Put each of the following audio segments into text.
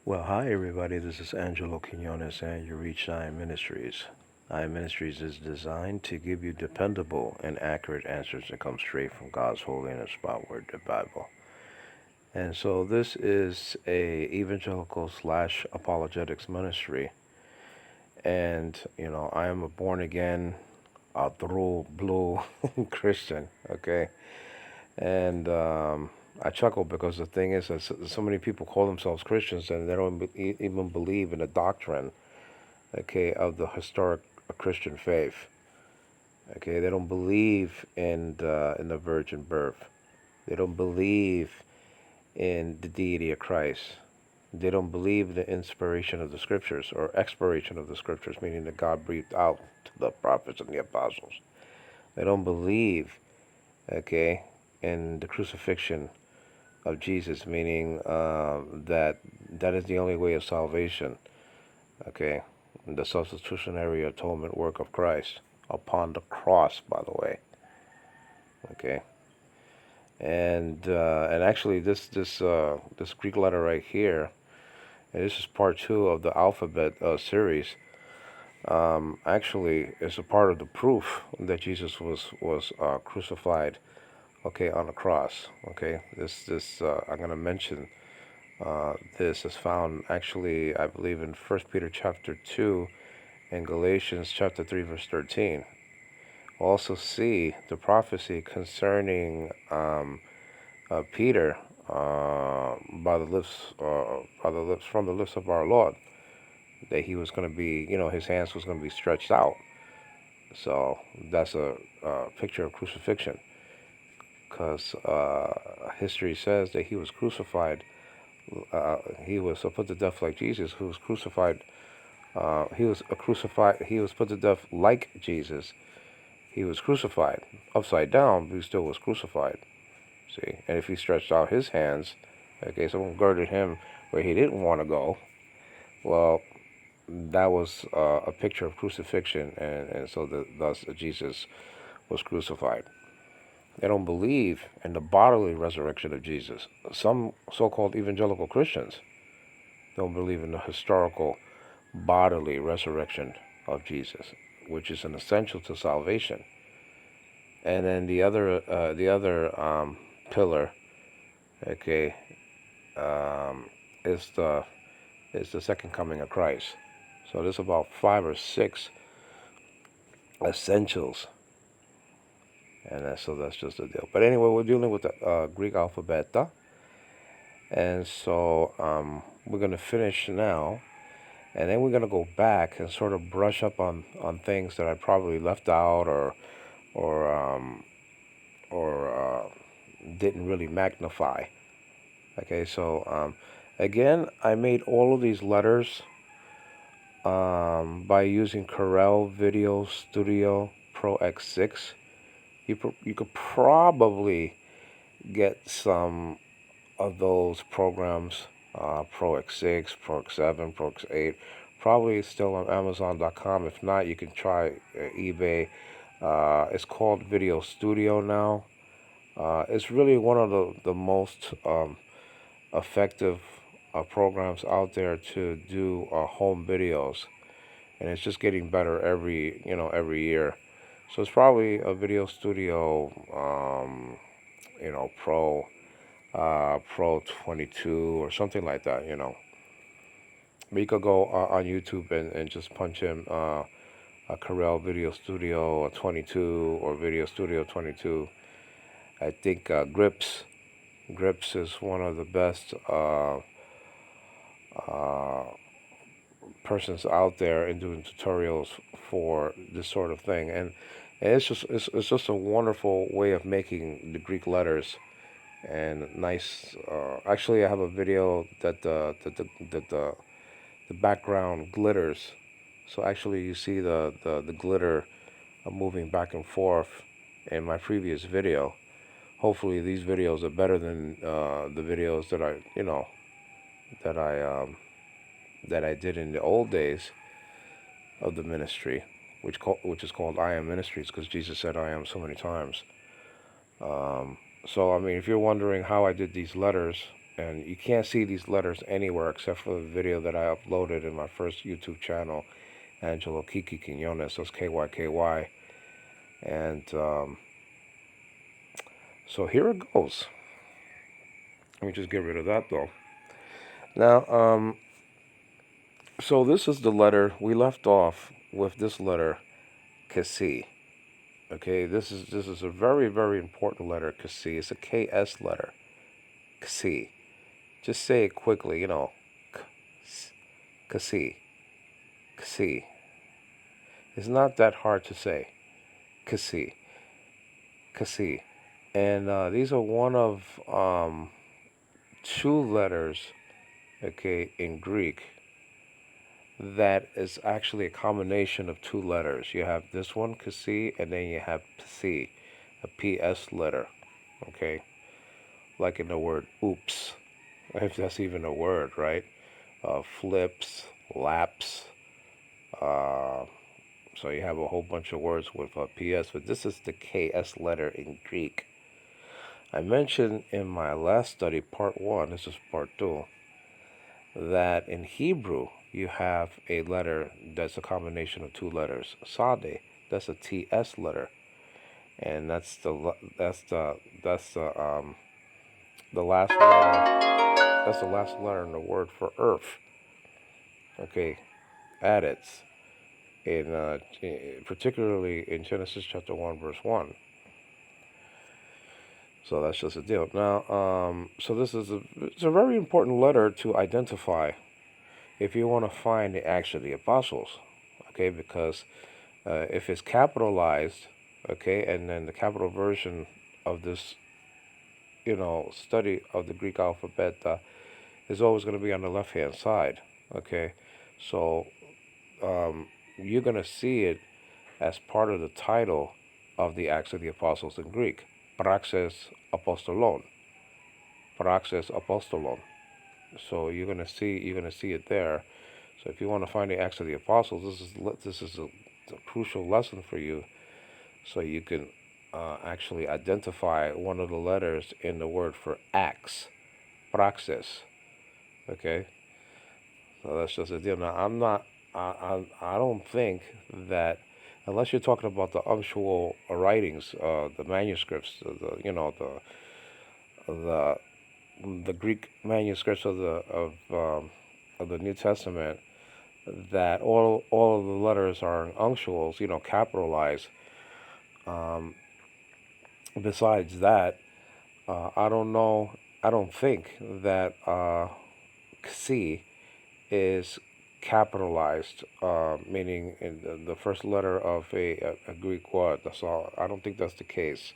Well, hi everybody, this is Angelo Quinones and you reach I Ministries. I Ministries is designed to give you dependable and accurate answers that come straight from God's holy and inspired word, the Bible. And so this is a evangelical slash apologetics ministry. And, I am a born again, a true blue Christian, okay? And I chuckle because the thing is that so many people call themselves Christians and they don't even believe in the doctrine, okay, of the historic Christian faith. Okay, they don't believe in the virgin birth. They don't believe in the deity of Christ. They don't believe in the inspiration of the scriptures or expiration of the scriptures, meaning that God breathed out to the prophets and the apostles. They don't believe, okay, in the crucifixion of Jesus, meaning that is the only way of salvation. Okay, the substitutionary atonement work of Christ upon the cross, by the way. Okay, and actually this Greek letter right here, and this is part two of the alphabet series. Actually, is a part of the proof that Jesus was crucified. Okay, on the cross. Okay, this I'm going to mention. This is found actually, I believe, in First Peter chapter 2 and Galatians chapter 3 verse 13. Also see the prophecy concerning Peter by the lips from the lips of our Lord, that he was going to be, his hands was going to be stretched out. So that's a picture of crucifixion, because history says that he was crucified. He was put to death like Jesus, who was crucified. He was crucified. He was put to death like Jesus. He was crucified upside down, but he still was crucified. See, and if he stretched out his hands, okay, someone girded him where he didn't want to go. Well, that was a picture of crucifixion, and so thus Jesus was crucified. They don't believe in the bodily resurrection of Jesus. Some so-called evangelical Christians don't believe in the historical bodily resurrection of Jesus, which is an essential to salvation. And then the other pillar, okay, um, is the second coming of Christ. So there's about 5 or 6 essentials, and so that's just the deal. But anyway, we're dealing with the Greek alphabet, and so we're going to finish now, and then we're going to go back and sort of brush up on things that I probably left out or um, or didn't really magnify. Okay, so again, I made all of these letters by using Corel Video Studio Pro X6. You could probably get some of those programs, Pro X6, Pro X7, Pro X8, probably still on Amazon.com. If not, you can try eBay. It's called Video Studio now. It's really one of the most effective programs out there to do home videos, and it's just getting better every year. So it's probably a Video Studio, Pro, Pro 22 or something like that. But you could go on YouTube and just punch in a Corel Video Studio 22 or Video Studio 22. I think Grips is one of the best uh, persons out there in doing tutorials for this sort of thing, and it's just a wonderful way of making the Greek letters and nice. Actually, I have a video that the background glitters, so actually you see the glitter moving back and forth in my previous video. Hopefully, these videos are better than the videos that that I um, I did in the old days of the ministry, which is called I Am Ministries, because Jesus said I am so many times. So I mean, if you're wondering how I did these letters And you can't see these letters anywhere except for the video that I uploaded in my first YouTube channel, Angelo Kyky Quinones, so it's KYKY. And so here it goes. Let me just get rid of that though. Now, so this is the letter we left off with. This letter, Kasi. Okay, this is a very, very important letter, Kasi. It's a KS letter, Kasi. Just say it quickly, Kasi, Kasi. It's not that hard to say, Kasi, Kasi. And these are one of two letters, okay, in Greek that is actually a combination of two letters. You have this one, Kasi, and then you have Psi, a PS letter, okay? Like in the word oops, if that's even a word, right? Flips, laps. So you have a whole bunch of words with PS, but this is the KS letter in Greek. I mentioned in my last study, part 1, this is part 2, that in Hebrew you have a letter that's a combination of two letters. Sade, that's a TS letter, and that's the last letter. That's the last letter in the word for earth. Okay, adits in particularly in Genesis chapter 1 verse 1. So that's just a deal. Now, so it's a very important letter to identify if you want to find the Acts of the Apostles, okay, because if it's capitalized, okay, and then the capital version of this, study of the Greek alphabet is always going to be on the left-hand side, okay, so you're going to see it as part of the title of the Acts of the Apostles in Greek, Praxis Apostolon, Praxis Apostolon. So you're gonna see it there. So if you want to find the Acts of the Apostles, this is a crucial lesson for you, so you can actually identify one of the letters in the word for Acts, praxis. Okay, so that's just a deal. Now I don't think that unless you're talking about the unctual writings, the manuscripts, the Greek manuscripts of the New Testament, that all of the letters are in unctuals, capitalized. Besides that, I don't know. I don't think that Xi is capitalized, meaning in the first letter of a Greek word. That's all. I don't think that's the case.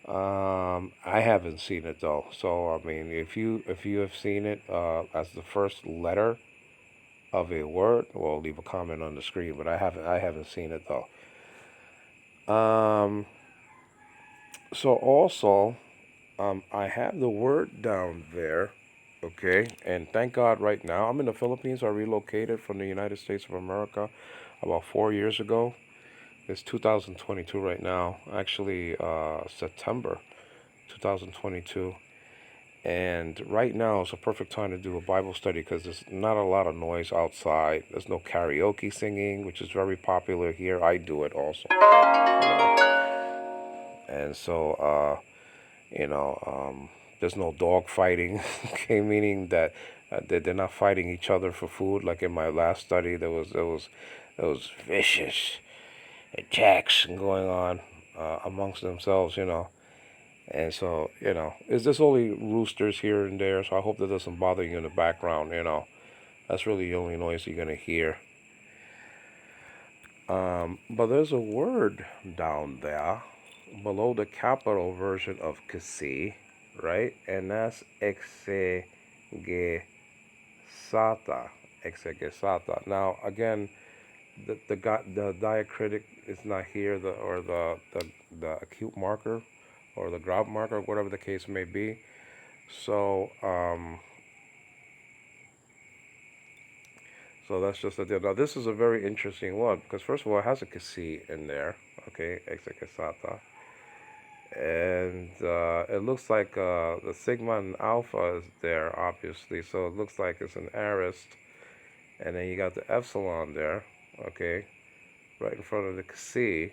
I haven't seen it though. So I mean, if you have seen it as the first letter of a word, well, leave a comment on the screen. But I haven't seen it though. So also, I have the word down there. Okay, and thank God right now I'm in the Philippines. I relocated from the United States of America about 4 years ago. It's 2022 right now, actually September 2022. And right now is a perfect time to do a Bible study because there's not a lot of noise outside. There's no karaoke singing, which is very popular here. I do it also. And so, there's no dog fighting, okay, meaning that they're not fighting each other for food. Like in my last study, there was vicious attacks going on amongst themselves, And so, it's just only roosters here and there, so I hope that doesn't bother you in the background, That's really the only noise you're going to hear. But there's a word down there below the capital version of Kasi, right? And that's exegesata. Exegesata. Now, again, the diacritic is not here, the acute marker or the ground marker, whatever the case may be. So so that's just a deal. Now this is a very interesting one because first of all it has a kasi in there, okay, exegesata, And it looks like the sigma and alpha is there, obviously. So it looks like it's an aorist. And then you got the epsilon there, okay, right in front of the C.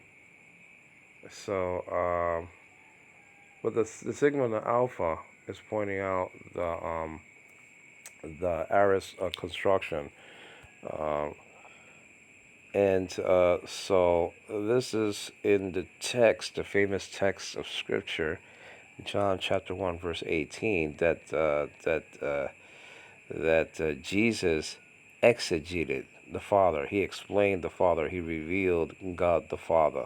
So, but the sigma and the alpha is pointing out the aorist construction. Um, and so this is in the text, the famous text of Scripture, John chapter 1, verse 18, that Jesus exegeted the Father. He explained the Father. He revealed God the Father.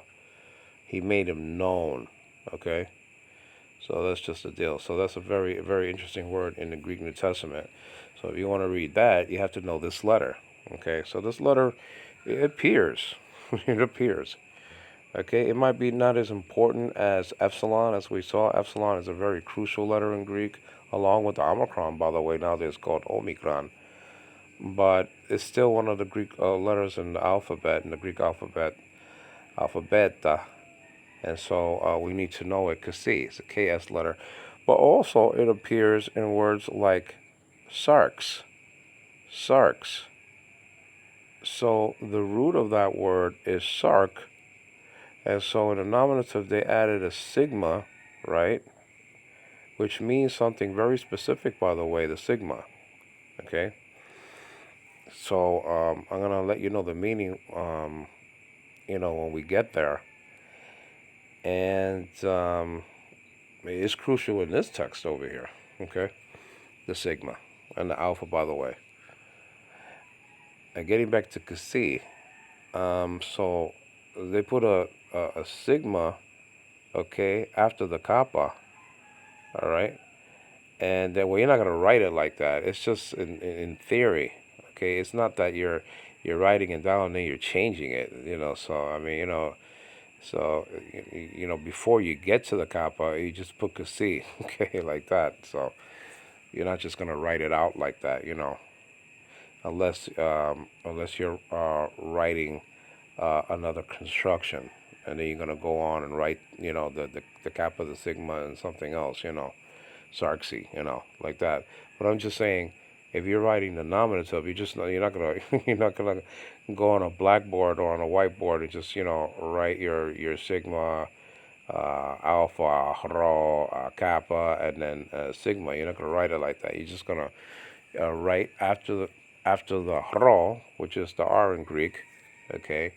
He made him known. Okay? So that's just the deal. So that's a very, very interesting word in the Greek New Testament. So if you want to read that, you have to know this letter. Okay? So this letter, it appears. It appears. Okay? It might be not as important as epsilon, as we saw. Epsilon is a very crucial letter in Greek, along with the omicron, by the way. Nowadays called omicron. But it's still one of the Greek letters in the alphabet, in the Greek alphabet, alphabeta. And so we need to know it. Kasi, it's a KS letter. But also it appears in words like sarx. Sarx. So the root of that word is sark. And so in the nominative they added a sigma, right? Which means something very specific, by the way, the sigma. Okay? So I'm going to let you know the meaning, when we get there. And it's crucial in this text over here, okay? The sigma and the alpha, by the way. And getting back to Kasi, so they put a sigma, okay, after the kappa, all right? And then, well, you're not going to write it like that. It's just in theory, okay? It's not that you're writing it down and then you're changing it, So, I mean, so, before you get to the kappa, you just put Kasi, okay, like that. So you're not just going to write it out like that, unless you're writing another construction. And then you're going to go on and write, the kappa, the sigma, and something else, Sarxy, like that. But I'm just saying, if you're writing the nominative, you're not gonna you're not gonna go on a blackboard or on a whiteboard and just write your sigma, alpha, rho, kappa, and then sigma. You're not gonna write it like that. You're just gonna write after the rho, which is the R in Greek. Okay,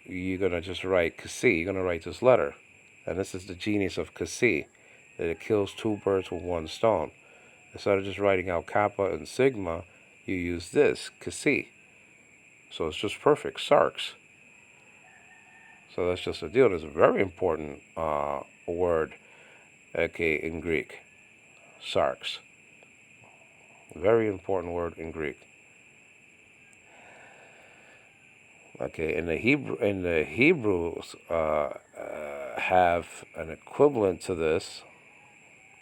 you're gonna just write kasi. You're gonna write this letter, and this is the genius of kasi, that it kills two birds with one stone. Instead of just writing out kappa and sigma, you use this, kasi. So it's just perfect, sarx. So that's just a deal. It's a very important word, okay, in Greek, sarx. Very important word in Greek. Okay, in the Hebrews have an equivalent to this,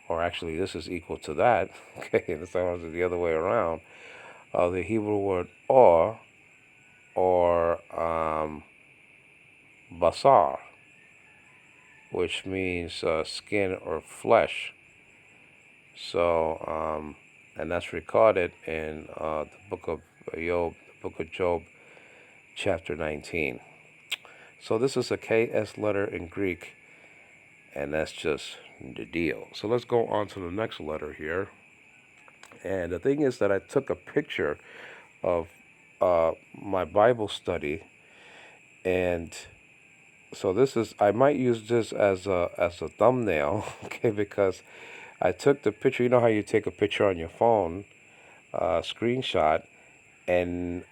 or actually this is equal to that. Okay, this sounds the other way around. The Hebrew word or basar, which means skin or flesh. So, and that's recorded in the book of Job, chapter 19. So this is a KS letter in Greek, and that's just the deal. So let's go on to the next letter here. And the thing is that I took a picture of my Bible study, and so I might use this as a thumbnail, okay, because I took the picture. You know how you take a picture on your phone, screenshot, and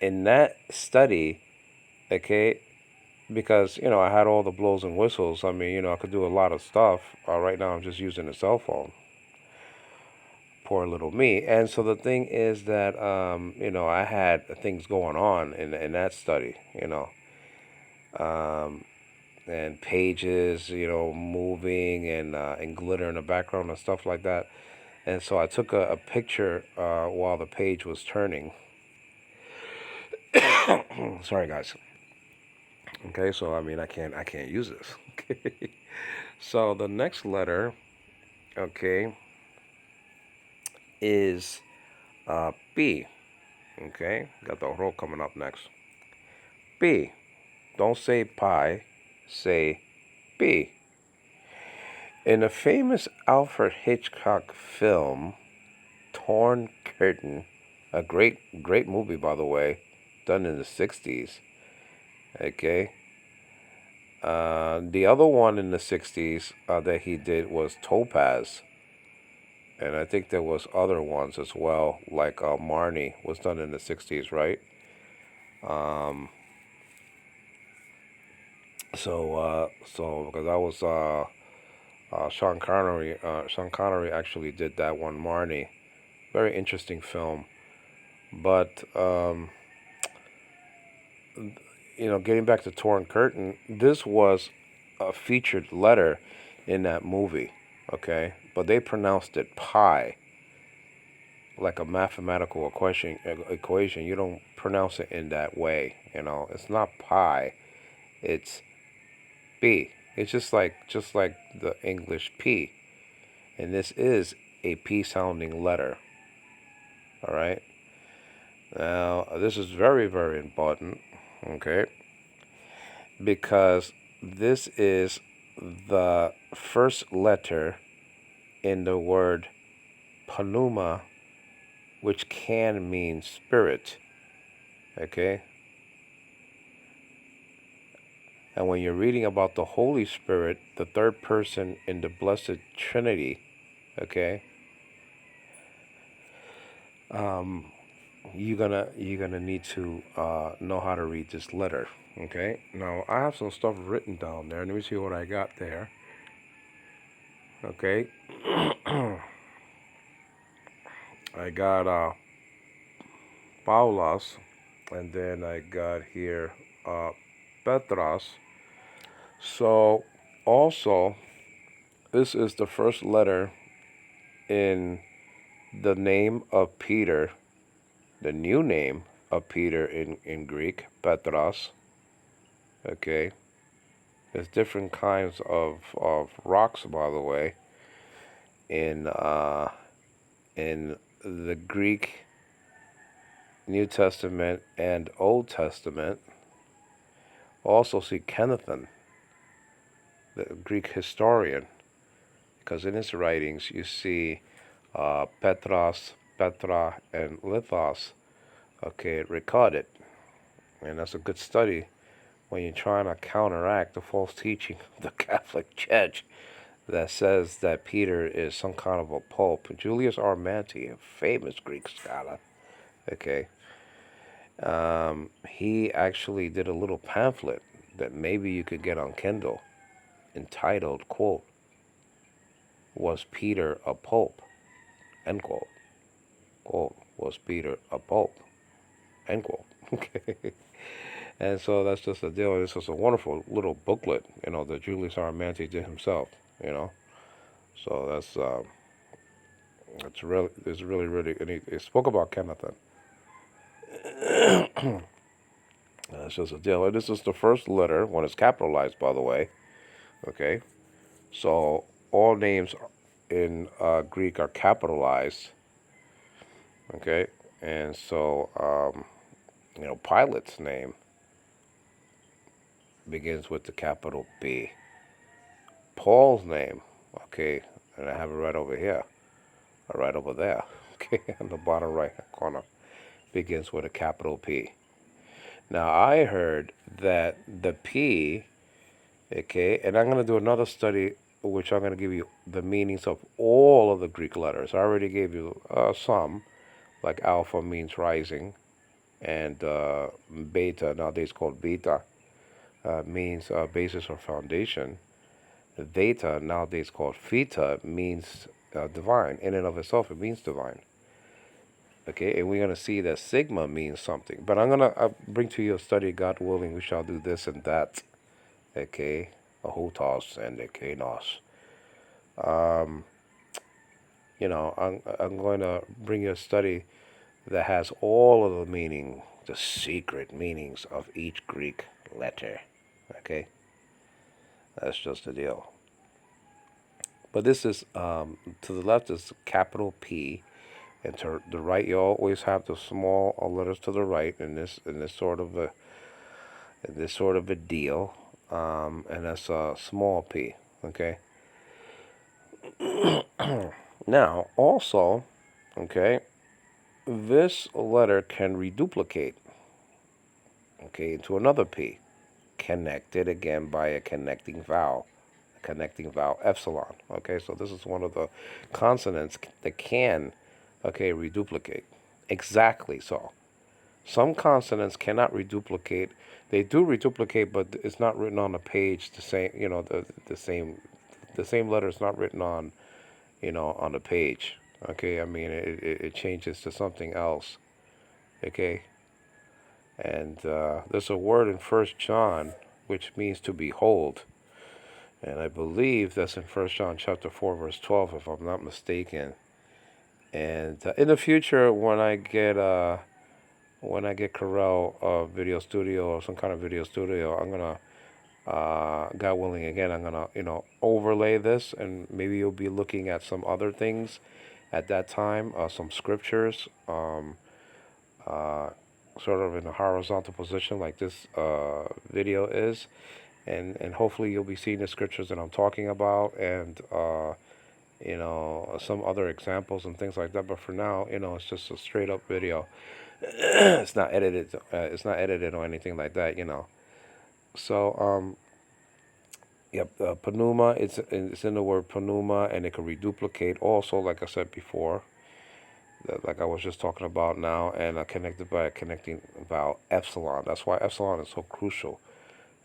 in that study, okay, because I had all the blows and whistles. I mean, I could do a lot of stuff. Right now, I'm just using a cell phone. Poor little me. And so the thing is that I had things going on in that study. And pages, moving and glitter in the background and stuff like that. And so I took a picture while the page was turning. Sorry, guys. Okay, so I mean I can't use this. Okay. So the next letter, okay, is B. Okay, got the roll coming up next. B. Don't say pie, say B. In the famous Alfred Hitchcock film Torn Curtain, a great movie by the way, done in the 60s. Okay. The other one in the 60s that he did was Topaz, and I think there was other ones as well, like Marnie was done in the 60s, right? Um, so because that was Sean Connery. Sean Connery actually did that one, Marnie. Very interesting film. But getting back to Torn Curtain, this was a featured letter in that movie. Okay, but they pronounced it pie, like a mathematical equation. Equation. You don't pronounce it in that way. It's not pie. It's B. It's just like the English P, and this is a P sounding letter. All right. Now this is very very important. Okay, because this is the first letter in the word pneuma, which can mean spirit. Okay, and when you're reading about the Holy Spirit, the third person in the Blessed Trinity, okay, um, you're gonna need to know how to read this letter. Okay. Now I have some stuff written down there. Let me see what I got there. Okay. I got Paulos, and then I got here Petros. So also, this is the first letter in the name of Peter, the new name of Peter in Greek, Petros. Okay. There's different kinds of rocks, by the way, in in the Greek New Testament and Old Testament. Also see Kennethan, the Greek historian, because in his writings you see Petros, Petra, and Lithos, okay, recorded. And that's a good study when you're trying to counteract the false teaching of the Catholic Church that says that Peter is some kind of a pope. Julius Armanti, a famous Greek scholar, okay, he actually did a little pamphlet that maybe you could get on Kindle entitled, quote, "Was Peter a Pope?" End quote. Quote, "Was Peter a Pope?" End quote. Okay. And so that's just a deal. This is a wonderful little booklet, that Julius Armanti did himself, you know. So it's really, really, and he spoke about Kenneth. That's just a deal. And this is the first letter when it's capitalized, by the way. Okay. So all names in Greek are capitalized. Okay. And so, Pilate's name begins with the capital B. Paul's name, okay, and I have it right over here, or right over there, okay, on the bottom right corner, begins with a capital P. Now, I heard that the P, okay, and I'm going to do another study which I'm going to give you the meanings of all of the Greek letters. I already gave you some, like alpha means rising, and beta, nowadays called beta, means basis or foundation. Theta, nowadays called theta, means divine. In and of itself, it means divine. Okay, and we're going to see that sigma means something. But I'm going to bring to you a study, God willing, we shall do this and that. Okay, a hotos and a kenos. Um, I'm going to bring you a study that has all of the meaning, the secret meanings of each Greek letter. Okay, that's just the deal. But this is to the left is capital P, and to the right you always have the small letters to the right in this sort of a deal, and that's a small p. Okay. Now also, okay, this letter can reduplicate, okay, into another p, connected again by a connecting vowel epsilon. Okay, so this is one of the consonants that can, okay, reduplicate. Exactly so. Some consonants cannot reduplicate. They do reduplicate, but it's not written on the page the same. The same letter is not written on, on the page. Okay, I mean it changes to something else. Okay, and there's a word in First John which means to behold, and I believe that's in First John chapter 4 verse 12, if I'm not mistaken. And in the future, when I get Corel video studio or some kind of video studio, I'm gonna, God willing, again, I'm gonna, overlay this, and maybe you'll be looking at some other things at that time, some scriptures, uh, sort of in a horizontal position like this video is, and hopefully you'll be seeing the scriptures that I'm talking about, and some other examples and things like that. But for now, it's just a straight up video. It's not edited. It's not edited or anything like that. So, yep, pneuma. It's in the word pneuma, and it can reduplicate also, like I said before, like I was just talking about now, and connected by a connecting vowel epsilon. That's why epsilon is so crucial.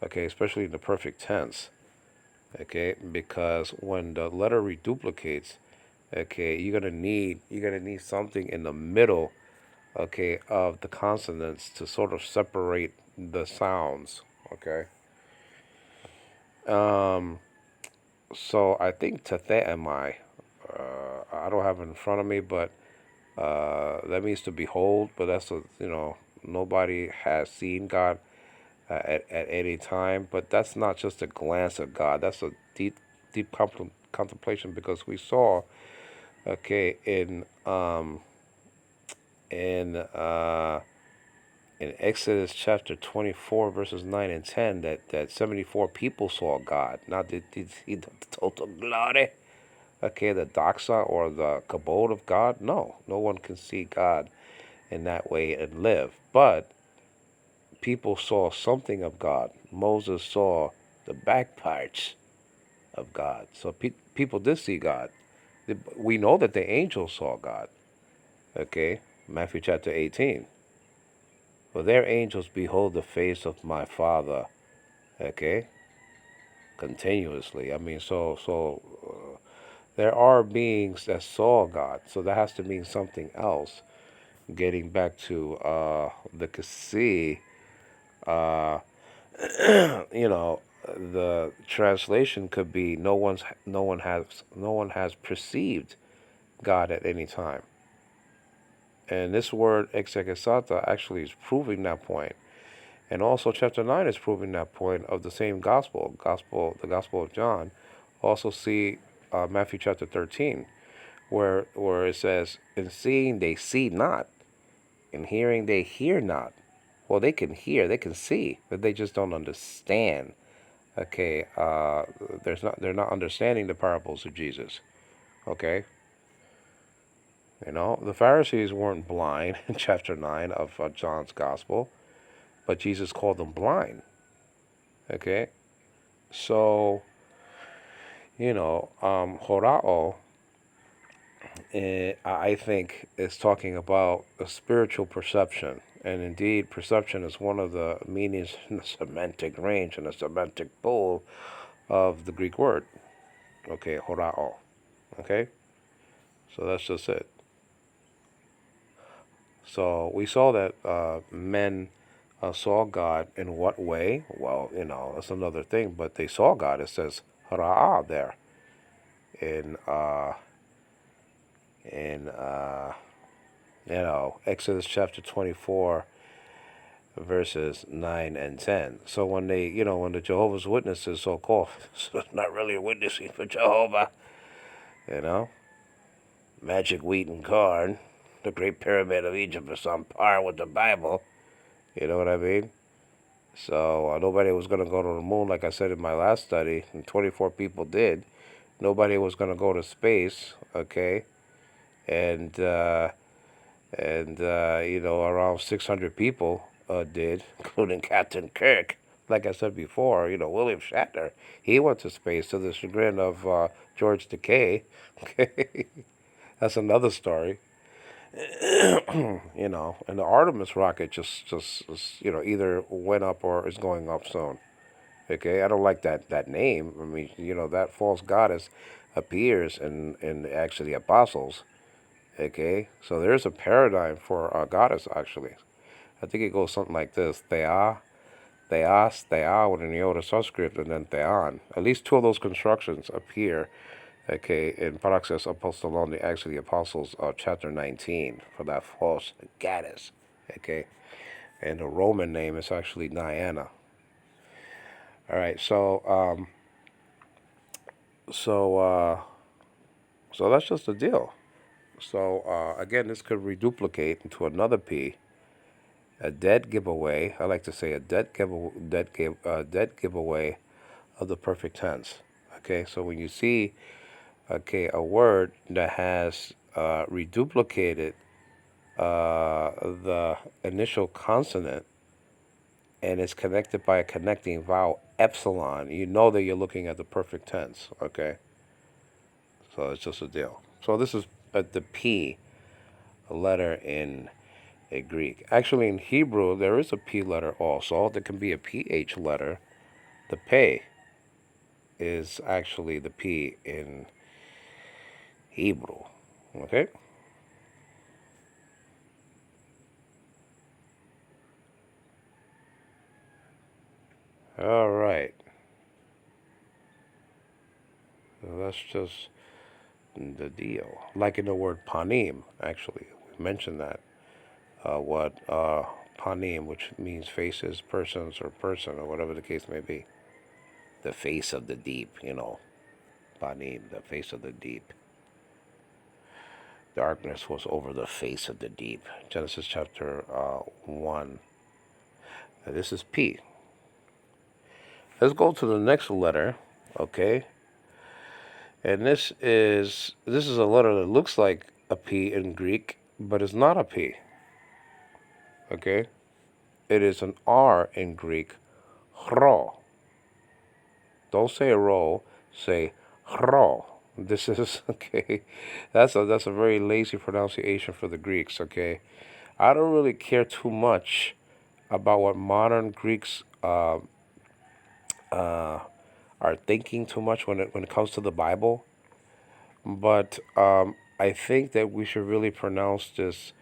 Okay, especially in the perfect tense. Okay, because when the letter reduplicates, okay, you're gonna need something in the middle, okay, of the consonants to sort of separate the sounds. Okay. Um, so I think Tethaemai, I don't have it in front of me, but that means to behold, but nobody has seen God at any time. But that's not just a glance at God. That's a deep contemplation, because we saw, okay, in in Exodus chapter 24 verses 9 and 10, that 74 people saw God. Now did he see the total glory? Okay, the doxa or the kabod of God? No, no one can see God in that way and live. But people saw something of God. Moses saw the back parts of God. So people did see God. We know that the angels saw God. Okay, Matthew chapter 18. For their angels behold the face of my Father. Okay, continuously. I mean, there are beings that saw God. So that has to mean something else. Getting back to the Kasi, uh, the translation could be no one has perceived God at any time. And this word exegesata actually is proving that point. And also chapter 9 is proving that point of the same the Gospel of John. Also see Matthew chapter 13, where it says, in seeing they see not, in hearing they hear not. Well, they can hear, they can see, but they just don't understand. Okay, they're not understanding the parables of Jesus. Okay, the Pharisees weren't blind in chapter 9 of John's Gospel, but Jesus called them blind. Okay, so horao, I think, is talking about a spiritual perception. And indeed, perception is one of the meanings in the semantic range and the semantic pool of the Greek word. Okay, horao. Okay, so that's just it. So we saw that men saw God in what way? Well, that's another thing, but they saw God. It says hara'ah there in in Exodus chapter 24, verses 9 and 10. So when they, when the Jehovah's Witnesses, so-called, so it's not really witnessing for Jehovah, you know, magic wheat and corn, the Great Pyramid of Egypt is on par with the Bible, you know what I mean? So nobody was going to go to the moon, like I said in my last study, and 24 people did. Nobody was going to go to space, okay? And, around 600 people did, including Captain Kirk. Like I said before, William Shatner, he went to space to the chagrin of George Takei. Okay, that's another story. And the Artemis rocket just either went up or is going up soon. Okay, I don't like that name. I mean, that false goddess appears in actually apostles. Okay, so there's a paradigm for a goddess actually. I think it goes something like this: Thea, Theas, Thea with an iota subscript, and then Theon. At least two of those constructions appear, okay, in Praxis Apostolorum, actually the Apostles, chapter 19, for that false goddess, okay. And the Roman name is actually Diana. All right, so that's just the deal. So again, this could reduplicate into another P, a dead giveaway. I like to say a dead giveaway of the perfect tense. Okay, so when you see a word that has reduplicated the initial consonant and is connected by a connecting vowel epsilon, you know that you're looking at the perfect tense. Okay, so it's just a deal. So this is the P letter in a Greek. Actually, in Hebrew, there is a P letter also. There can be a PH letter. The P is actually the P in Hebrew. Okay? All right. So that's just the deal. Like in the word panim, actually. We mentioned that. What panim, which means faces, persons, or person, or whatever the case may be. The face of the deep, panim, the face of the deep. Darkness was over the face of the deep. Genesis chapter 1. Now, this is P. Let's go to the next letter, okay? And this is a letter that looks like a P in Greek, but it's not a P. Okay? It is an R in Greek, chro. Don't say ro, say chro. This is okay. That's a very lazy pronunciation for the Greeks, okay? I don't really care too much about what modern Greeks are thinking too much when it comes to the Bible, but I think that we should really pronounce this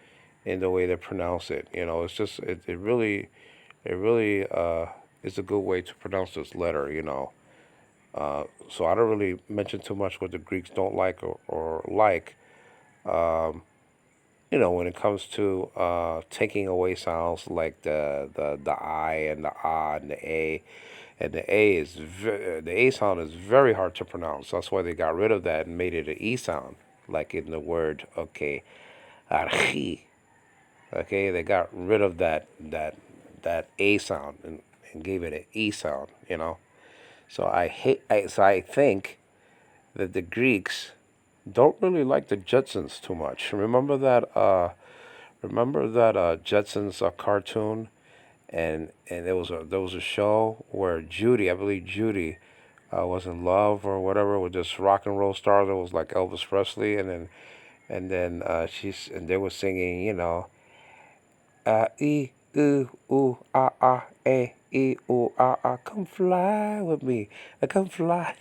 in the way they pronounce it. It's just it really is a good way to pronounce this letter. So I don't really mention too much what the Greeks don't like or like. When it comes to taking away sounds like the I and the ah and the a, and the A sound is very hard to pronounce. That's why they got rid of that and made it an E sound, like in the word archi. Okay, they got rid of that A sound and gave it an E sound. So I think that the Greeks don't really like the Jetsons too much. Remember that Jetsons cartoon, and there was a show where Judy, I believe Judy, was in love or whatever with this rock and roll star that was like Elvis Presley, and they were singing, e ooh ah ah ooh ah ah, come fly with me, come fly.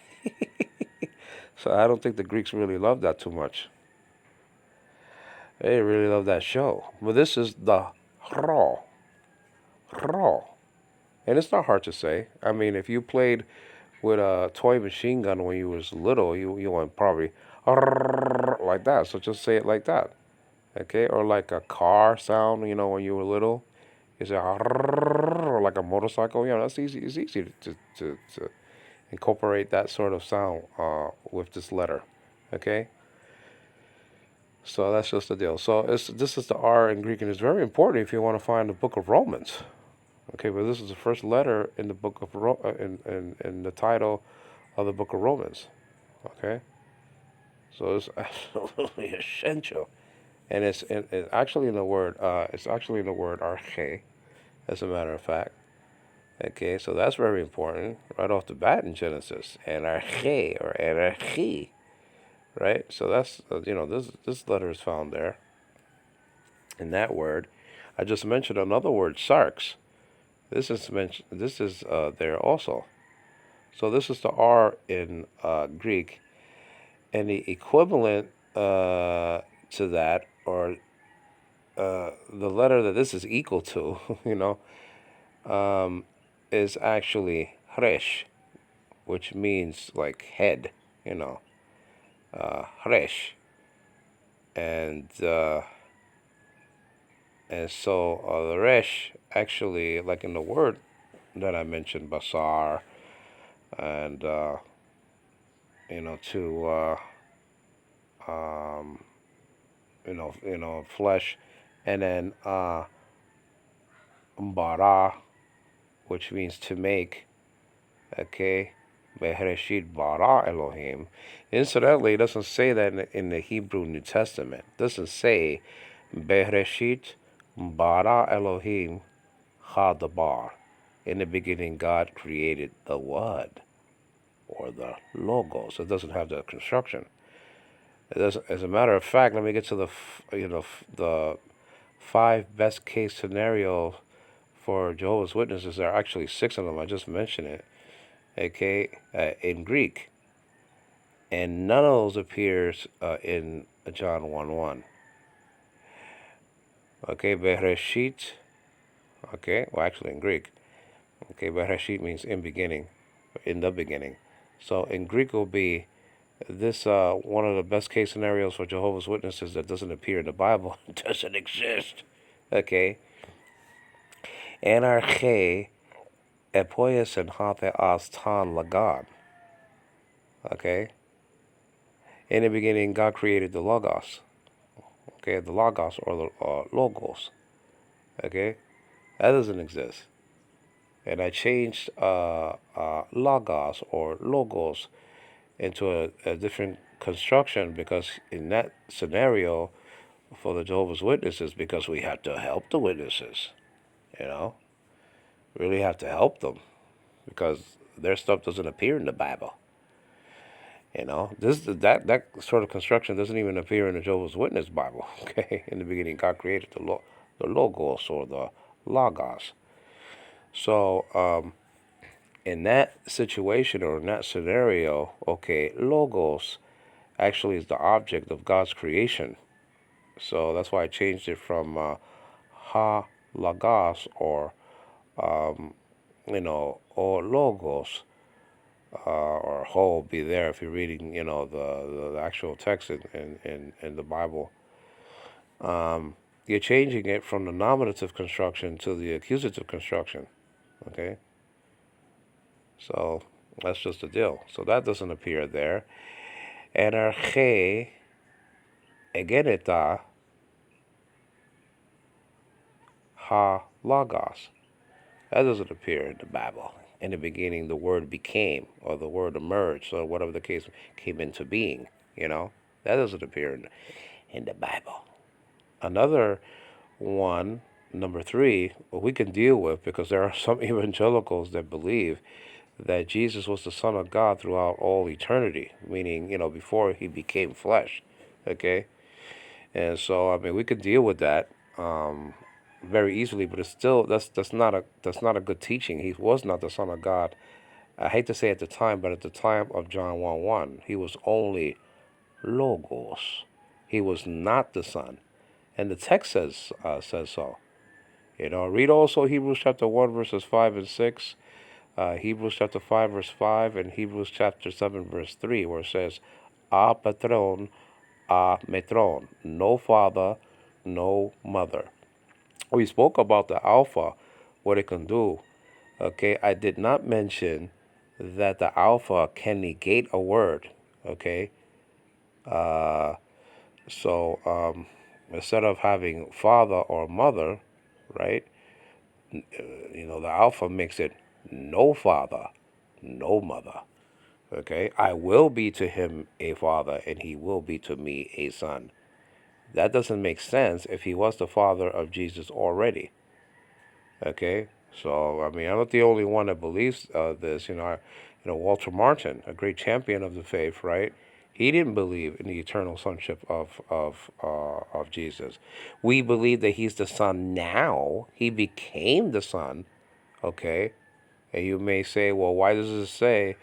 So I don't think the Greeks really love that too much. They really love that show. But this is the raw, raw, and it's not hard to say. I mean, if you played with a toy machine gun when you was little, you went probably like that. So just say it like that, okay? Or like a car sound, when you were little. It's like a motorcycle. That's easy. It's easy to incorporate that sort of sound with this letter. Okay, so that's just the deal. So this is the R in Greek, and it's very important if you want to find the book of Romans. Okay, but this is the first letter in the book of in the title of the book of Romans. Okay, so it's absolutely essential, and it's actually in the word. It's actually in the word arche, as a matter of fact. Okay, so that's very important right off the bat in Genesis. Anarche or anarchy, right? So that's this letter is found there in that word. I just mentioned another word, sarx. This is mentioned. This is there also. So this is the R in Greek, and the equivalent to that, or the letter that this is equal to, is actually hresh, which means like head, hresh, and so the resh actually, like in the word that I mentioned, basar, and to flesh, and then bara, which means to make. Okay, Behreshit bara Elohim. Incidentally, it doesn't say that in the Hebrew New Testament. It doesn't say Behreshit bara Elohim Chadabar. In the beginning, God created the Word or the Logos. It doesn't have the construction. It doesn't, as a matter of fact, let me get to the 5 best case scenarios for Jehovah's Witnesses. There are actually 6 of them. I just mentioned it. Okay, in Greek, and none of those appears in John 1:1. Okay, Bereshit. Okay, well, actually in Greek. Okay, Bereshit means in beginning, in the beginning. So in Greek will be this one of the best case scenarios for Jehovah's Witnesses that doesn't appear in the Bible. It doesn't exist. Okay. Anarche epoias and hate as tan lagad. Okay. In the beginning, God created the Logos. Okay, the Logos or the Logos. Okay, that doesn't exist. And I changed Logos or Logos into a different construction because in that scenario for the Jehovah's Witnesses, because we have to help the witnesses, you know, really have to help them because their stuff doesn't appear in the Bible. That sort of construction doesn't even appear in the Jehovah's Witness Bible. Okay, in the beginning, God created the Logos or the Logos. So, in that situation or in that scenario, okay, Logos actually is the object of God's creation. So that's why I changed it from Ha Logos or or Logos. Or whole be there if you're reading, the actual text in the Bible. You're changing it from the nominative construction to the accusative construction. Okay, so that's just the deal. So that doesn't appear there. Anarche egeneta ha logos. That doesn't appear in the Bible. In the beginning, the word became, or the word emerged, or whatever the case, came into being. That doesn't appear in the Bible. Another one, number 3, we can deal with because there are some evangelicals that believe that Jesus was the Son of God throughout all eternity, meaning, before he became flesh. Okay? And so, I mean, we could deal with that very easily, but it's still that's not a good teaching. He was not the Son of God. I hate to say at the time, but at the time of John 1:1, he was only Logos. He was not the Son, and the text says so. Read also Hebrews chapter 1 verses 5 and 6, Hebrews chapter 5 verse 5, and Hebrews chapter 7 verse 3, where it says, "A patron, a metron," no father, no mother. We spoke about the alpha, what it can do. Okay, I did not mention that the alpha can negate a word. Okay, uh, so instead of having father or mother, right? The alpha makes it no father, no mother. Okay, I will be to him a father, and he will be to me a son. That doesn't make sense if he was the father of Jesus already. Okay, so I mean, I'm not the only one that believes this. Walter Martin, a great champion of the faith, right? He didn't believe in the eternal sonship of Jesus. We believe that he's the son now. He became the son. Okay, and you may say, well, why does it say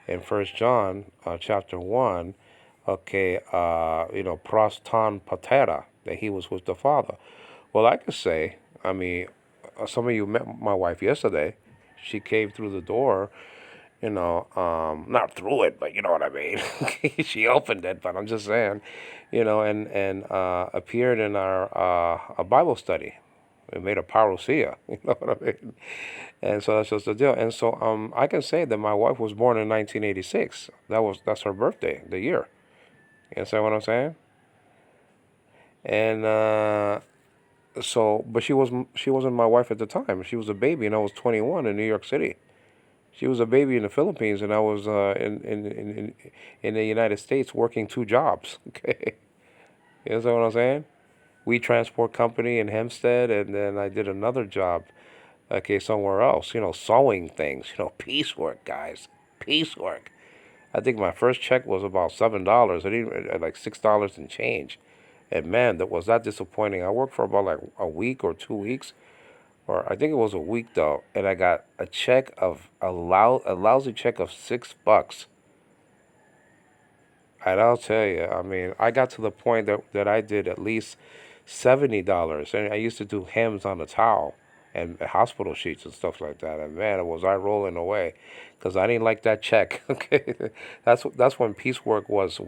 in First John chapter 1, okay, pros ton patera, that he was with the Father? Well, I could say, I mean, some of you met my wife yesterday. She came through the door, not through it, but you know what I mean. She opened it, but I'm just saying, and appeared in our a Bible study. We made a parousia, you know what I mean? And so that's just the deal. And so I can say that my wife was born in 1986. That's her birthday, the year. You understand what I'm saying? And but she wasn't my wife at the time. She was a baby, and I was 21 in New York City. She was a baby in the Philippines, and I was in the United States working two jobs. Okay, you understand what I'm saying? We transport company in Hempstead, and then I did another job, okay, somewhere else. Sewing things. Piecework, guys, piecework. I think my first check was about $7. I didn't like $6 and change. And man, that was that disappointing. I worked for about like a week or 2 weeks, or I think it was a week though, and I got a check of a lousy check of $6. And I'll tell you, I mean, I got to the point that I did at least $70, and I used to do hems on a towel and hospital sheets and stuff like that. And man, was I rolling away, because I didn't like that check. Okay, that's when piecework was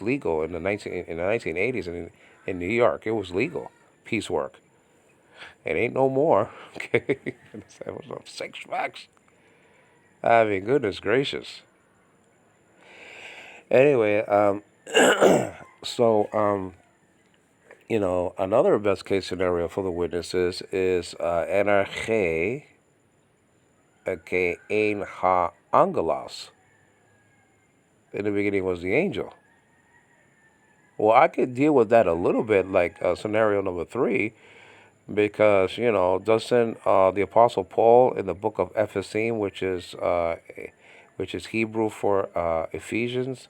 legal in the 1980s in New York. It was legal, piecework. It ain't no more. Okay, that was $6. I mean, goodness gracious. Anyway, so another best case scenario for the witnesses is energe, okay, ein ha angelos. In the beginning was the angel. Well, I could deal with that a little bit, like scenario number 3, because doesn't the Apostle Paul in the book of Ephesians, which is Hebrew for Ephesians,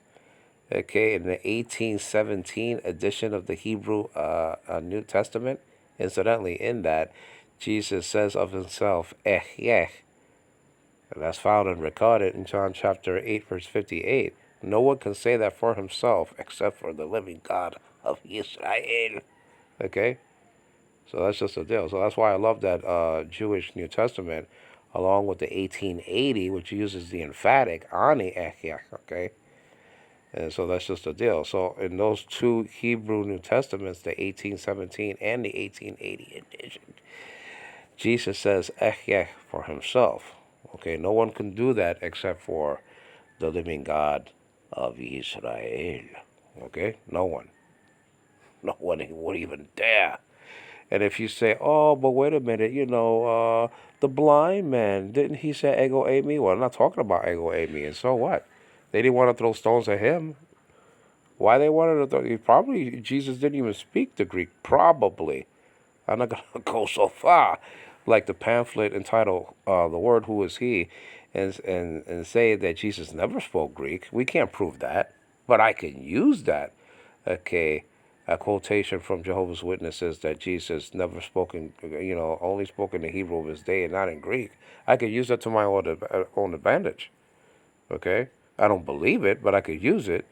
okay, in the 1817 edition of the Hebrew New Testament. Incidentally, in that, Jesus says of himself, Ehyeh, and that's found and recorded in John chapter 8, verse 58. No one can say that for himself except for the living God of Israel. Okay? So that's just the deal. So that's why I love that Jewish New Testament, along with the 1880, which uses the emphatic, ani Ehyeh, okay? And so that's just the deal. So in those two Hebrew New Testaments, the 1817 and the 1880 edition, Jesus says Ehyeh for himself. Okay, no one can do that except for the living God of Israel. Okay, no one. No one would even dare. And if you say, oh, but wait a minute, the blind man, didn't he say ego eimi? Well, I'm not talking about ego eimi, and so what? They didn't want to throw stones at him. Why they wanted to? Probably Jesus didn't even speak the Greek. Probably. I'm not gonna go so far, like the pamphlet entitled "The Word Who Is He," and say that Jesus never spoke Greek. We can't prove that, but I can use that. Okay, a quotation from Jehovah's Witnesses that Jesus never spoken, only spoke in the Hebrew of his day and not in Greek. I could use that to my own advantage. Okay, I don't believe it, but I could use it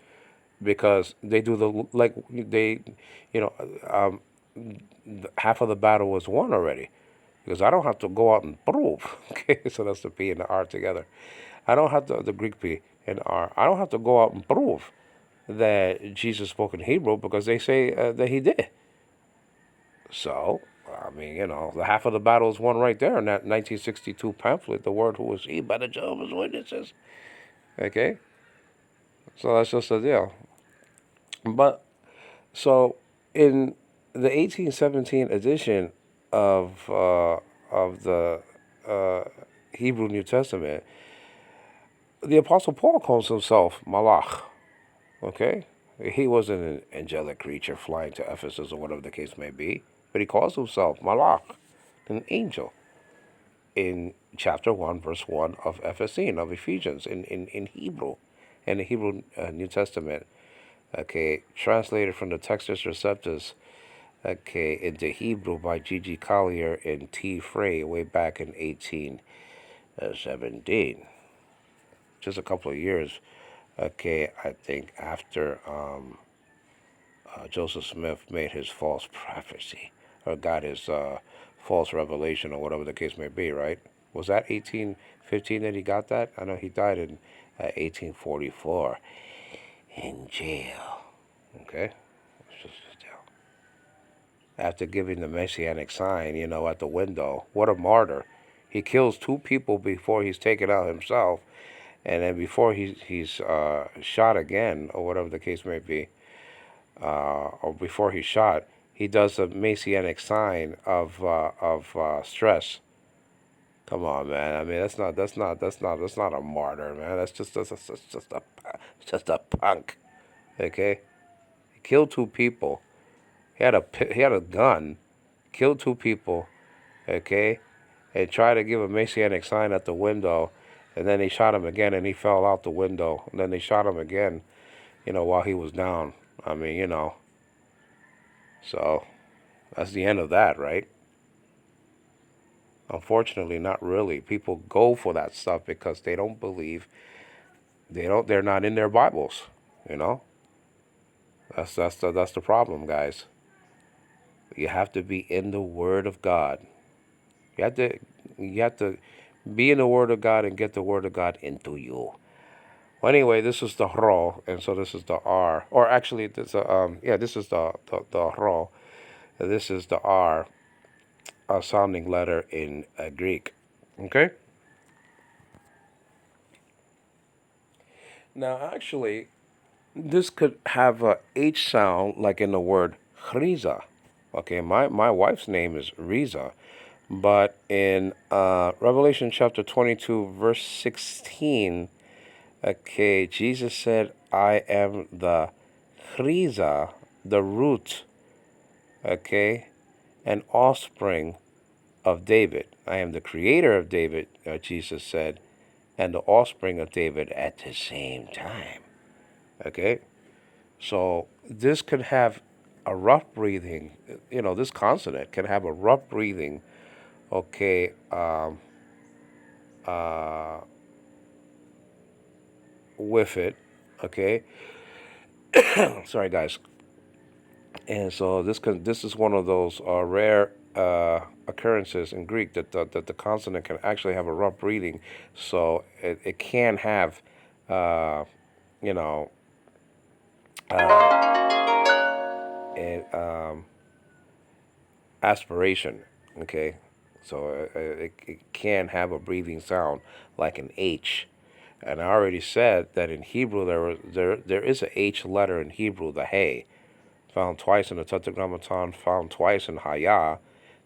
because they do you know, um, half of the battle was won already. Because I don't have to go out and prove. Okay, so that's the P and the R together. I don't have to, the Greek P and R. I don't have to go out and prove that Jesus spoke in Hebrew because they say that he did. So I mean, the half of the battle is won right there in that 1962 pamphlet, The Word Who Was He by the Jehovah's Witnesses. Okay? So that's just the deal. But, so, in the 1817 edition of the uh, Hebrew New Testament, the Apostle Paul calls himself Malach. Okay? He wasn't an angelic creature flying to Ephesus or whatever the case may be, but he calls himself Malach, an angel, in chapter 1, verse 1 of Ephesians, in Hebrew, in the Hebrew New Testament, okay, translated from the Textus Receptus, okay, into Hebrew by G.G. Collier and T. Frey way back in 1817. Just a couple of years, okay, I think after Joseph Smith made his false prophecy, or got his false revelation, or whatever the case may be, right? Was that 1815 that he got that? I know he died in 1844 in jail. Okay? It's just jail. After giving the messianic sign, at the window. What a martyr. He kills two people before he's taken out himself, and then before he's shot again, or whatever the case may be, or before he's shot, he does a messianic sign of stress. Come on, man. I mean, that's not a martyr, man. That's just a punk. Okay, he killed two people. He had a gun, killed two people. Okay, and tried to give a messianic sign at the window, and then they shot him again, and he fell out the window. And then they shot him again, while he was down. I mean, so that's the end of that, right? Unfortunately, not really. People go for that stuff because they don't believe, they're not in their Bibles, you know? That's the problem, guys. You have to be in the Word of God. You have to be in the Word of God and get the Word of God into you. Well, anyway, this is the Ro, and so this is the R. Or actually, this is the Ro. This is the R, a sounding letter in Greek. Okay? Now, actually, this could have a H sound like in the word Riza. Okay, my wife's name is Riza, but in Revelation chapter 22, verse 16, okay, Jesus said, I am the Riza, the root, okay, and offspring of David. I am the creator of David, Jesus said, and the offspring of David at the same time. Okay? So this could have a rough breathing, this consonant can have a rough breathing, okay, uh, with it, okay? Sorry, guys. And so this is one of those rare occurrences in Greek that the consonant can actually have a rough breathing, so it can have, you know, an aspiration. Okay, so it can have a breathing sound like an H. And I already said that in Hebrew there is a H letter in Hebrew, the Hey, found twice in the Tetragrammaton, found twice in Hayah.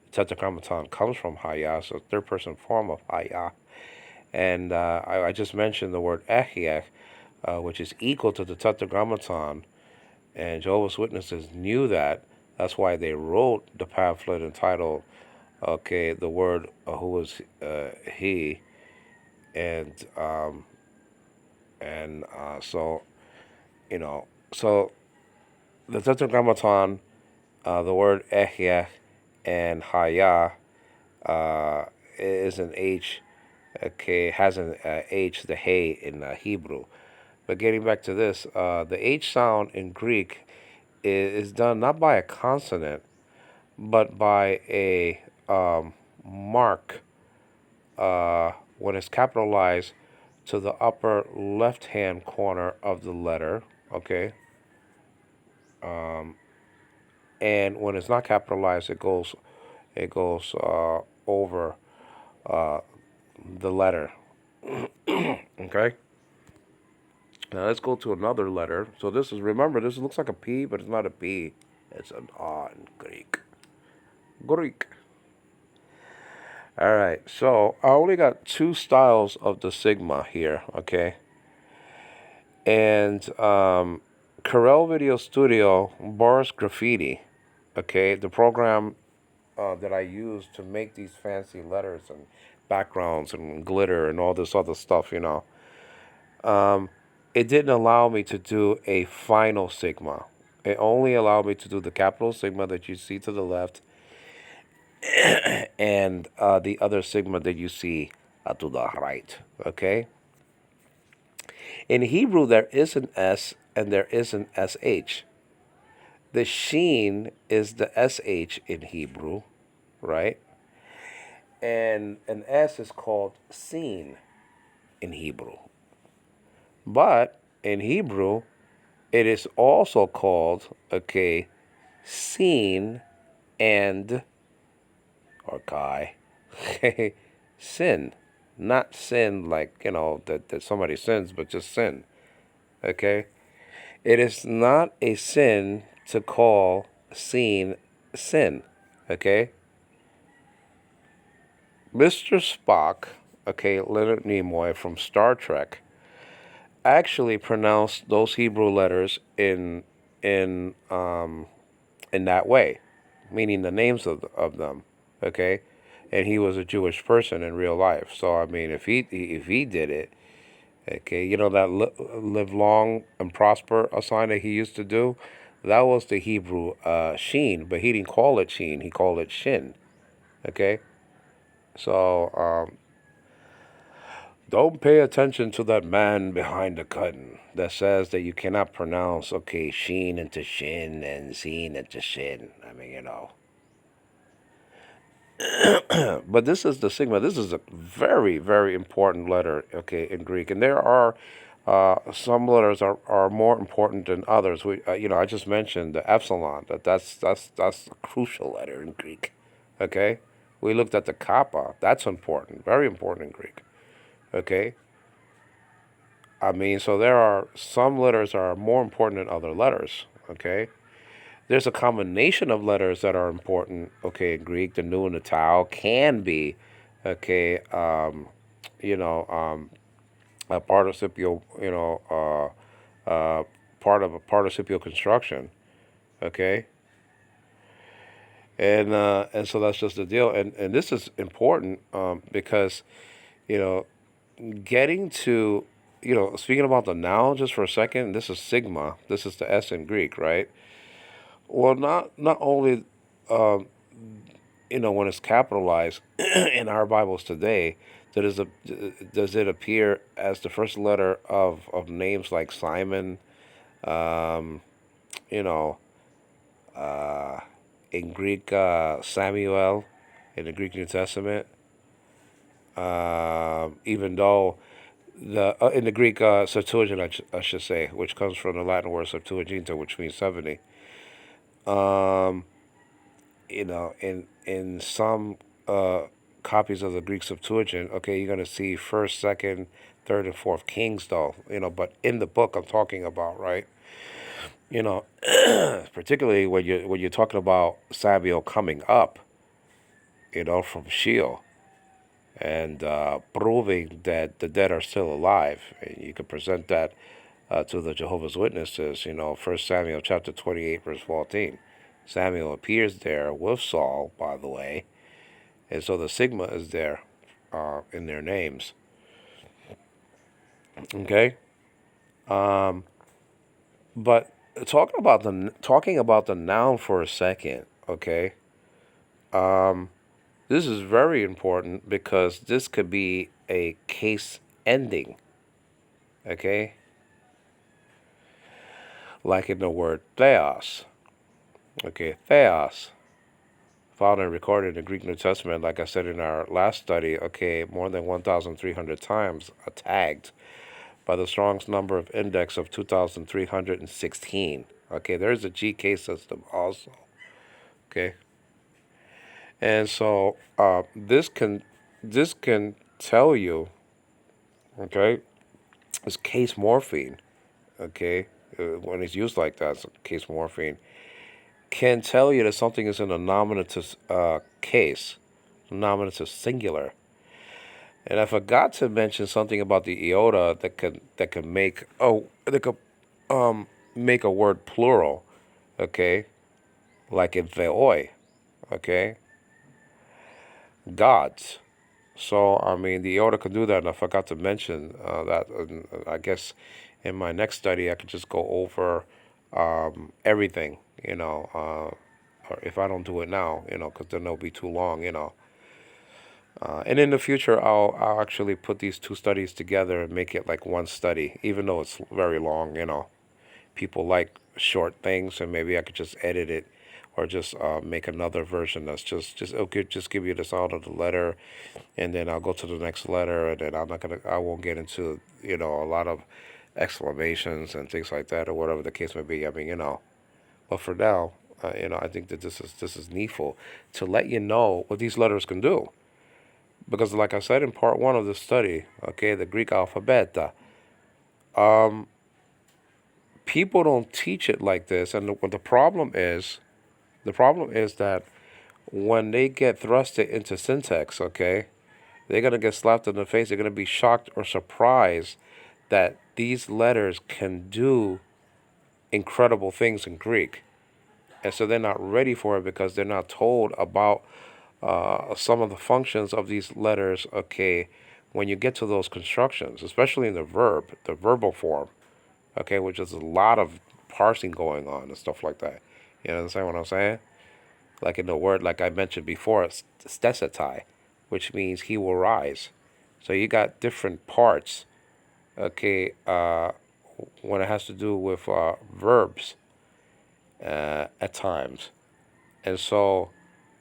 The Tetragrammaton comes from Hayah, so third person form of Hayah. And I just mentioned the word Echiech, which is equal to the Tetragrammaton, and Jehovah's Witnesses knew that. That's why they wrote the pamphlet entitled, okay, the word who was he, and so so the Tetragrammaton, the word Ehyeh and Hayah is an H, okay, has an H, the Hey in Hebrew. But getting back to this, the H sound in Greek is done not by a consonant, but by a mark when it's capitalized to the upper left-hand corner of the letter, okay? And when it's not capitalized, it goes it goes over the letter. Okay. Now let's go to another letter. So this is, remember, this looks like a P, but it's not a P. It's an R in Greek. Greek. All right. So I only got two styles of the sigma here. Okay. And Corel Video Studio, Boris Graffiti. Okay, the program that I use to make these fancy letters and backgrounds and glitter and all this other stuff, it didn't allow me to do a final sigma. It only allowed me to do the capital sigma that you see to the left and the other sigma that you see to the right. Okay? In Hebrew, there is an S and there is an SH. The sheen is the SH in Hebrew, right? And an S is called seen in Hebrew. But in Hebrew, it is also called, okay, seen and, or kai, sin. Not sin like, that somebody sins, but just sin, okay? It is not a sin to call seen sin, okay? Mr. Spock, okay, Leonard Nimoy from Star Trek, actually pronounced those Hebrew letters in that way, meaning the names of them, okay? And he was a Jewish person in real life. So I mean, if he did it, okay, that live long and prosper a sign that he used to do, that was the Hebrew sheen, but he didn't call it sheen. He called it shin, okay? So don't pay attention to that man behind the curtain that says that you cannot pronounce, okay, sheen into shin and seen into shin. I mean, But this is the sigma. This is a very, very important letter, okay, in Greek. And there are some letters are more important than others. I just mentioned the epsilon. That's a crucial letter in Greek, okay? We looked at the kappa. That's important, very important in Greek, okay? I mean, so there are some letters are more important than other letters, okay? There's a combination of letters that are important, okay, in Greek. The nu and the tau can be, okay, a participial, part of a participial construction, okay? And so that's just the deal. And this is important because, you know, getting to, speaking about the noun just for a second, this is sigma. This is the S in Greek, right? Well, not only, when it's capitalized in our Bibles today, does it appear as the first letter of names like Simon, um, you know, uh, in Greek Samuel, in the Greek New Testament, even though the in the Greek Septuagint, I should say, which comes from the Latin word Septuaginta, which means 70. Um, in some copies of the Greek Septuagint, okay, you're gonna see first, second, third, and fourth Kings, though, but in the book I'm talking about, right? You know, particularly when you're talking about Samuel coming up, from Sheol and proving that the dead are still alive, and you can present that to the Jehovah's Witnesses. First Samuel chapter 28 verse 14. Samuel appears there with Saul, by the way, and so the sigma is there in their names. Okay, but talking about the noun for a second. Okay, this is very important because this could be a case ending. Okay, like in the word theos. Okay, theos, found and recorded in the Greek New Testament, like I said in our last study, okay, more than 1,300 times tagged by the Strong's number of index of 2,316. Okay, there's a GK system also. Okay, And so this can tell you, okay, it's case morphine, okay, when it's used like that, it's case morphine, can tell you that something is in a nominative case, nominative singular. And I forgot to mention something about the iota that could make a word plural, okay, like in theoi, okay, gods. So I mean, the iota can do that, and I forgot to mention that. And I guess in my next study, I could just go over everything, or if I don't do it now, because then it'll be too long. And in the future, I'll actually put these two studies together and make it like one study, even though it's very long. People like short things, and maybe I could just edit it, or just make another version that's just okay, just give you the sound of the letter, and then I'll go to the next letter, and then I won't get into a lot of exclamations and things like that, or whatever the case may be. I mean, but for now, I think that this is needful to let you know what these letters can do. Because, like I said in part one of the study, okay, the Greek alphabet, um, people don't teach it like this, and the problem is that when they get thrusted into syntax, okay, they're gonna get slapped in the face. They're gonna be shocked or surprised that these letters can do incredible things in Greek, and so they're not ready for it because they're not told about some of the functions of these letters. Okay, when you get to those constructions, especially in the verbal form, okay, which is a lot of parsing going on and stuff like that. You understand what I'm saying? Like in the word, like I mentioned before, it's stesetai, which means he will rise. So you got different parts, okay, when it has to do with verbs at times. And so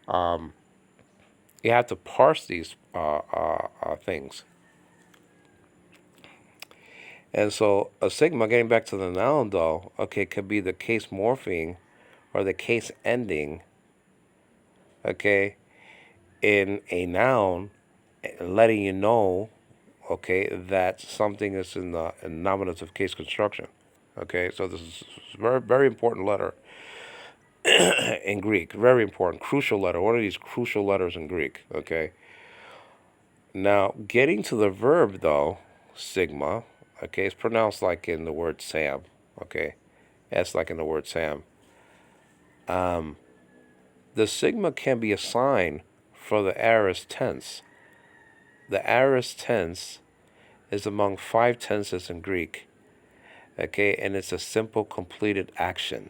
you have to parse these things. And so a sigma, getting back to the noun though, okay, could be the case morphing or the case ending, okay, in a noun, letting you know, okay, that something is in the nominative case construction. Okay, so this is a very, very important letter in Greek. Very important, crucial letter. One of these crucial letters in Greek. Okay. Now, getting to the verb though, sigma. Okay, it's pronounced like in the word Sam. Okay, S like in the word Sam. Um, the sigma can be a sign for the aorist tense. The aorist tense is among 5 tenses in Greek. Okay, and it's a simple completed action,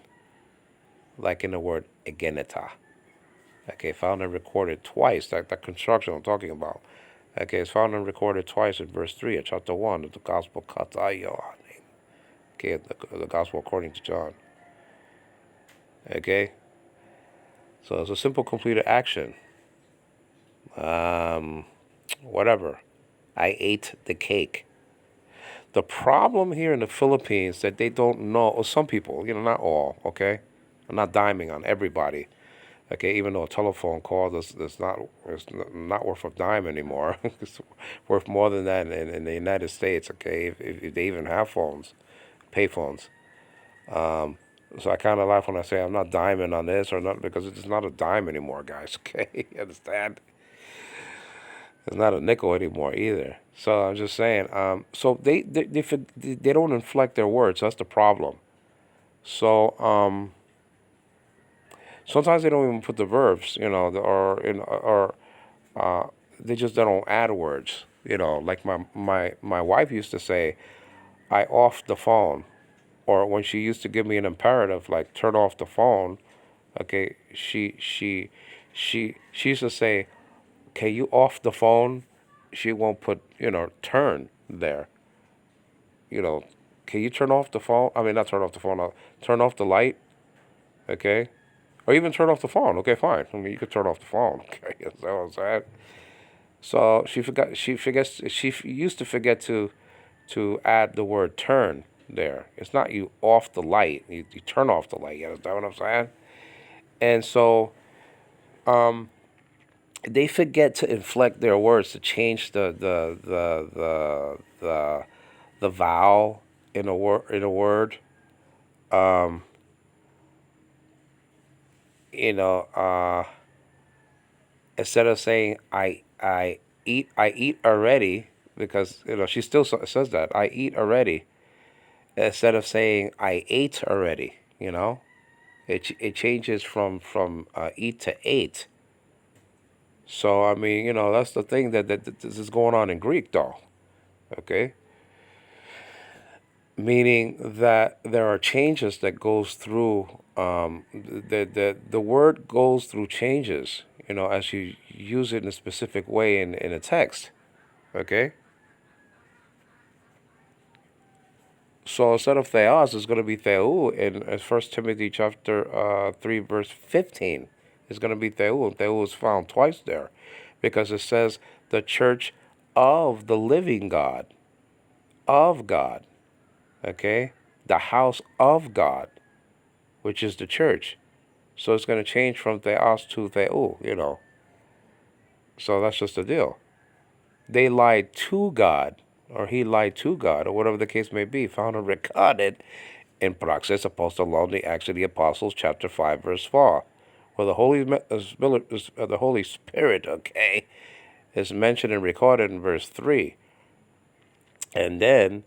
like in the word egeneta. Okay, found and recorded twice. That construction I'm talking about. Okay, it's found and recorded twice in verse 3 of chapter 1 of the Gospel Katayo. Okay, the Gospel according to John. Okay, so it's a simple completed action. Um, whatever. I ate the cake. The problem here in the Philippines that they don't know, or some people, not all, okay? I'm not diming on everybody. Okay, even though a telephone call is not worth a dime anymore. It's worth more than that in the United States. Okay, if they even have phones, pay phones. Um, so I kind of laugh when I say I'm not diming on this or not, because it's not a dime anymore, guys. Okay, you understand? It's not a nickel anymore either. So I'm just saying. So they don't inflect their words. That's the problem. So sometimes they don't even put the verbs, or uh, they just don't add words. Like my wife used to say, "I off the phone," or when she used to give me an imperative like "turn off the phone." Okay, she used to say, "Can you off the phone?" She won't put turn there. You know, can you turn off the phone? I mean, not turn off the phone. Turn off the light. Okay, or even turn off the phone. Okay, fine. I mean, you could turn off the phone. Okay, that's what I'm saying. So she forgot. She forgets. Used to forget to add the word turn there. It's not you off the light. You turn off the light. You understand what I'm saying? And so they forget to inflect their words, to change the vowel in a word. Um, you know, instead of saying I eat already, because she still says that I eat already, instead of saying I ate already. It changes from eat to ate. So I mean, that's the thing that this is going on in Greek, though. Okay, meaning that there are changes that goes through. The word goes through changes. As you use it in a specific way in a text. Okay, so instead of theos, it's going to be theou in 1 Timothy chapter 3 verse 15. It's going to be theou, and theou is found twice there, because it says the church of the living God, of God. Okay, the house of God, which is the church. So it's going to change from theos to theou. So that's just the deal. They lied to God, or he lied to God, or whatever the case may be, found and recorded in Praxis Apostolorum, Acts of the Apostles, chapter 5, verse 4, where the Holy Spirit, okay, is mentioned and recorded in verse 3. And then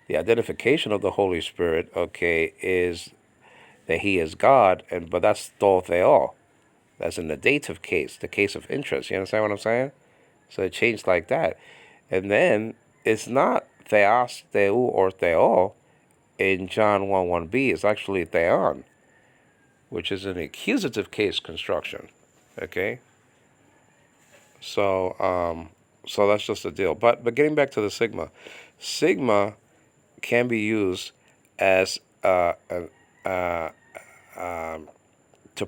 the identification of the Holy Spirit, okay, is that he is God, but that's to theo. That's in the dative case, the case of interest. You understand what I'm saying? So it changed like that. And then it's not theos, theou, or theo in John 1:1b. It's actually theon, which is an accusative case construction. Okay? So that's just the deal. But getting back to the sigma. Sigma can be used as to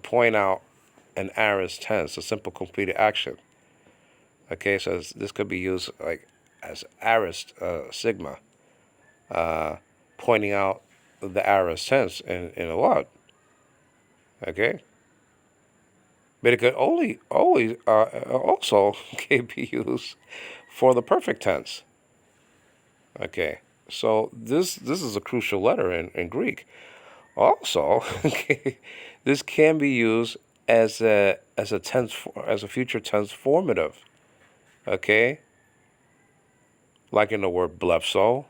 point out an aorist tense, a simple completed action. Okay, so this could be used like as aorist sigma, pointing out the aorist tense in a word. Okay, but it could only always also can be used for the perfect tense. Okay, so this is a crucial letter in Greek. Also, okay, this can be used as a future tense formative. Okay, like in the word blepso,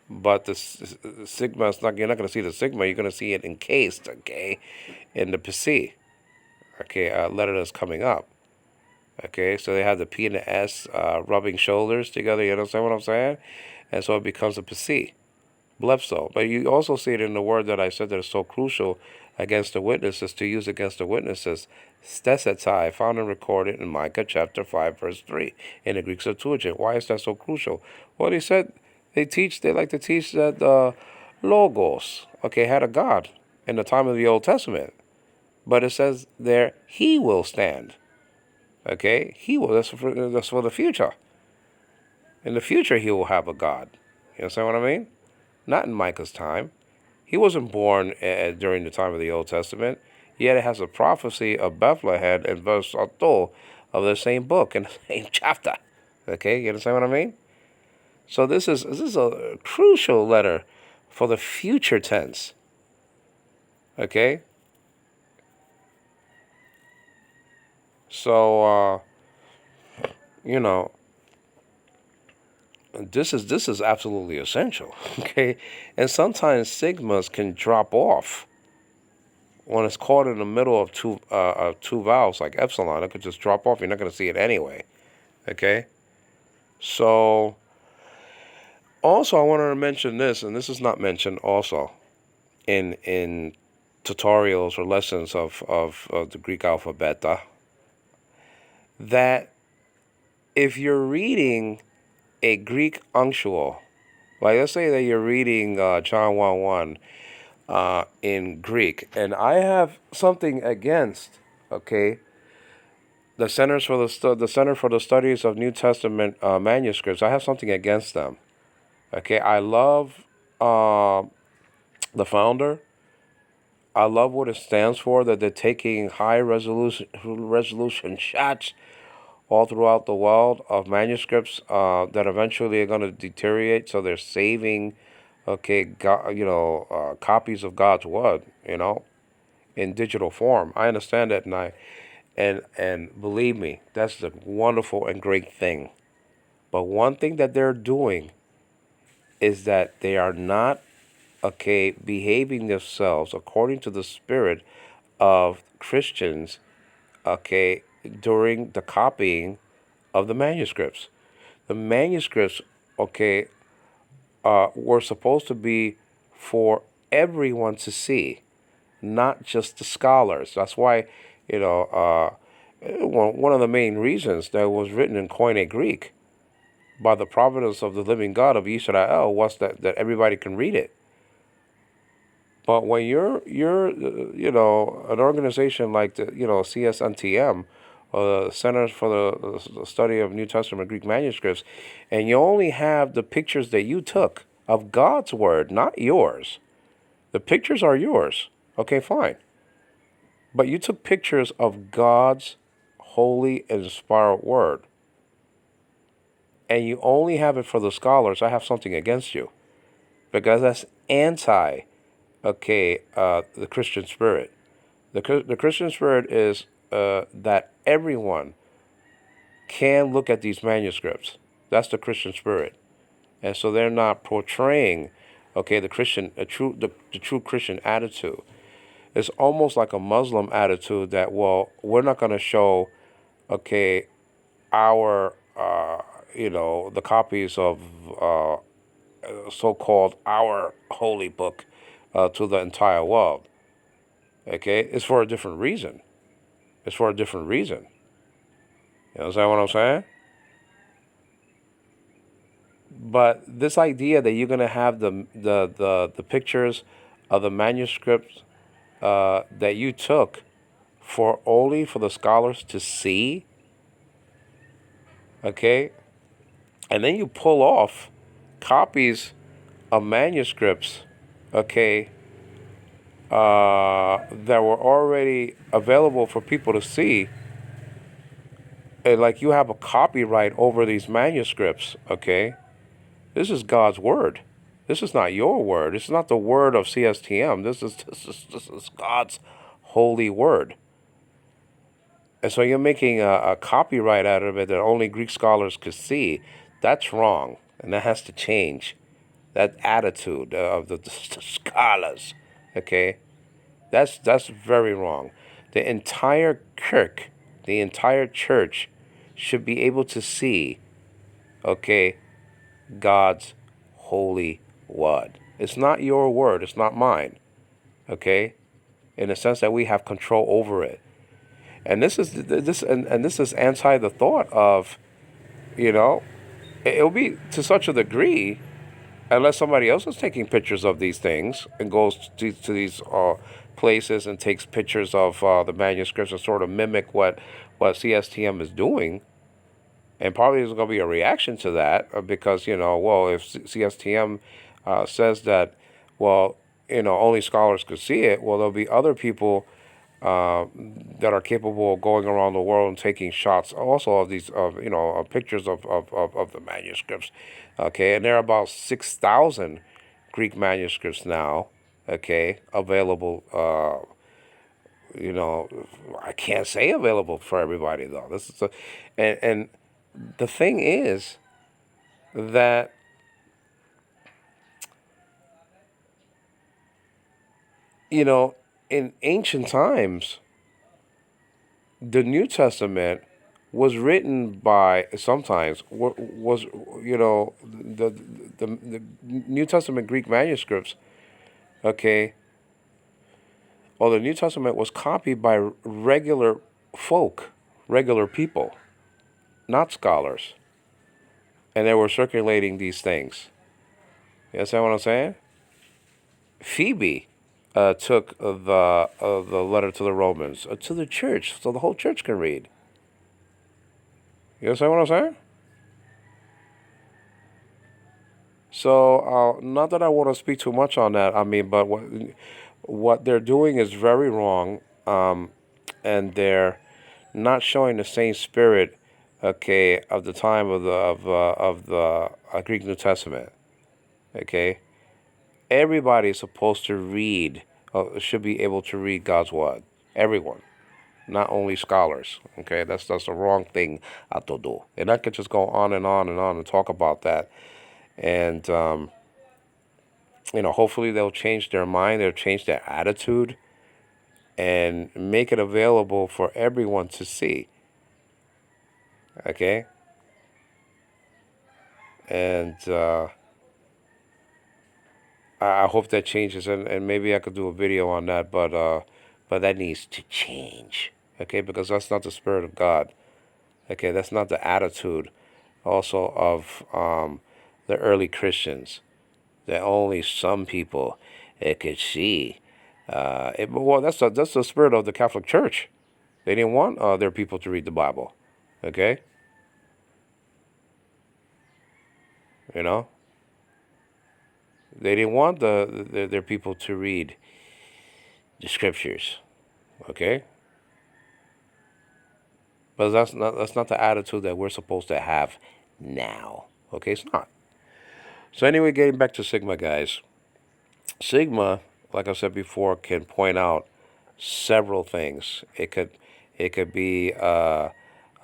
but the sigma is not. You're not going to see the sigma. You're going to see it encased. Okay, in the psi. Okay, letter that's coming up. Okay, so they have the P and the S rubbing shoulders together. You understand what I'm saying? And so it becomes a psi, blepso. But you also see it in the word that I said that is so crucial against the witnesses, to use against the witnesses, stesetai, found and recorded in Micah chapter 5, verse 3 in the Greek Septuagint. Why is that so crucial? Well, he said they like to teach that Logos, okay, had a God in the time of the Old Testament. But it says there, he will stand. Okay, he will. That's for the future. In the future, he will have a God. You understand what I mean? Not in Micah's time. He wasn't born during the time of the Old Testament. Yet it has a prophecy of Bethlehem in verse 8 of the same book in the same chapter. Okay, you understand what I mean? So this is a crucial letter for the future tense. Okay, so you know this is absolutely essential. Okay, and sometimes sigmas can drop off when it's caught in the middle of two vowels like epsilon. It could just drop off. You're not going to see it anyway. Okay, so also I wanted to mention this, and this is not mentioned also in tutorials or lessons of the Greek alphabet, that if you're reading a Greek unctual, like let's say that you're reading John 1:1 in Greek, and I have something against, okay, the Center for the Studies of New Testament manuscripts. I have something against them. Okay, I love the founder. I love what it stands for. That they're taking high resolution shots all throughout the world of manuscripts that eventually are going to deteriorate. So they're saving, okay, copies of God's word, in digital form. I understand that, and believe me, that's a wonderful and great thing. But one thing that they're doing is that they are not, okay, behaving themselves according to the spirit of Christians, okay, during the copying of the manuscripts. The manuscripts, okay, were supposed to be for everyone to see, not just the scholars. That's why, one of the main reasons that it was written in Koine Greek by the providence of the living God of Israel was that everybody can read it. But when you're an organization like the CSNTM, Centers for the Study of New Testament Greek Manuscripts, and you only have the pictures that you took of God's word, not yours. The pictures are yours. Okay, fine. But you took pictures of God's holy and inspired word, and you only have it for the scholars. I have something against you, because that's anti, okay, the Christian spirit. The Christian spirit is that everyone can look at these manuscripts. That's the Christian spirit, and so they're not portraying, okay, the true Christian attitude. It's almost like a Muslim attitude that, well, we're not going to show, okay, our the copies of so-called our holy book to the entire world. Okay, it's for a different reason. It's for a different reason. You understand what I'm saying? But this idea that you're gonna have the pictures of the manuscripts that you took for only for the scholars to see, okay, and then you pull off copies of manuscripts, okay, that were already available for people to see, and like you have a copyright over these manuscripts, okay? This is God's word. This is not your word. This is not the word of CSTM. This is God's holy word. And so you're making a copyright out of it that only Greek scholars could see. That's wrong, and that has to change. That attitude of the scholars, okay? That's very wrong. The entire kirk, the entire church, should be able to see, okay, God's holy word. It's not your word. It's not mine, okay? In the sense that we have control over it. And this is anti the thought of, you know, it'll be to such a degree, unless somebody else is taking pictures of these things and goes to these places and takes pictures of the manuscripts and sort of mimic what CSTM is doing. And probably there's going to be a reaction to that because, well, if CSTM says that, well, only scholars could see it, well, there'll be other people that are capable of going around the world and taking shots also of these, pictures of the manuscripts. Okay, and there are about 6,000 Greek manuscripts now, okay, available. I can't say available for everybody though. This is and the thing is that in ancient times, the New Testament was written by sometimes was the New Testament Greek manuscripts, okay, or the New Testament was copied by regular folk, regular people, not scholars, and they were circulating these things. You understand what I'm saying? Phoebe took the letter to the Romans to the church, so the whole church can read. You understand what I'm saying? So, not that I want to speak too much on that. I mean, but what they're doing is very wrong, and they're not showing the same spirit, okay, of the time of the Greek New Testament. Okay, everybody is supposed to read, should be able to read God's word. Everyone, not only scholars. Okay, that's the wrong thing to do. And I could just go on and on and on and talk about that. And hopefully they'll change their mind, they'll change their attitude, and make it available for everyone to see. Okay, and I hope that changes, and maybe I could do a video on that, but that needs to change. Okay, because that's not the spirit of God. Okay, that's not the attitude also of the early Christians, that only some people could see. Well, that's the spirit of the Catholic Church. They didn't want their people to read the Bible. Okay, you know, they didn't want their people to read the scriptures. Okay, but that's not the attitude that we're supposed to have now. Okay, it's not. So anyway, getting back to Sigma, guys. Sigma, like I said before, can point out several things. It could be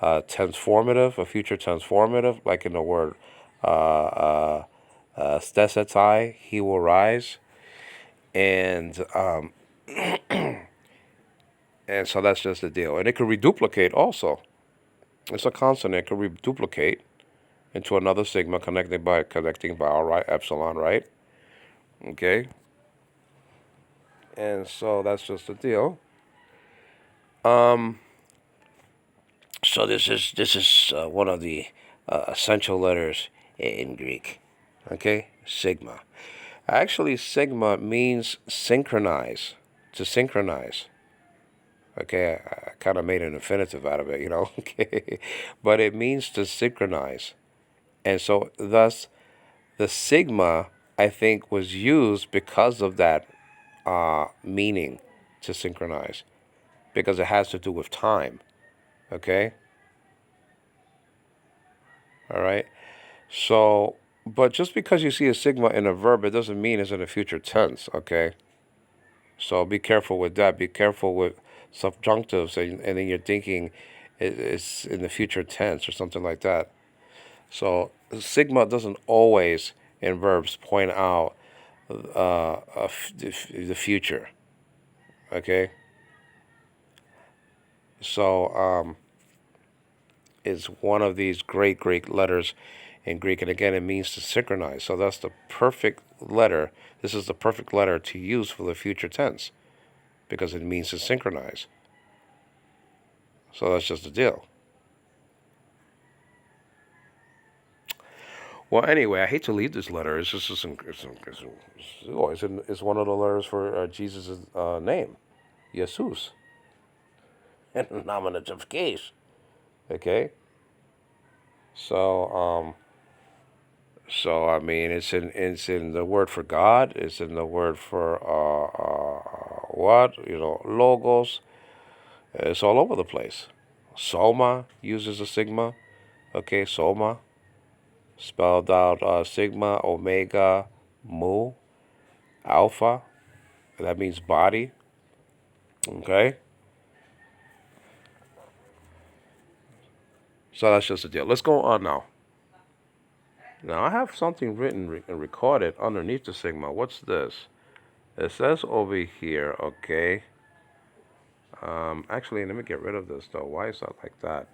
transformative, a future transformative, like in the word stesetai, he will rise, and and so that's just the deal. And it could reduplicate also. It's a constant. It could reduplicate into another sigma connecting by all right epsilon, right? Okay, and so that's just the deal. So this is one of the essential letters in Greek. Okay, sigma. Actually, sigma means synchronize, to synchronize. Okay, I kind of made an infinitive out of it, Okay, but it means to synchronize, and so thus the sigma, I think, was used because of that meaning, to synchronize, because it has to do with time. Okay, all right. So, but just because you see a sigma in a verb, it doesn't mean it's in a future tense. Okay, so be careful with that. Be careful with subjunctives, and then you're thinking it's in the future tense or something like that. So sigma doesn't always in verbs point out the future. Okay, so it's one of these great letters in Greek, and again, it means to synchronize. So that's the perfect letter. This is the perfect letter to use for the future tense because it means to synchronize. So that's just the deal. Well, anyway, I hate to leave this letter. It's just it's one of the letters for Jesus' name, Jesus, in nominative case. Okay, so so I mean, it's in the word for God. It's in the word for what logos. It's all over the place. Soma uses a sigma. Okay, soma spelled out sigma, omega, mu, alpha. That means body. Okay, so that's just the deal. Let's go on now. Now I have something written and recorded underneath the sigma. What's this? It says over here. Okay. Actually, let me get rid of this though. Why is that like that?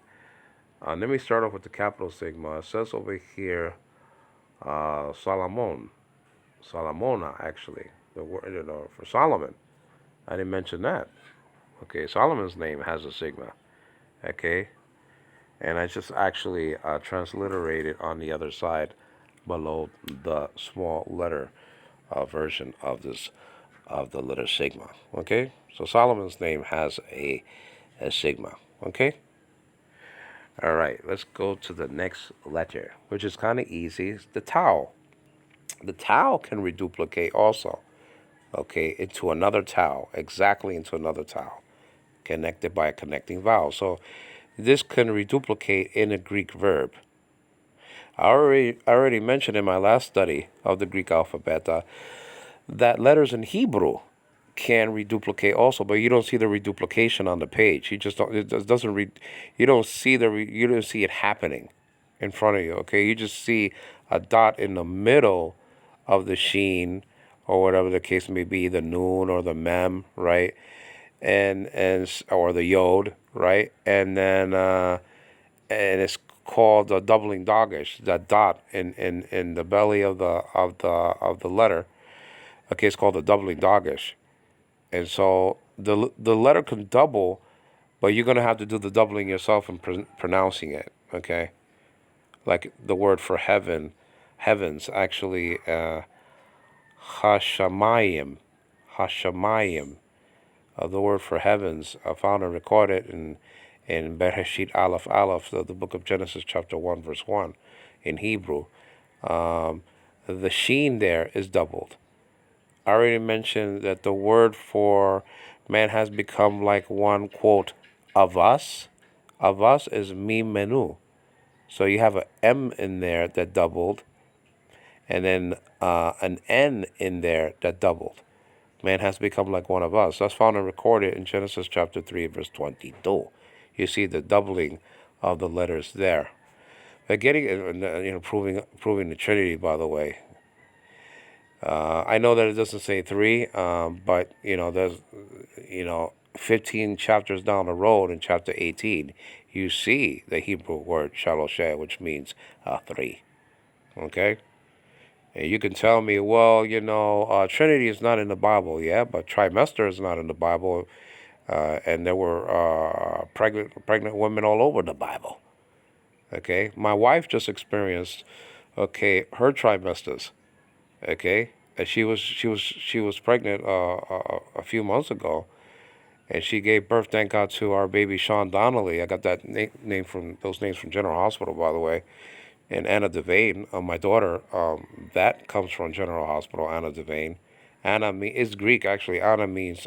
Let me start off with the capital sigma. It says over here, Solomon, Solomona, actually, the word for Solomon. I didn't mention that. Okay, Solomon's name has a sigma. Okay, and I just actually transliterated on the other side below the small letter version of the letter sigma. Okay, so Solomon's name has a sigma. Okay. All right, let's go to the next letter, which is kind of easy. It's the tau. The tau can reduplicate also, okay, into another tau, exactly into another tau, connected by a connecting vowel. So this can reduplicate in a Greek verb. I already mentioned in my last study of the Greek alphabet that letters in Hebrew can reduplicate also, but you don't see the reduplication on the page. You just don't. It doesn't read. You don't see you don't see it happening in front of you. Okay, you just see a dot in the middle of the sheen, or whatever the case may be, the noon or the mem, right? And or the yod, right? And then and it's called the doubling dogish, that dot in the belly of the letter. Okay, it's called the doubling dogish. And so the letter can double, but you're gonna have to do the doubling yourself and pronouncing it. Okay, like the word for heavens actually, hashamayim, hashamayim. The word for heavens, found and recorded in Bereshit Aleph Aleph, the book of Genesis, chapter 1, verse 1, in Hebrew. Um, the sheen there is doubled. I already mentioned that the word for man has become like one, quote, of us. Of us is mi menu. So you have an M in there that doubled, and then an N in there that doubled. Man has become like one of us. That's found and recorded in Genesis chapter 3, verse 22. You see the doubling of the letters there. They're getting, proving the Trinity, by the way. I know that it doesn't say three, but, there's, 15 chapters down the road in chapter 18, you see the Hebrew word shalosheh, which means three. Okay? And you can tell me, well, Trinity is not in the Bible, yeah, but trimester is not in the Bible, and there were pregnant women all over the Bible. Okay, my wife just experienced, her trimesters. Okay, and she was pregnant a few months ago, and she gave birth, thank God, to our baby Sean Donnelly. I got that name from those names from General Hospital, by the way. And Anna Devane, my daughter, that comes from General Hospital, Anna Devane. Anna is Greek, actually. Anna means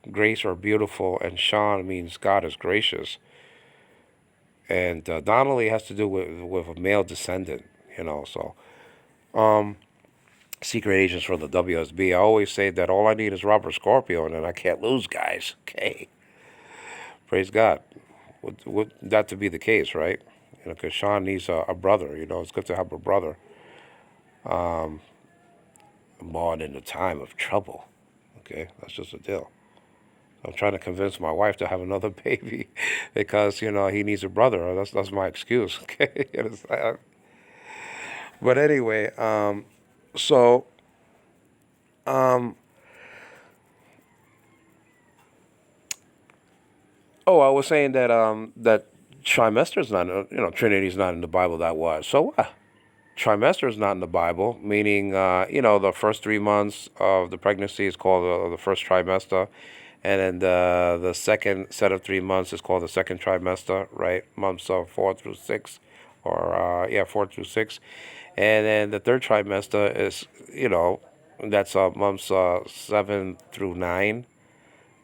grace or beautiful, and Sean means God is gracious. And Donnelly has to do with a male descendant, so secret agents from the WSB. I always say that all I need is Robert Scorpio, and I can't lose, guys. Okay. Praise God. Would that to be the case, right? Because Sean needs a brother. It's good to have a brother. Born in a time of trouble. Okay, that's just a deal. I'm trying to convince my wife to have another baby because he needs a brother. That's my excuse. Okay, but anyway, so I was saying that that trimester is not, Trinity is not in the Bible. That was so what? Trimester is not in the Bible, meaning, the first 3 months of the pregnancy is called the first trimester, and then the second set of 3 months is called the second trimester, right? Months 4 through 6, or 4 through 6, and then the third trimester is, that's months 7 through 9.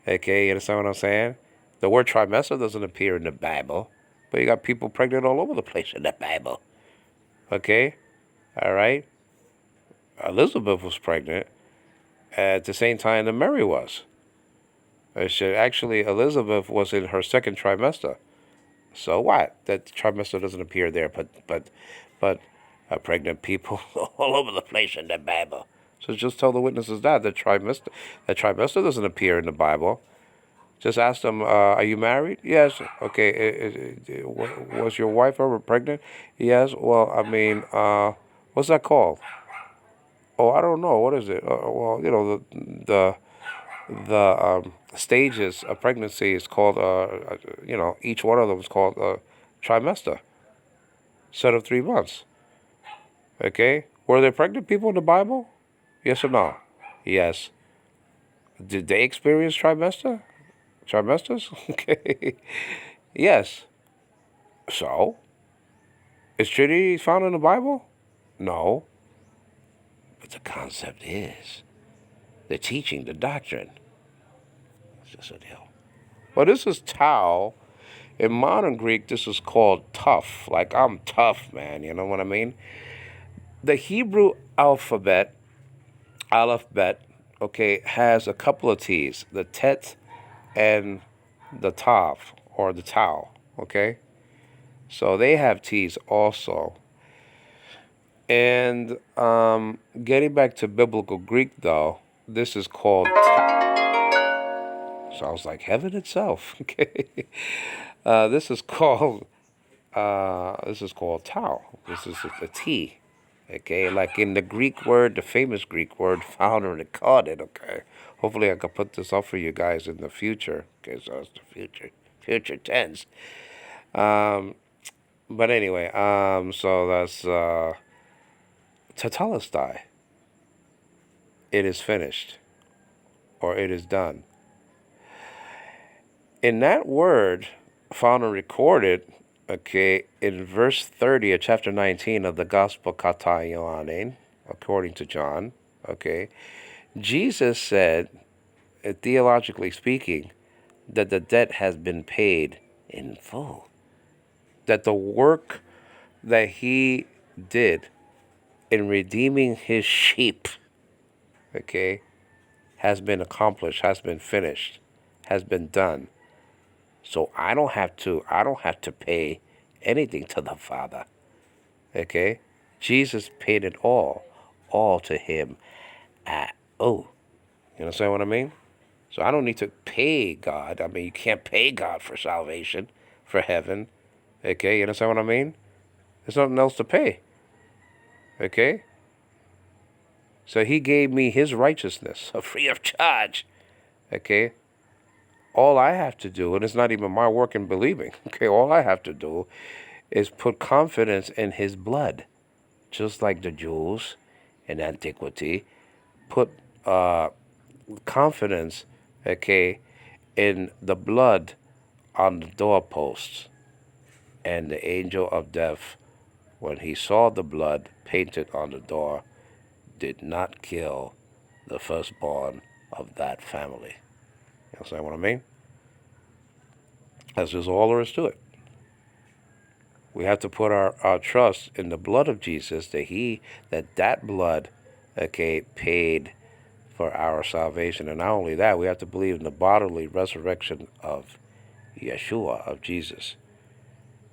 Okay, you understand what I'm saying? The word trimester doesn't appear in the Bible, but you got people pregnant all over the place in the Bible. Okay. All right. Elizabeth was pregnant at the same time that Mary was. Actually, Elizabeth was in her second trimester. So what? That trimester doesn't appear there, but pregnant people all over the place in the Bible. So just tell the witnesses that trimester doesn't appear in the Bible. Just ask them, are you married? Yes. Okay. Was your wife ever pregnant? Yes. Well, I mean, what's that called? Oh, I don't know. What is it? Well, the stages of pregnancy is called, each one of them is called trimester, set of 3 months. Okay? Were there pregnant people in the Bible? Yes or no? Yes. Did they experience trimesters? Okay. Yes. So, is Trinity found in the Bible? No. But the concept is the teaching, the doctrine. It's just a deal. Well, this is Tao, In modern Greek, this is called tough. Like, I'm tough, man. You know what I mean? The Hebrew alphabet, okay, has a couple of T's, the tet and the tav, or the tau, okay? So they have T's also. And getting back to biblical Greek, though, this is called, sounds like heaven itself, okay? This is called tau. This is the T. Okay, like in the Greek word, the famous Greek word found and recorded. Okay, hopefully I can put this up for you guys in the future. Okay, so it's the future tense. But anyway, so that's tetelestai. It is finished, or it is done. In that word found and recorded, okay, in verse 30 of chapter 19 of the Gospel Kata Ioannin, according to John, okay, Jesus said, theologically speaking, that the debt has been paid in full. That the work that he did in redeeming his sheep, okay, has been accomplished, has been finished, has been done. So I don't have to pay anything to the Father. Okay? Jesus paid it all to him. You understand what I mean? So I don't need to pay God. I mean, you can't pay God for salvation, for heaven. Okay, you understand what I mean? There's nothing else to pay. Okay? So he gave me his righteousness, free of charge. Okay? All I have to do, and it's not even my work in believing, okay, all I have to do is put confidence in his blood. Just like the Jews in antiquity put confidence, okay, in the blood on the doorposts. And the angel of death, when he saw the blood painted on the door, did not kill the firstborn of that family. You understand what I mean? That's just all there is to it. We have to put our trust in the blood of Jesus, that blood, okay, paid for our salvation. And not only that, we have to believe in the bodily resurrection of Yeshua, of Jesus.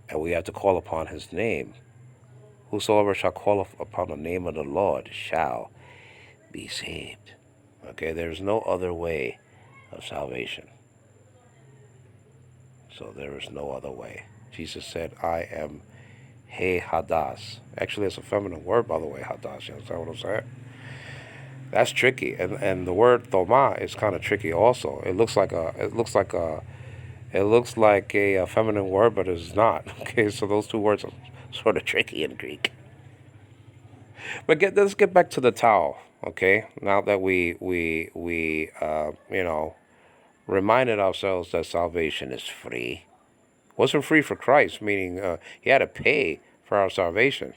And we have to call upon his name. Whosoever shall call upon the name of the Lord shall be saved. Okay, there's no other way of salvation. So there is no other way. Jesus said, I am He Hadas. Actually, it's a feminine word, by the way, Hadas. You understand what I'm saying? That's tricky. And the word Thoma is kind of tricky also. It looks like a feminine word, but it's not. Okay, so those two words are sort of tricky in Greek. But let's get back to the towel. Okay, now that we reminded ourselves that salvation is free. Wasn't free for Christ, meaning he had to pay for our salvation.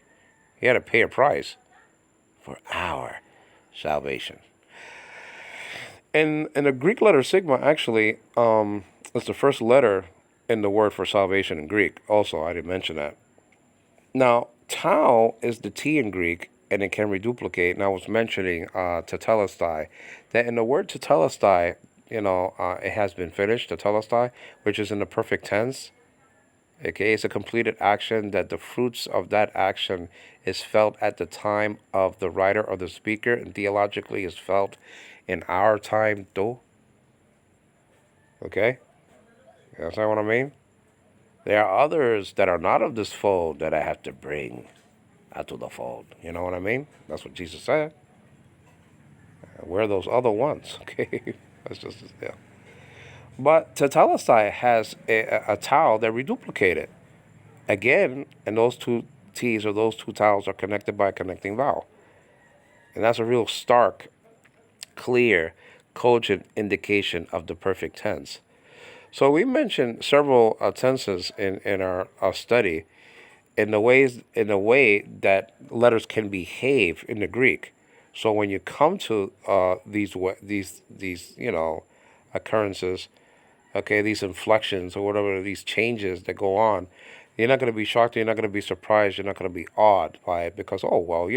He had to pay a price for our salvation. And the Greek letter sigma actually is the first letter in the word for salvation in Greek. Also, I didn't mention that. Now, tau is the T in Greek, and it can reduplicate. And I was mentioning tetelestai, that in the word tetelestai, it has been finished, tetelestai, which is in the perfect tense. Okay, it's a completed action that the fruits of that action is felt at the time of the writer or the speaker, and theologically is felt in our time too. Okay? You understand what I mean? There are others that are not of this fold that I have to bring out to the fold. You know what I mean? That's what Jesus said. We're those other ones, okay? That's just, yeah. But tetelestai has a tau that reduplicated. Again, and those two T's or those two towels are connected by a connecting vowel. And that's a real stark, clear, cogent indication of the perfect tense. So we mentioned several tenses in our study in the way that letters can behave in the Greek. So when you come to these occurrences, okay, these inflections or whatever, these changes that go on, you're not going to be shocked. You're not going to be surprised. You're not going to be awed by it because, oh, well,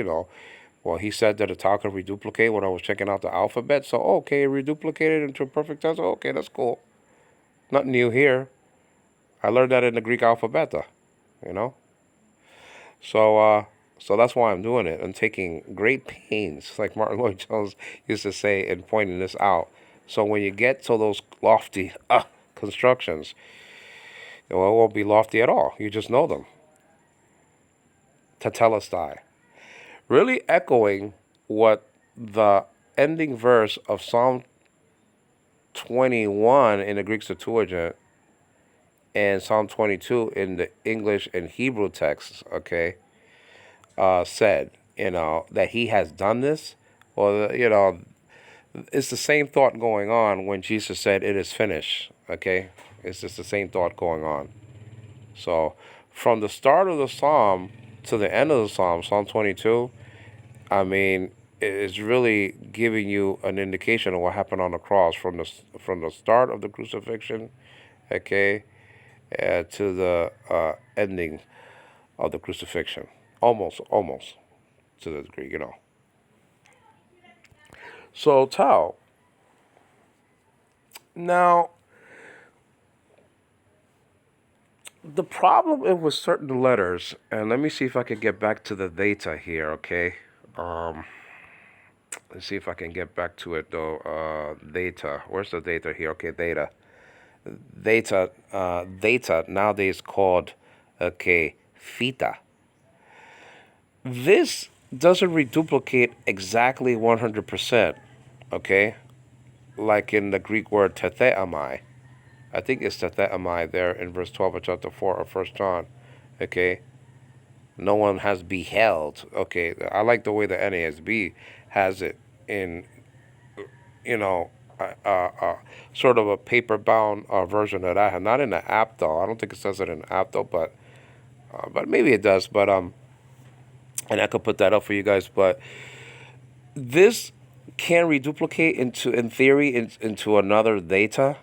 well, he said that a tau can reduplicate when I was checking out the alphabet. So, okay, it reduplicated into a perfect tense. Okay, that's cool. Nothing new here. I learned that in the Greek alphabet, you know? So, so that's why I'm doing it. I'm taking great pains, like Martin Lloyd Jones used to say, in pointing this out. So when you get to those lofty constructions, well, it won't be lofty at all. You just know them. Tetelestai. Really echoing what the ending verse of Psalm 21 in the Greek Septuagint and Psalm 22 in the English and Hebrew texts, okay, said, that he has done this. Well, it's the same thought going on when Jesus said, "It is finished." Okay, it's just the same thought going on. So, from the start of the psalm to the end of the psalm, Psalm 22, I mean, it's really giving you an indication of what happened on the cross from the start of the crucifixion, okay, to the ending of the crucifixion, almost to the degree. So tau. Now, the problem is with certain letters, and let me see if I can get back to the theta here, okay? Um, let's see if I can get back to it though. Theta. Where's the theta here? Okay, theta. Theta nowadays called, okay, theta. This doesn't reduplicate exactly 100%, okay? Like in the Greek word tetheamai. I think it's tetheamai there in verse 12 of chapter 4 of 1 John, okay? No one has beheld. Okay, I like the way the NASB has it in, you know, sort of a paper-bound version that I have. Not in the app though. I don't think it says it in the app though, but maybe it does. But and I could put that up for you guys. But this can reduplicate in theory, into another data,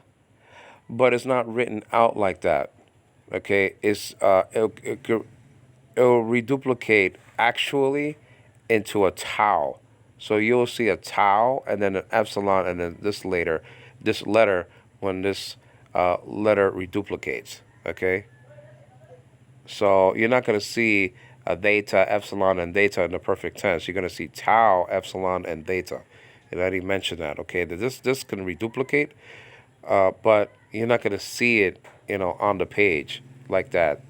but it's not written out like that. Okay, it'll reduplicate actually into a tau. So you'll see a tau and then an epsilon and then this letter when this letter reduplicates. Okay, so you're not going to see a theta, epsilon, and theta in the perfect tense. You're going to see tau, epsilon, and theta. And I already mentioned that. Okay, this can reduplicate, but you're not going to see it, on the page like that.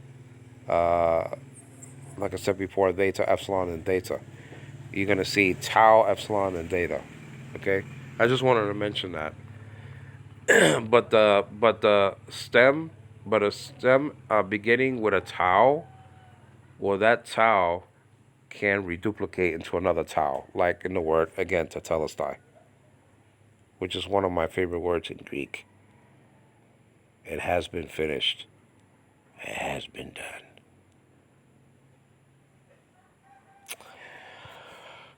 Like I said before, theta, epsilon, and theta. You're going to see tau, epsilon, and theta. Okay? I just wanted to mention that. but a stem beginning with a tau, well, that tau can reduplicate into another tau, like in the word, again, tetelestai, which is one of my favorite words in Greek. It has been finished. It has been done.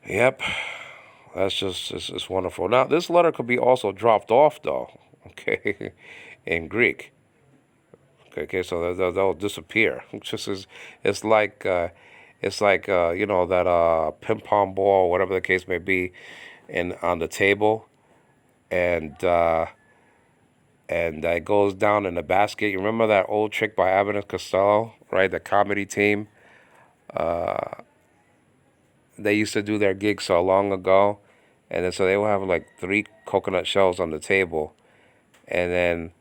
Yep. That's just, it's wonderful. Now, this letter could be also dropped off, though, okay, in Greek. Okay, so they'll disappear. It's like, that ping pong ball, whatever the case may be, on the table, and it goes down in the basket. You remember that old trick by Abbott and Costello, right? The comedy team. They used to do their gigs so long ago, and then so they will have like 3 coconut shells on the table, and then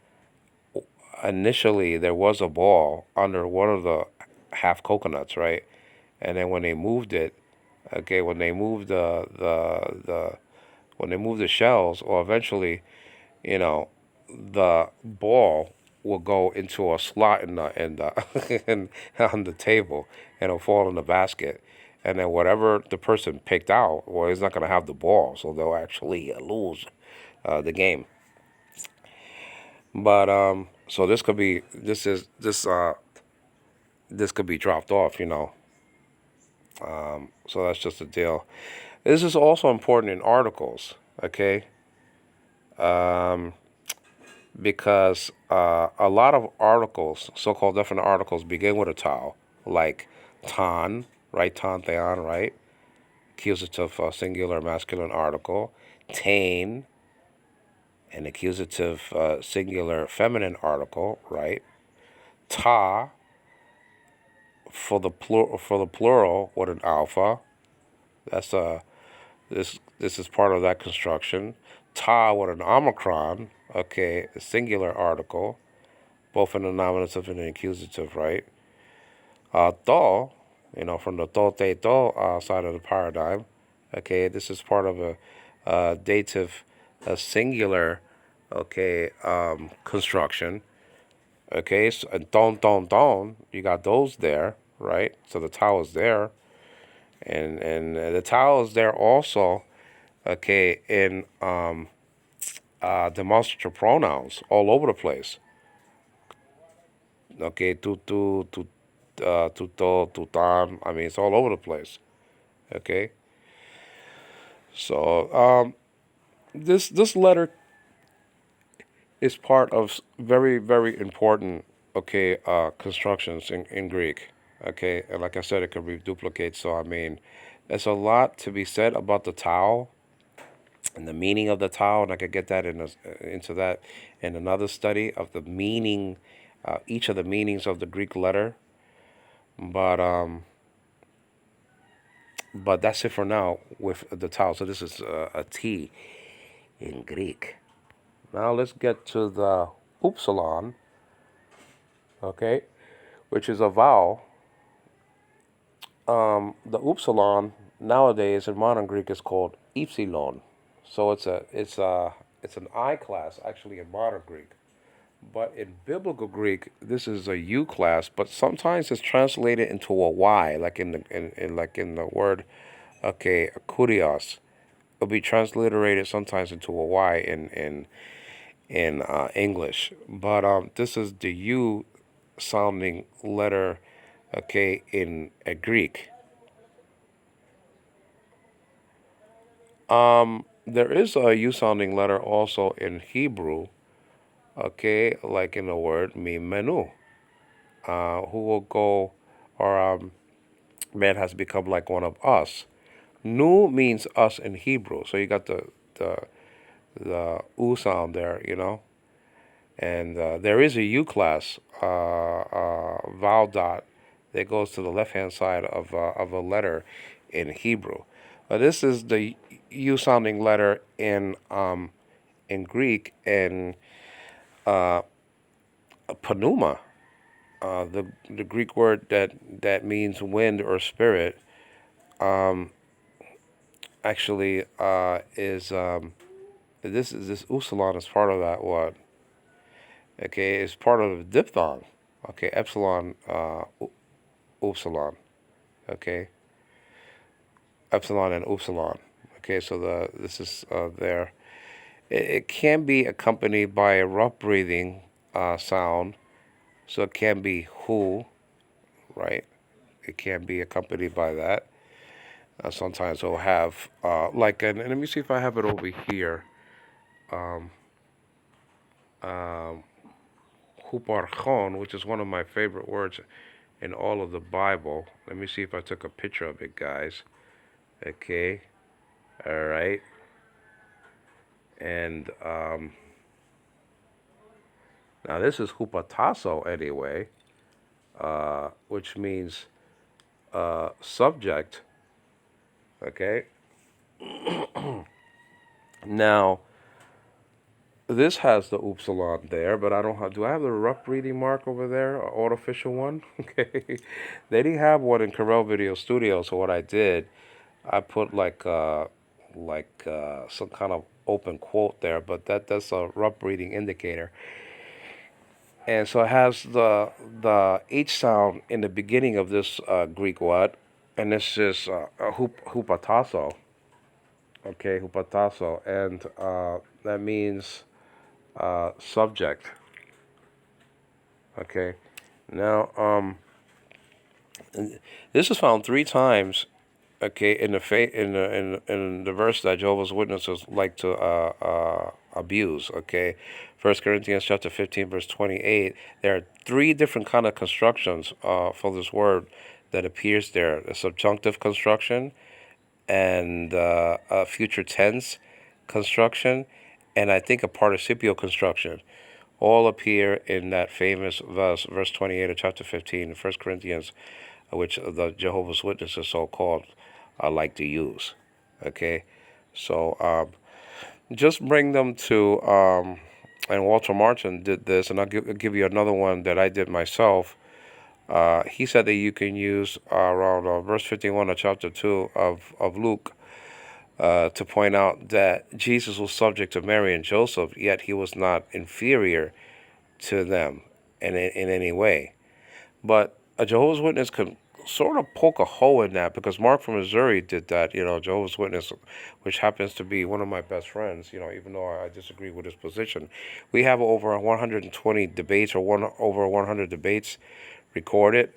initially there was a ball under one of the half coconuts, right? And then when they moved it, okay, when they moved the shells, or eventually, you know, the ball will go into a slot on the table, and it'll fall in the basket. And then whatever the person picked out, well, he's not going to have the ball, so they'll actually lose the game. But so this could be dropped off. So that's just a deal. This is also important in articles, okay? because a lot of articles, so-called definite articles, begin with a tau, like tan, right? Tan, theon, right? Accusative singular masculine article. Tain, an accusative singular feminine article, right? Ta, for the plural with an alpha. That's this is part of that construction. Ta with an omicron, okay, a singular article, both in the nominative and the accusative, right? To, from the to te to side of the paradigm, okay, this is part of a dative, a singular, okay, construction, okay, so, and ton, you got those there, right? So the tau is there, and the tau is there also, okay, in demonstrative pronouns all over the place. Okay, tutan. I mean, it's all over the place. Okay, so this letter is part of very very important, okay, constructions in Greek. Okay, and like I said, it could be duplicated. So I mean, there's a lot to be said about the tau and the meaning of the tau, and I could get that into that in another study of the meaning, each of the meanings of the Greek letter. But that's it for now with the tau. So this is a T in Greek. Now let's get to the upsilon, okay, which is a vowel. The upsilon nowadays in modern Greek is called epsilon. So it's an I class actually in modern Greek. But in biblical Greek, this is a U class, but sometimes it's translated into a Y, like in the word, okay, kurios. It'll be transliterated sometimes into a Y in English. But this is the U sounding letter, okay, in Greek. There is a U sounding letter also in Hebrew, okay, like in the word mimenu, who will go, or man has become like one of us. Nu means us in Hebrew, so you got the U sound there, and there is a U class vowel dot that goes to the left hand side of a letter in Hebrew. This is the U sounding letter in Greek, and pneuma, the Greek word that means wind or spirit, actually is this upsilon is part of that word. Okay, it's part of the diphthong. Okay, epsilon, upsilon. Okay, epsilon and upsilon. Okay, so this is there. It can be accompanied by a rough breathing sound, so it can be who, right? It can be accompanied by that. Sometimes we'll have like, and let me see if I have it over here. Huparchon, which is one of my favorite words in all of the Bible. Let me see if I took a picture of it, guys. Okay, all right. And now this is hupatasso anyway, which means subject. Okay. Now this has the upsilon there, but I don't have. Do I have the rough reading mark over there, an artificial one? Okay. They didn't have one in Corel Video Studio, so what I did, I put some kind of open quote there, but that's a rough reading indicator. And so it has the H sound in the beginning of this Greek word, and this is hupatasso. Okay, hupatasso, and that means subject. Okay, now this is found three times. Okay, in the verse that Jehovah's Witnesses like to abuse. Okay, 1 Corinthians chapter 15 verse 28. There are three different kind of constructions for this word that appears there: a subjunctive construction, and a future tense construction, and I think a participial construction, all appear in that famous verse 28 of chapter 15, 1 Corinthians, which the Jehovah's Witnesses, so-called, like to use. Okay, so just bring them to, and Walter Martin did this, and I'll give you another one that I did myself. He said that you can use around verse 51 of chapter 2 of Luke to point out that Jesus was subject to Mary and Joseph, yet he was not inferior to them in any way. But a Jehovah's Witness can sort of poke a hole in that, because Mark from Missouri did that. Jehovah's Witness, which happens to be one of my best friends, even though I disagree with his position. We have over 120 debates, or over 100 debates recorded.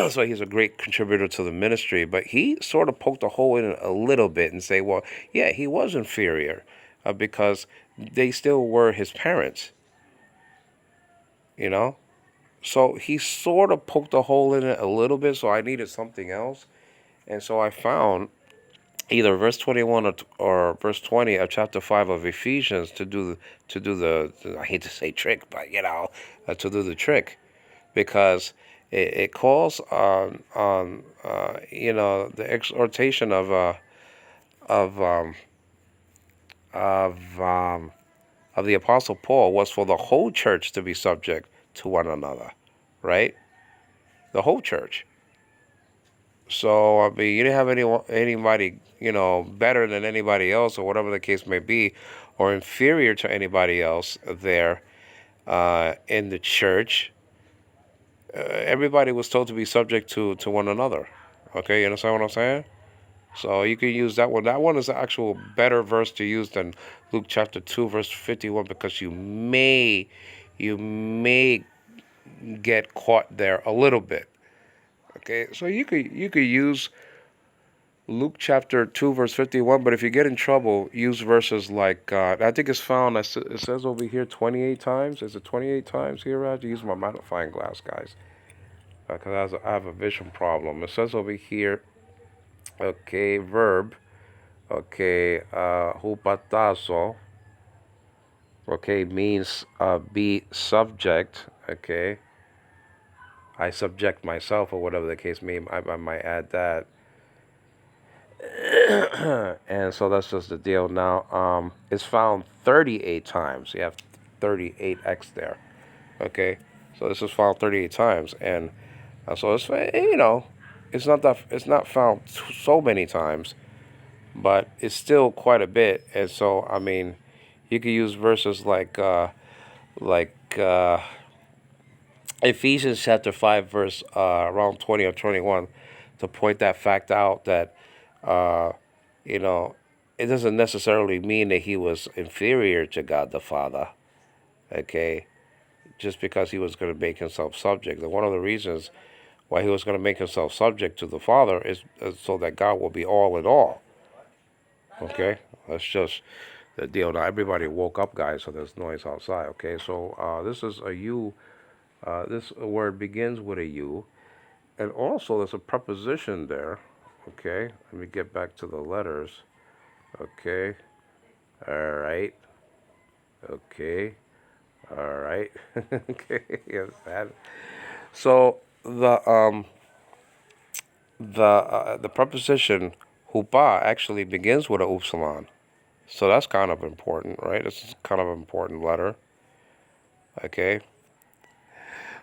So he's a great contributor to the ministry, but he sort of poked a hole in it a little bit and say, well, yeah, he was inferior because they still were his parents, So he sort of poked a hole in it a little bit, so I needed something else. And so I found either verse 21 or verse 20 of chapter 5 of Ephesians to do the I hate to say trick, but to do the trick, because it calls on the exhortation of the Apostle Paul was for the whole church to be subject to one another, right? The whole church. So I mean, you didn't have anybody better than anybody else, or whatever the case may be, or inferior to anybody else there in the church. Everybody was told to be subject to one another. Okay, you understand what I'm saying? So you can use that one. That one is an actual better verse to use than Luke chapter 2, verse 51, because you may get caught there a little bit. Okay, so you could use Luke chapter 2, verse 51, but if you get in trouble, use verses like, I think it's found, it says over here 28 times. Is it 28 times here? I have to use my magnifying glass, guys, because I have a vision problem. It says over here, okay, verb, okay, hupatazo, okay, means be subject, okay. I subject myself, or whatever the case may be. I might add that. And so that's just the deal. Now, it's found 38 times. You have 38x there. Okay, so this is found 38 times, and so it's it's not found so many times, but it's still quite a bit. And so I mean, you could use verses like Ephesians chapter 5 verse around 20 or 21 to point that fact out, that it doesn't necessarily mean that he was inferior to God the Father, okay, just because he was going to make himself subject. And one of the reasons why he was going to make himself subject to the Father is so that God will be all in all. Okay, that's just the deal. Now everybody woke up, guys, so there's noise outside. Okay, so this is a U. This word begins with a U, and also there's a preposition there. Okay, let me get back to the letters. Okay, all right. Okay, all right. Okay, yes, that. So the preposition hupa actually begins with a upsilon. So that's kind of important, right? It's kind of an important letter. Okay.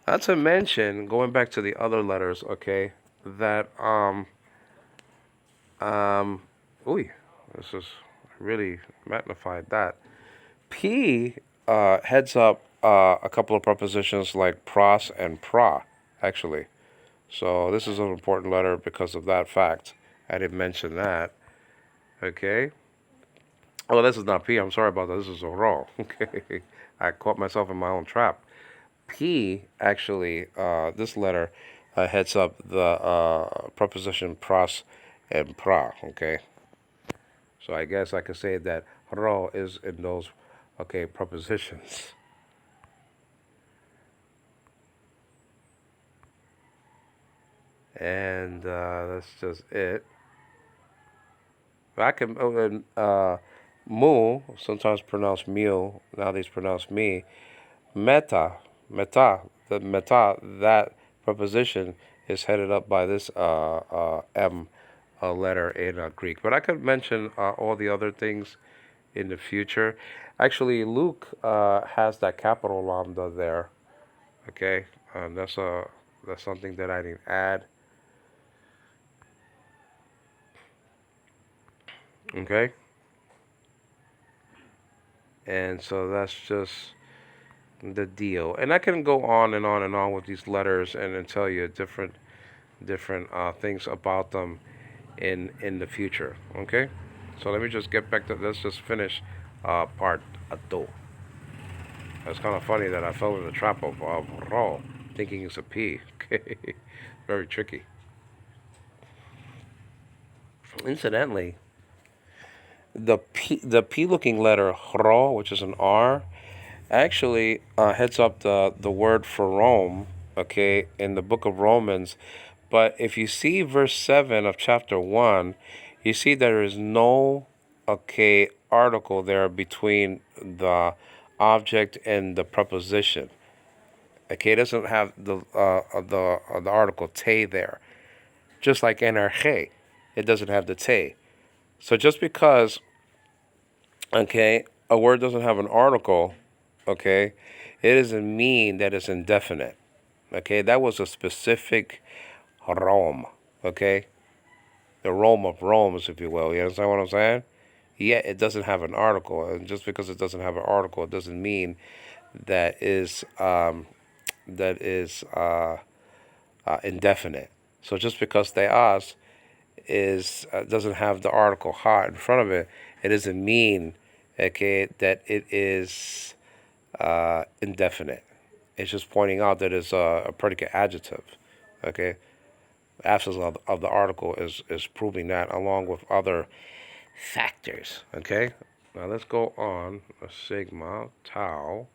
Not to mention, going back to the other letters, okay, that this is really magnified that. P heads up a couple of prepositions like pros and pra, actually. So this is an important letter because of that fact. I didn't mention that. Okay. Oh, this is not P. I'm sorry about that. This is wrong. Okay. I caught myself in my own trap. P actually, this letter heads up the preposition pros and pra. Okay. So I guess I could say that ro is in those, okay, prepositions. And that's just it. I can, mu, sometimes pronounced meal, nowadays pronounced me. Meta, meta, the meta, that preposition is headed up by this M letter in Greek. But I could mention all the other things in the future. Actually, Luke has that capital lambda there. Okay, that's something that I didn't add. Okay, and so that's just the deal. And I can go on and on and on with these letters and tell you different things about them in the future. Okay, so let me just get back to, let's just finish part two. It's kind of funny that I fell in the trap of raw, thinking it's a P. Okay, very tricky. Incidentally, the P looking letter ro, which is an R, actually heads up the word for Rome. Okay, in the book of Romans. But if you see verse 7 of chapter 1, you see there is no, okay, article there between the object and the preposition. Okay, it doesn't have the article te there. Just like energe, it doesn't have the te. So just because, okay, a word doesn't have an article, okay, it doesn't mean that it's indefinite. Okay, that was a specific Rome. Okay, the Rome of Romes, if you will. You understand what I'm saying? Yet it doesn't have an article, and just because it doesn't have an article, it doesn't mean that is indefinite. So just because theos is doesn't have the article ha in front of it, it doesn't mean, okay, that it is indefinite. It's just pointing out that it's a predicate adjective. Okay, absence of the article is proving that, along with other factors. Okay, now let's go on. Sigma, tau,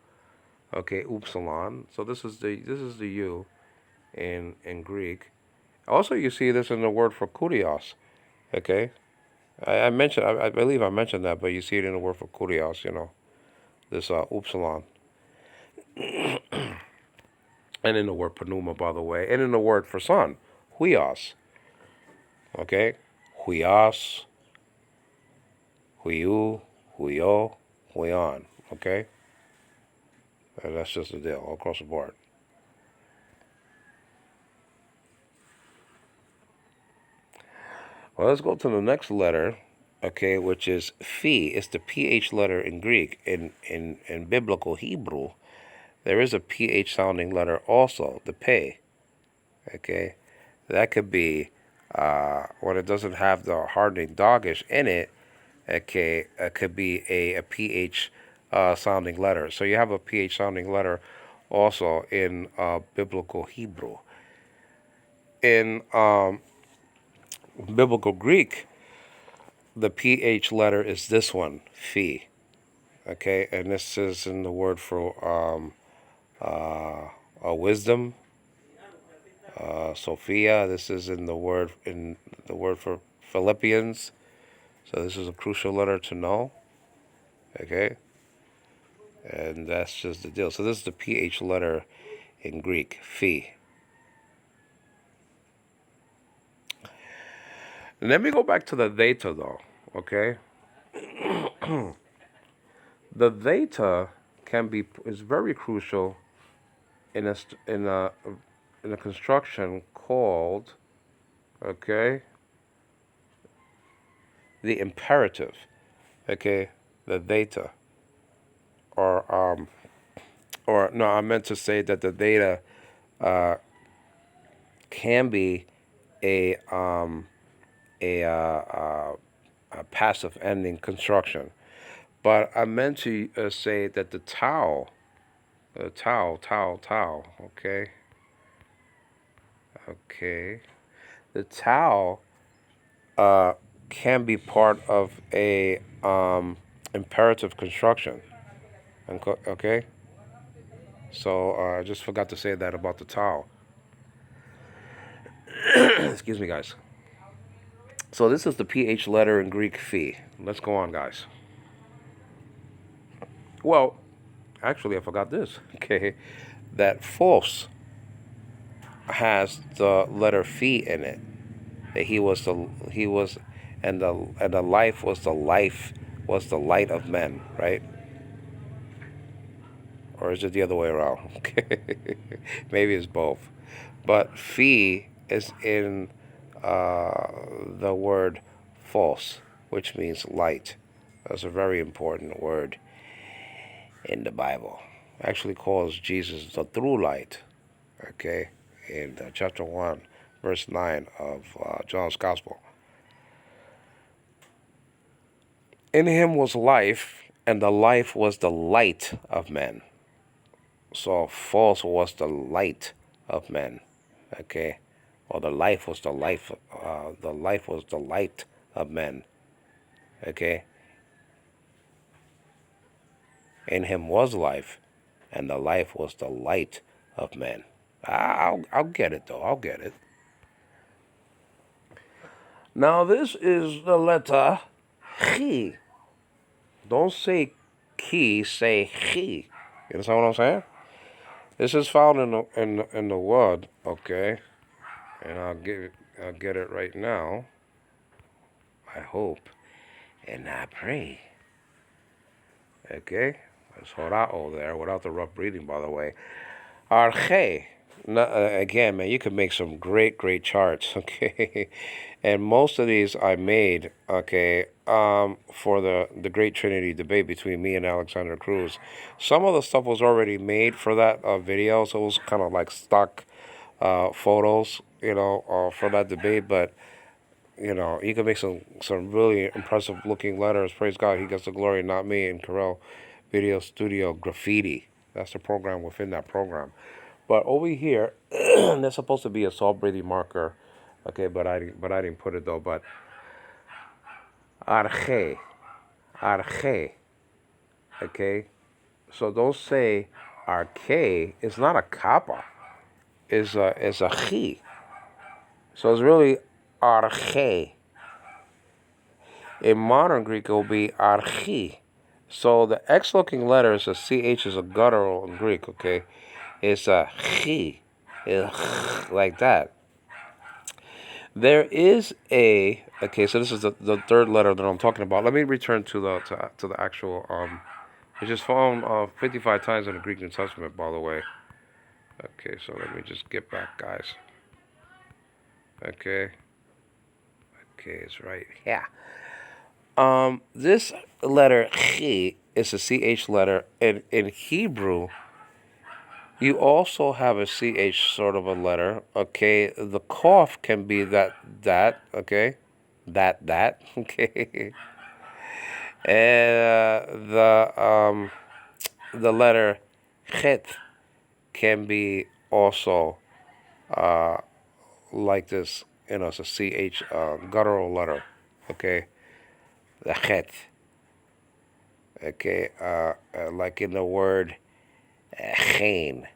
okay, upsilon. So this is the u in Greek. Also, you see this in the word for kurios. Okay, I mentioned, I believe I mentioned that, but you see it in the word for kurios. This upsilon, and in the word pneuma, by the way, and in the word for son, huios. Okay, huios, huiu, huio, huion. Okay, and that's just the deal all across the board. Well, let's go to the next letter, okay, which is phi. It's the PH letter in Greek. In biblical Hebrew, there is a PH sounding letter also, the pe, okay? That could be, when it doesn't have the hardening doggish in it, okay, it could be a PH sounding letter. So you have a PH sounding letter also in biblical Hebrew. In biblical Greek, the PH letter is this one, phi. Okay, and this is in the word for wisdom, Sophia. This is in the word for Philippians. So this is a crucial letter to know. Okay, and that's just the deal. So this is the PH letter in Greek, phi. And let me go back to the theta though. Okay, the theta is very crucial in a construction called, okay, the imperative. Okay, the theta, or no, I meant to say that the theta can be a a passive ending construction, but I meant to say that the tau, tau. Okay, okay, the tau can be part of imperative construction. Okay? So I just forgot to say that about the towel. Excuse me, guys. So this is the PH letter in Greek phi. Let's go on, guys. Well, actually, I forgot this. Okay, that false has the letter phi in it. That he was, and the life was the light of men, right? Or is it the other way around? Okay, maybe it's both. But phi is in the word false, which means light. That's a very important word in the Bible. Actually calls Jesus the true light. Okay, in chapter 1, verse 9 of John's Gospel. In him was life, and the life was the light of men. So false was the light of men. Okay, or the life was the life. The life was the light of men. Okay, in him was life, and the life was the light of men. I'll get it though. I'll get it. Now this is the letter chi. Don't say ki, say chi. You understand what I'm saying? This is found in the word, okay? And I'll get it right now. I hope and I pray. Okay? There's horao there without the rough breathing, by the way. Arche. Again, man, you can make some great charts, okay? And most of these I made, okay, for the Great Trinity debate between me and Alexander Cruz. Some of the stuff was already made for that video, so it was kind of like stock photos, for that debate. But you can make some really impressive looking letters. Praise God, He gets the glory, not me. And Carell Video Studio Graffiti. That's the program within that program. But over here, there's supposed to be a salt breathing marker, okay, but I didn't put it though. But arche, okay. So don't say arche. It's not a kappa. It's a chi. So it's really arche. In modern Greek, it will be archi. So the X-looking letter is a CH is a guttural in Greek, okay? It's a chi, like that. There is okay, so this is the third letter that I'm talking about. Let me return to the actual, it's just found 55 times in the Greek New Testament, by the way. Okay, so let me just get back, guys. Okay, it's right here. This letter chi is a CH letter, and in Hebrew, you also have a CH sort of a letter, okay? The cough can be that, okay? That, okay? And the letter chet can be also like this, it's a CH guttural letter, okay? The chet, okay? Like in the word chain.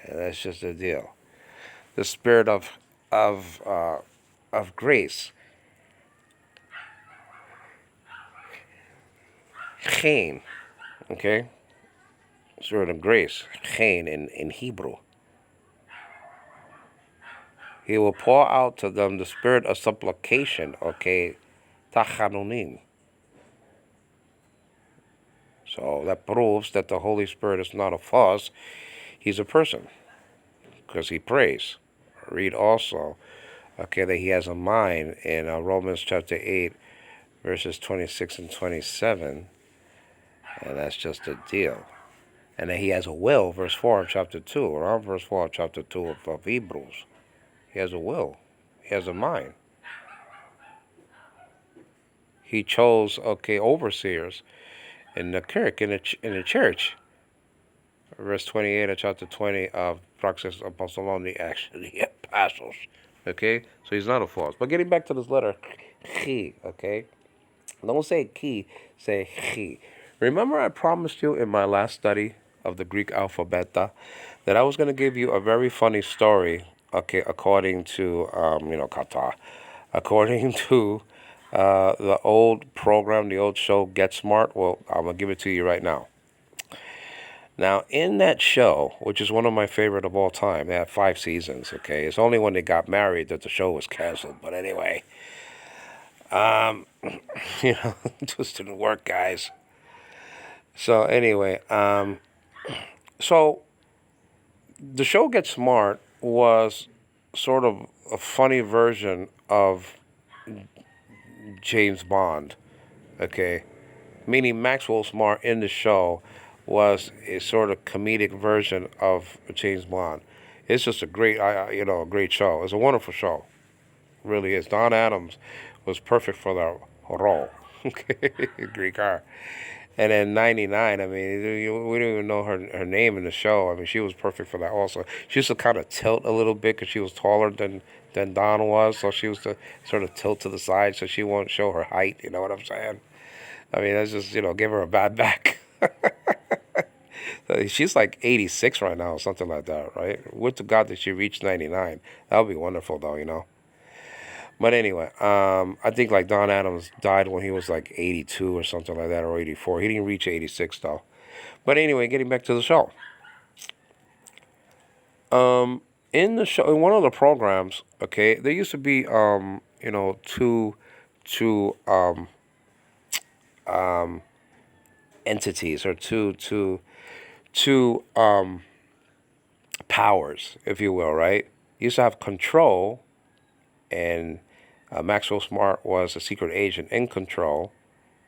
That's just the deal. The spirit of grace. Chain, okay? Spirit of grace. Chain in Hebrew. He will pour out to them the spirit of supplication, okay? Tachanunim. So that proves that the Holy Spirit is not a false. He's a person, because he prays. Read also, okay, that he has a mind in Romans chapter 8, verses 26 and 27, and that's just a deal. And that he has a will, verse 4 of chapter 2, around verse 4 of chapter 2 of Hebrews. He has a will. He has a mind. He chose, okay, overseers in the kirk, in the church. Verse 28 of chapter 20 of Praxis Apostolorum, actually, apostles. Okay? So he's not a false. But getting back to this letter, chi, okay? Don't say ki, say chi. Remember, I promised you in my last study of the Greek alphabet that I was going to give you a very funny story, okay, according to, kata, according to the old program, the old show, Get Smart. Well, I'm going to give it to you right now. Now, in that show, which is one of my favorite of all time, they had 5 seasons, okay? It's only when they got married that the show was canceled. But anyway, it just didn't work, guys. So anyway, so the show Get Smart was sort of a funny version of James Bond, okay? Meaning Maxwell Smart in the show was a sort of comedic version of James Bond. It's just a great, a great show. It's a wonderful show, it really is. Don Adams was perfect for the role, okay, Greek car. And then 99, I mean, we don't even know her name in the show. I mean, she was perfect for that also. She used to kind of tilt a little bit because she was taller than Don was, so she used to sort of tilt to the side so she won't show her height, you know what I'm saying? I mean, that's just, give her a bad back. She's like 86 right now, or something like that, right? Would to God that she reached 99. That would be wonderful, though. But anyway, I think like Don Adams died when he was like 82 or something like that, or 84. He didn't reach 86 though. But anyway, getting back to the show. In the show, in one of the programs, okay, there used to be, two entities or two powers, if you will, right? You used to have control, and Maxwell Smart was a secret agent in control,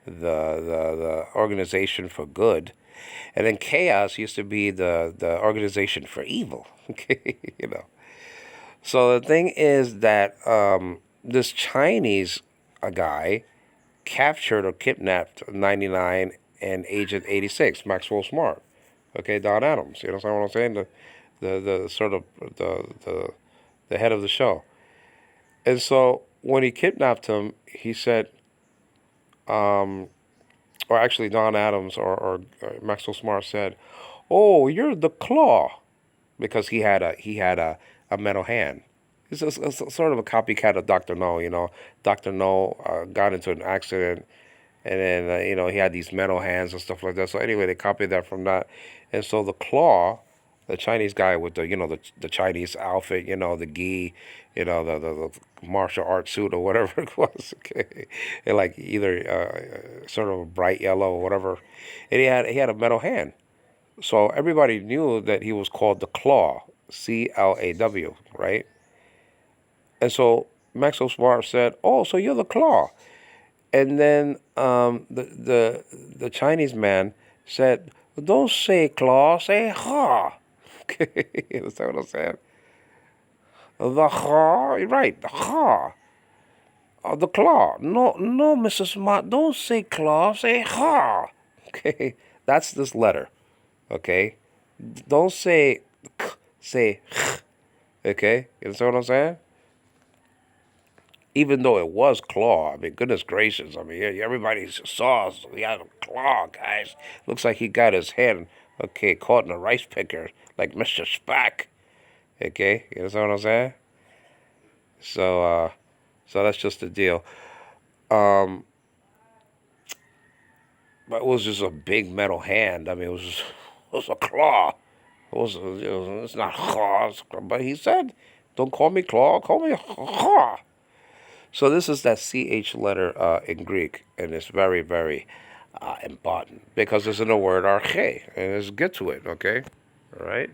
the organization for good, and then chaos used to be the organization for evil. Okay, So the thing is that this Chinese guy captured or kidnapped 99 and Agent 86, Maxwell Smart. Okay, Don Adams. You know what I'm saying? The sort of the head of the show. And so when he kidnapped him, he said, or actually Don Adams or Maxwell Smart said, "Oh, you're the Claw," because he had a metal hand. It's sort of a copycat of Doctor No. Doctor No got into an accident, and then he had these metal hands and stuff like that. So anyway, they copied that from that, and so the Claw, the Chinese guy with the Chinese outfit, the gi, the martial arts suit or whatever it was, okay, and like either sort of a bright yellow or whatever, and he had a metal hand, so everybody knew that he was called the Claw, Claw, right? And so Maxwell Smart said, "Oh, so you're the Claw." And then the Chinese man said, "Don't say claw, say ha." Okay, you understand what I'm saying? The ha, right? The ha, the claw. No, no, Mrs. Mott, don't say claw, say ha. Okay, that's this letter. Okay, don't say k, say h. Okay, you understand what I'm saying? Even though it was claw. I mean, goodness gracious. I mean, everybody saw he had a claw, guys. Looks like he got his hand, okay, caught in a rice picker, like Mr. Spock. Okay, you know what I'm saying? So, so that's just the deal. Um, but it was just a big metal hand. I mean, it was a claw. It's not claw, but he said, "Don't call me claw, call me claw." So this is that CH letter in Greek, and it's very, very important because it's in the word arche, and let's get to it, okay? All right.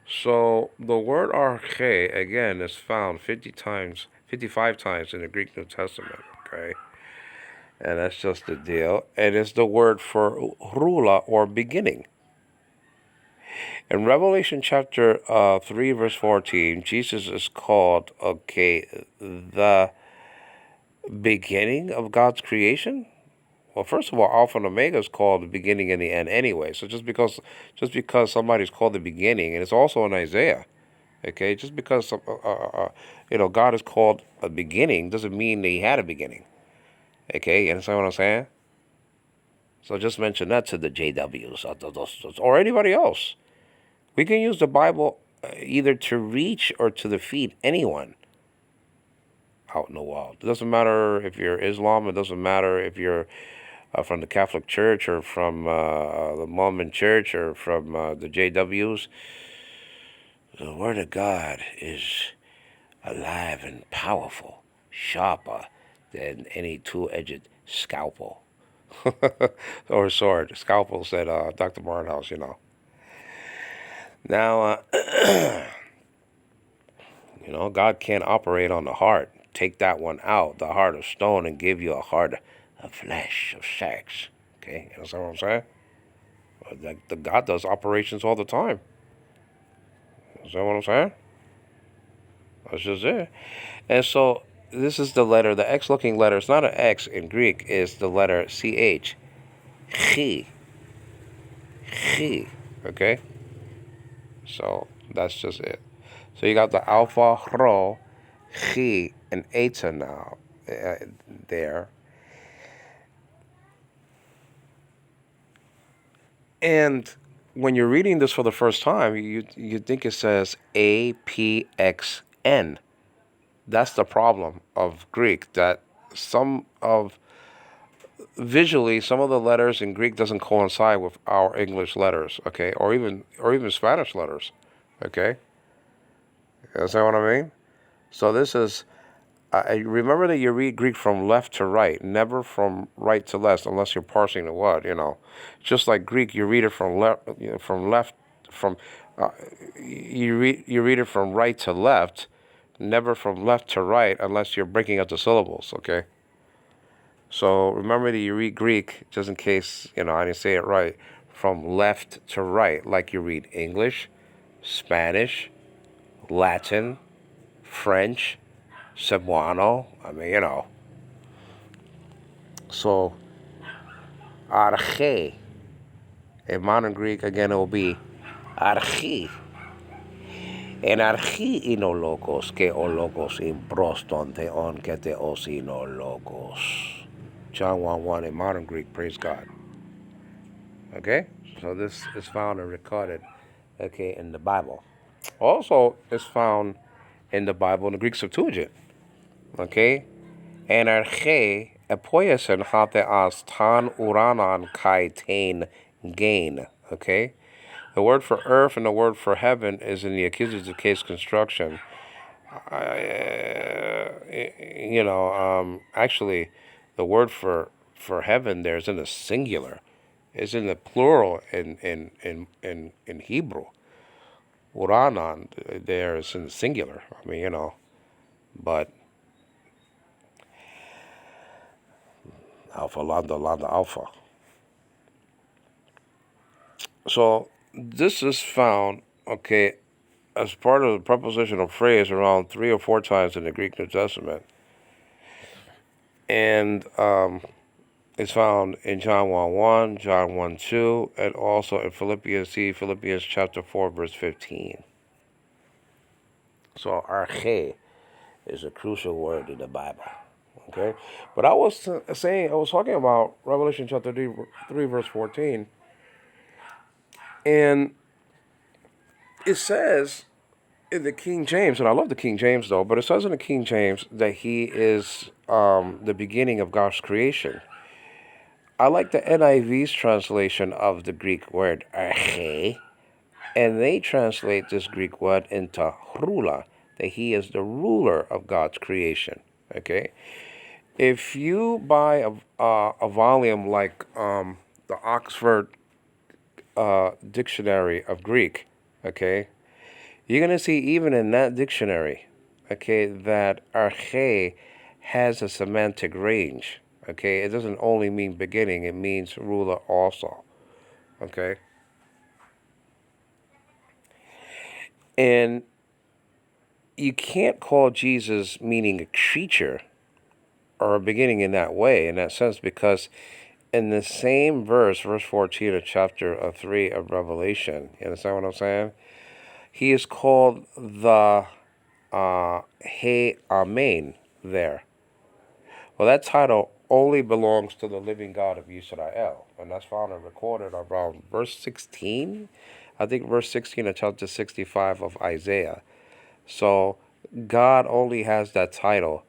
So the word arche again is found 50 times, 55 times in the Greek New Testament, okay? And that's just the deal. And it's the word for rula or beginning. In Revelation chapter 3, verse 14, Jesus is called, okay, the beginning of God's creation. Well, first of all, Alpha and Omega is called the beginning and the end anyway. So just because somebody's called the beginning, and it's also in Isaiah, okay, just because God is called a beginning doesn't mean that he had a beginning. Okay, you understand what I'm saying? So just mention that to the JWs or anybody else. We can use the Bible either to reach or to defeat anyone out in the world. It doesn't matter if you're Islam. It doesn't matter if you're from the Catholic Church or from the Mormon Church or from the JWs. The Word of God is alive and powerful, sharper than any two-edged scalpel. Or sword. Scalpel, said Dr. Barnhouse, you know. Now, God can't operate on the heart. Take that one out, the heart of stone, and give you a heart of flesh, of sex. Okay, you understand what I'm saying? The God does operations all the time. You understand what I'm saying? That's just it. And so this is the letter, the X-looking letter. It's not an X in Greek. It's the letter CH. Chi. Chi. Okay? So that's just it. So you got the alpha, rho, chi, and eta now there. And when you're reading this for the first time, you think it says APXN. That's the problem of Greek, that visually some of the letters in Greek doesn't coincide with our English letters, okay, or even Spanish letters, okay. You understand what I mean? So this is remember that you read Greek from left to right, never from right to left, unless you're parsing the word. Just like Greek, you read it from left, from you read it from right to left, never from left to right, unless you're breaking up the syllables. Okay. So remember that you read Greek, just in case I didn't say it right, from left to right, like you read English, Spanish, Latin, French, Cebuano. So arche. In modern Greek, again, it will be archi. En archi ino logos, que o logos in proston theon que theos ino logos. John 1:1 in modern Greek, praise God. Okay? So this is found and recorded, okay, in the Bible. Also, it's found in the Bible in the Greek Septuagint. Okay? En arche epoiesen hate as tan uranan kai tain gain. Okay? The word for earth and the word for heaven is in the accusative case construction. Actually, the word for heaven there is in the singular. It's in the plural in Hebrew. Uranan there is in the singular. But alpha, lambda, lambda, alpha. So this is found, okay, as part of the prepositional phrase around 3 or 4 times in the Greek New Testament. And it's found in John 1:1, John 1:2, and also in Philippians chapter 4, verse 15. So arche is a crucial word in the Bible. Okay? But I was talking about Revelation chapter 3 verse 14. And it says in the King James, and I love the King James though, but it says in the King James that he is the beginning of God's creation. I like the NIV's translation of the Greek word arche, and they translate this Greek word into rula, that he is the ruler of God's creation. Okay, if you buy a volume like the Oxford Dictionary of Greek, okay, you're gonna see even in that dictionary, okay, that arche has a semantic range. Okay, it doesn't only mean beginning; it means ruler also. Okay, and you can't call Jesus meaning a creature or a beginning in that way, in that sense, because in the same verse 14 of chapter 3 of Revelation, you understand what I'm saying? He is called the He Amen there. Well, that title only belongs to the living God of Israel. And that's found and recorded around verse 16. I think verse 16 of chapter 65 of Isaiah. So God only has that title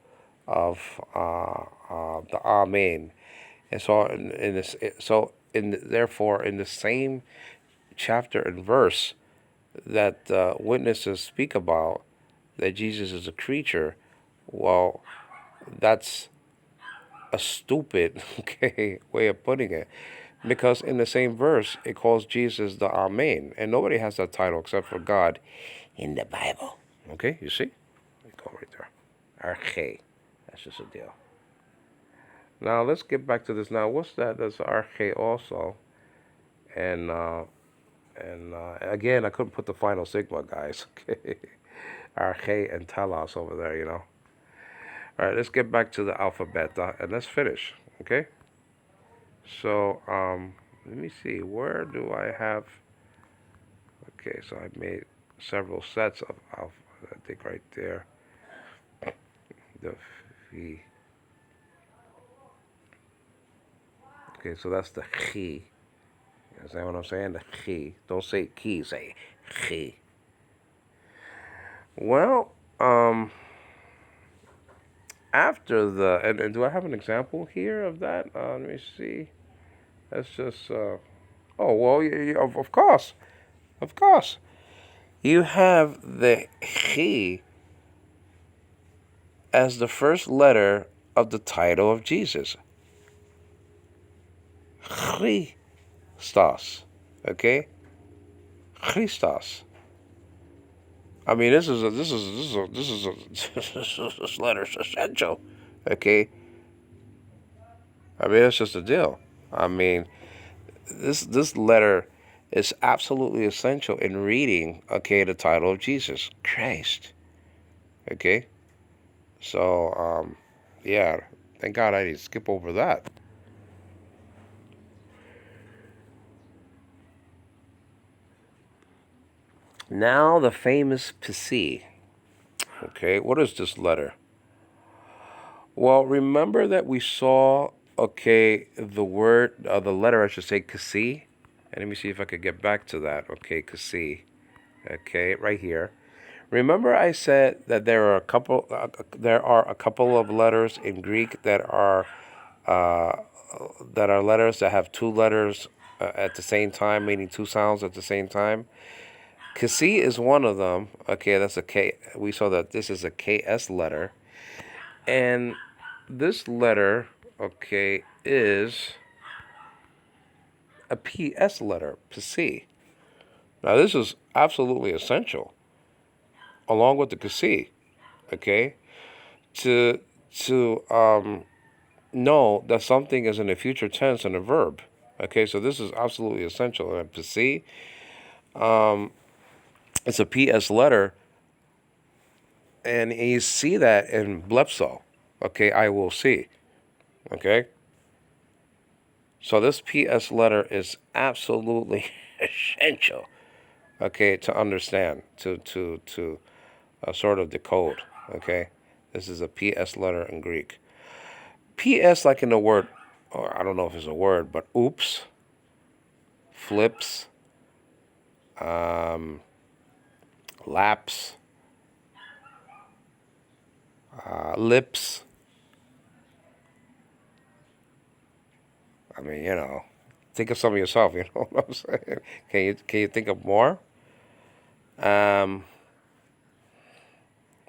of the Amen. And so in this, so in therefore in the same chapter and verse that witnesses speak about that Jesus is a creature, well, that's a stupid okay way of putting it, because in the same verse it calls Jesus the Amen, and nobody has that title except for God in the Bible. Okay, you see? Go right there. Arche. That's just a deal. Now let's get back to this. Now, what's that? That's arche also, and again, I couldn't put the final sigma, guys. Okay, arche and telos over there. All right, let's get back to the alphabet and let's finish. Okay. So let me see. Where do I have? Okay, so I made several sets of alpha. I think right there. The V. Okay, so that's the chi. You understand what I'm saying? The chi. Don't say ki. Say chi. Well, after and do I have an example here of that? Let me see. That's just. Oh well, of course, of course. You have the chi as the first letter of the title of Jesus. Christos. Okay? Christos. I mean, this letter's essential. Okay? I mean, that's just a deal. I mean, this letter is absolutely essential in reading, okay, the title of Jesus, Christ. Okay? So, yeah, thank God I didn't skip over that. Now the famous Psi. Okay, what is this letter? Well, remember that we saw, okay, the letter, I should say, Kasi. And let me see if I could get back to that. Okay, Kasi. Okay, right here. Remember I said that there are a couple of letters in Greek uh, that are letters that have two letters at the same time, meaning two sounds at the same time. Kasi is one of them. Okay, that's a K. We saw that this is a KS letter. And this letter, okay, is a PS letter, Psi. Now, this is absolutely essential, along with the Kasi, okay, to know that something is in the future tense and a verb. Okay, so this is absolutely essential. And Psi, it's a PS letter, and you see that in Blepso. Okay, I will see. Okay, so this PS letter is absolutely essential. Okay, to understand, to sort of decode. Okay, this is a PS letter in Greek. PS, like in the word, or I don't know if it's a word, but oops, flips, laps, lips. I mean, think of some of yourself. You know what I'm saying? Can you think of more?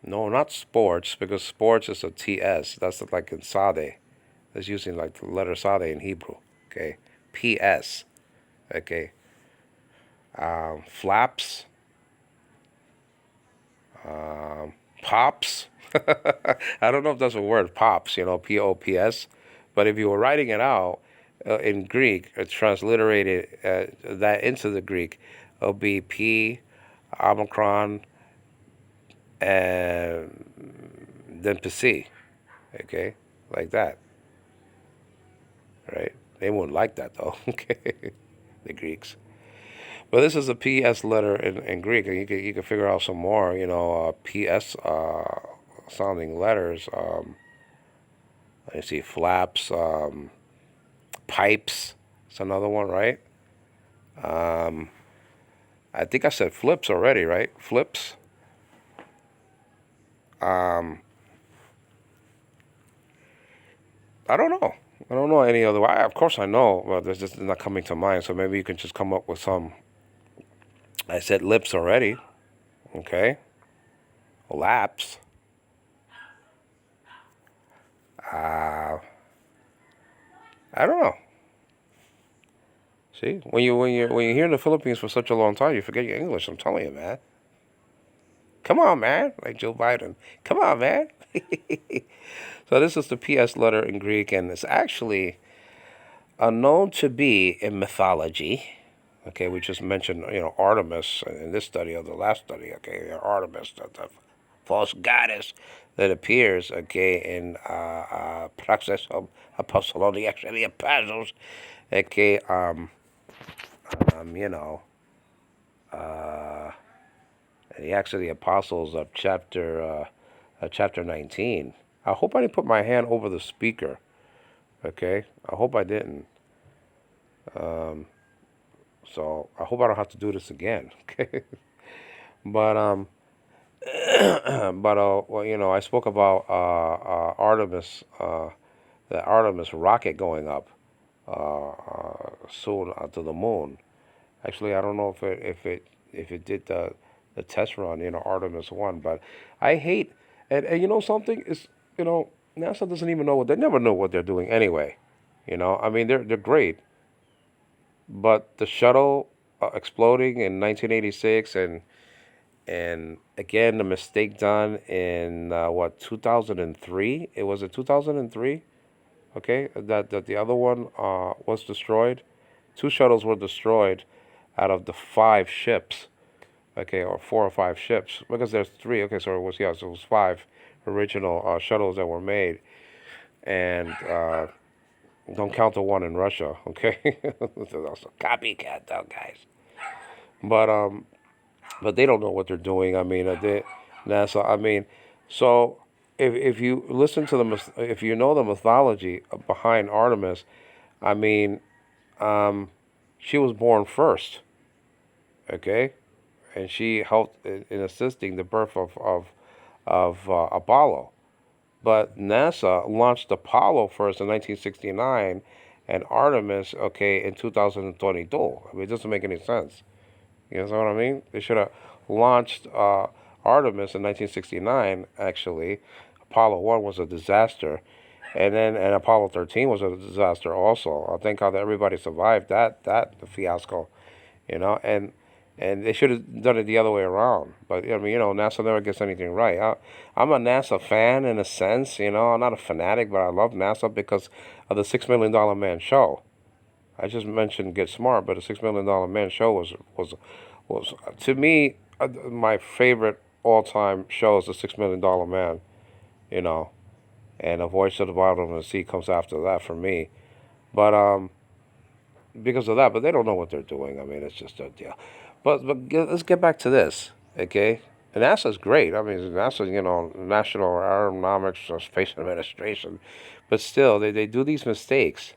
No, not sports, because sports is a TS. That's like in Sade. That's using like the letter Sade in Hebrew. Okay, PS. Okay, flaps, pops. I don't know if that's a word, pops. POPS. But if you were writing it out in Greek, transliterated that into the Greek, it'll be P, Omicron, and then Psi. Okay, like that. Right? They wouldn't like that though. Okay, the Greeks. But this is a PS letter in Greek, and you can figure out some more, PS sounding letters. You see flaps, pipes. It's another one, right? Um, I think I said flips already, right? Flips. Um, I don't know. I don't know any other. Of course, I know, but there's just not coming to mind. So maybe you can just come up with some. I said lips already. Okay. Laps. Uh, I don't know. See, when you're here in the Philippines for such a long time, you forget your English. I'm telling you, man. Come on, man. Like Joe Biden. Come on, man. So this is the PS letter in Greek, and it's actually known to be in mythology. Okay, we just mentioned, Artemis in this study or the last study. Okay, Artemis, the false goddess that appears. Okay, in Praxis of Apostolos, the apostles. Okay, um, you know, uh, the Acts of the Apostles of chapter 19. I hope I didn't put my hand over the speaker. Okay, I hope I didn't. Um, so I hope I don't have to do this again. Okay, but well, I spoke about Artemis, the Artemis rocket going up soon to the moon. Actually, I don't know if it did the test run, Artemis 1, but I hate, and you know something is, you know NASA doesn't even know what, they never know what they're doing anyway. I mean, they're great, but the shuttle exploding in 1986, and again the mistake done in what, 2003? It was, 2003. Okay, that the other one was destroyed. Two shuttles were destroyed out of the five ships. Okay, or four or five ships, because there's three. Okay, so it was, yeah, so it was five original shuttles that were made, and don't count the one in Russia. Okay, so that's a copycat, though, guys. But they don't know what they're doing. I mean, NASA. I mean, so if you listen to if you know the mythology behind Artemis, I mean, um, she was born first. Okay, and she helped in assisting the birth of Apollo. But NASA launched Apollo first in 1969, and Artemis, okay, in 2022. I mean, it doesn't make any sense. You know what I mean? They should have launched Artemis in 1969. Actually, Apollo 1 was a disaster, and Apollo 13 was a disaster also. I thank God that everybody survived that fiasco. And they should have done it the other way around. But I mean, NASA never gets anything right. I'm a NASA fan in a sense. I'm not a fanatic, but I love NASA because of the $6 Million Man show. I just mentioned Get Smart, but the $6 Million Man show was to me my favorite all-time show is the $6 Million Man. You know, and A Voice at the Bottom of the Sea comes after that for me. But because of that, but they don't know what they're doing. I mean, it's just a deal. Let's get back to this, okay? And NASA's great. I mean, NASA, National Aeronautics Space Administration, but still, they do these mistakes,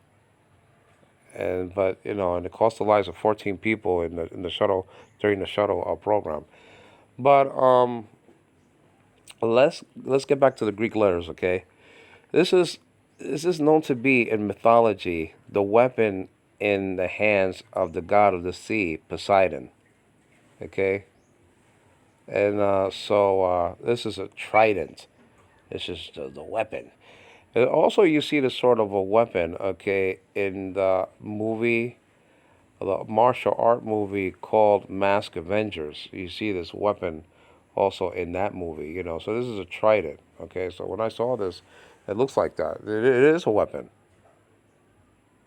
and it cost the lives of 14 people in the shuttle during the shuttle program. But let's get back to the Greek letters, okay? This is this is known to be in mythology the weapon in the hands of the god of the sea, Poseidon. Okay, and this is a trident. This is the weapon. And also, you see this sort of a weapon, okay, in the martial art movie called Mask Avengers. You see this weapon also in that movie, So this is a trident, okay. So when I saw this, it looks like that. It is a weapon,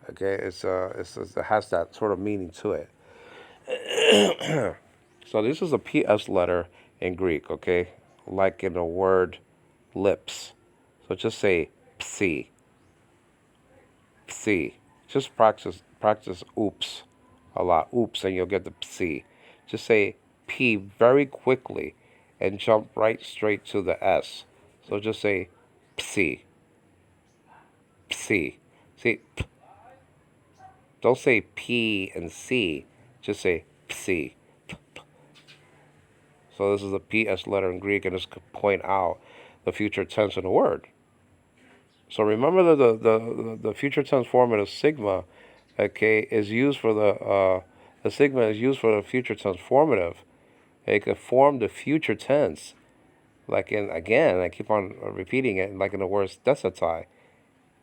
okay. It has that sort of meaning to it. So this is a PS letter in Greek, okay, like in the word lips. So just say psi, psi. Just practice oops a lot. Oops, and you'll get the psi. Just say P very quickly and jump right straight to the S. So just say psi. psi. See, don't say P and C, just say psi. So this is the PS letter in Greek, and this could point out the future tense in the word. So remember that the future tense formative sigma, okay, is used for the sigma is used for the future tense formative. It could form the future tense, like in, again, I keep on repeating it, like in the words desatai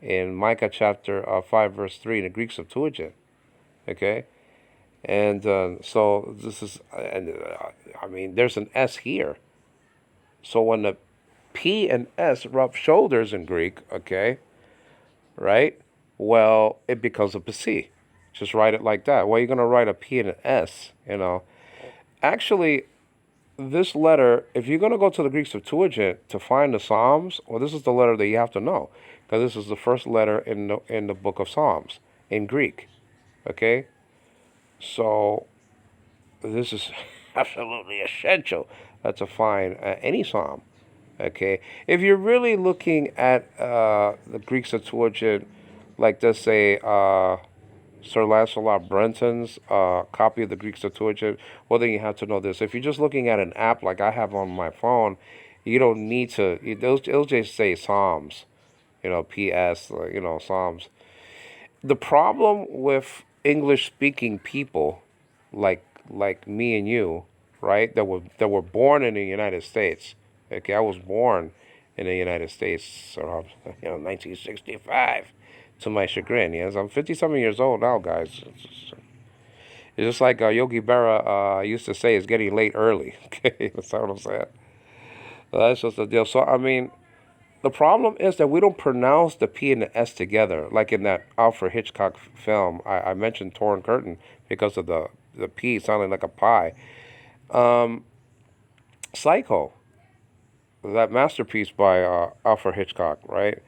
in Micah chapter 5 verse 3 in the Greek Septuagint. Okay, and so this is, and I mean, there's an S here. So when the P and S rub shoulders in Greek, okay, right? Well, it becomes a C. Just write it like that. Well, you're going to write a P and an S, you know. Actually, this letter, if you're going to go to the Greek Septuagint to find the Psalms, well, this is the letter that you have to know, because this is the first letter in the book of Psalms in Greek, okay? So this is absolutely essential to find any Psalm, okay? If you're really looking at the Greek Septuagint, like let's say Sir Lancelot Brenton's copy of the Greek Septuagint, well, then you have to know this. If you're just looking at an app like I have on my phone, you don't need to, it'll just say Psalms, you know, PS, you know, Psalms. The problem with English-speaking people, like me and you, right, that were born in the United States. Okay, I was born in the United States around 1965. To my chagrin, yes, I'm 57 years old now, guys. It's just like Yogi Berra used to say, it's getting late early. Okay, that's what I'm saying. That's just the deal. So I mean, the problem is that we don't pronounce the P and the S together, like in that Alfred Hitchcock film. I mentioned Torn Curtain because of the P sounding like a pie. Psycho, that masterpiece by Alfred Hitchcock, right?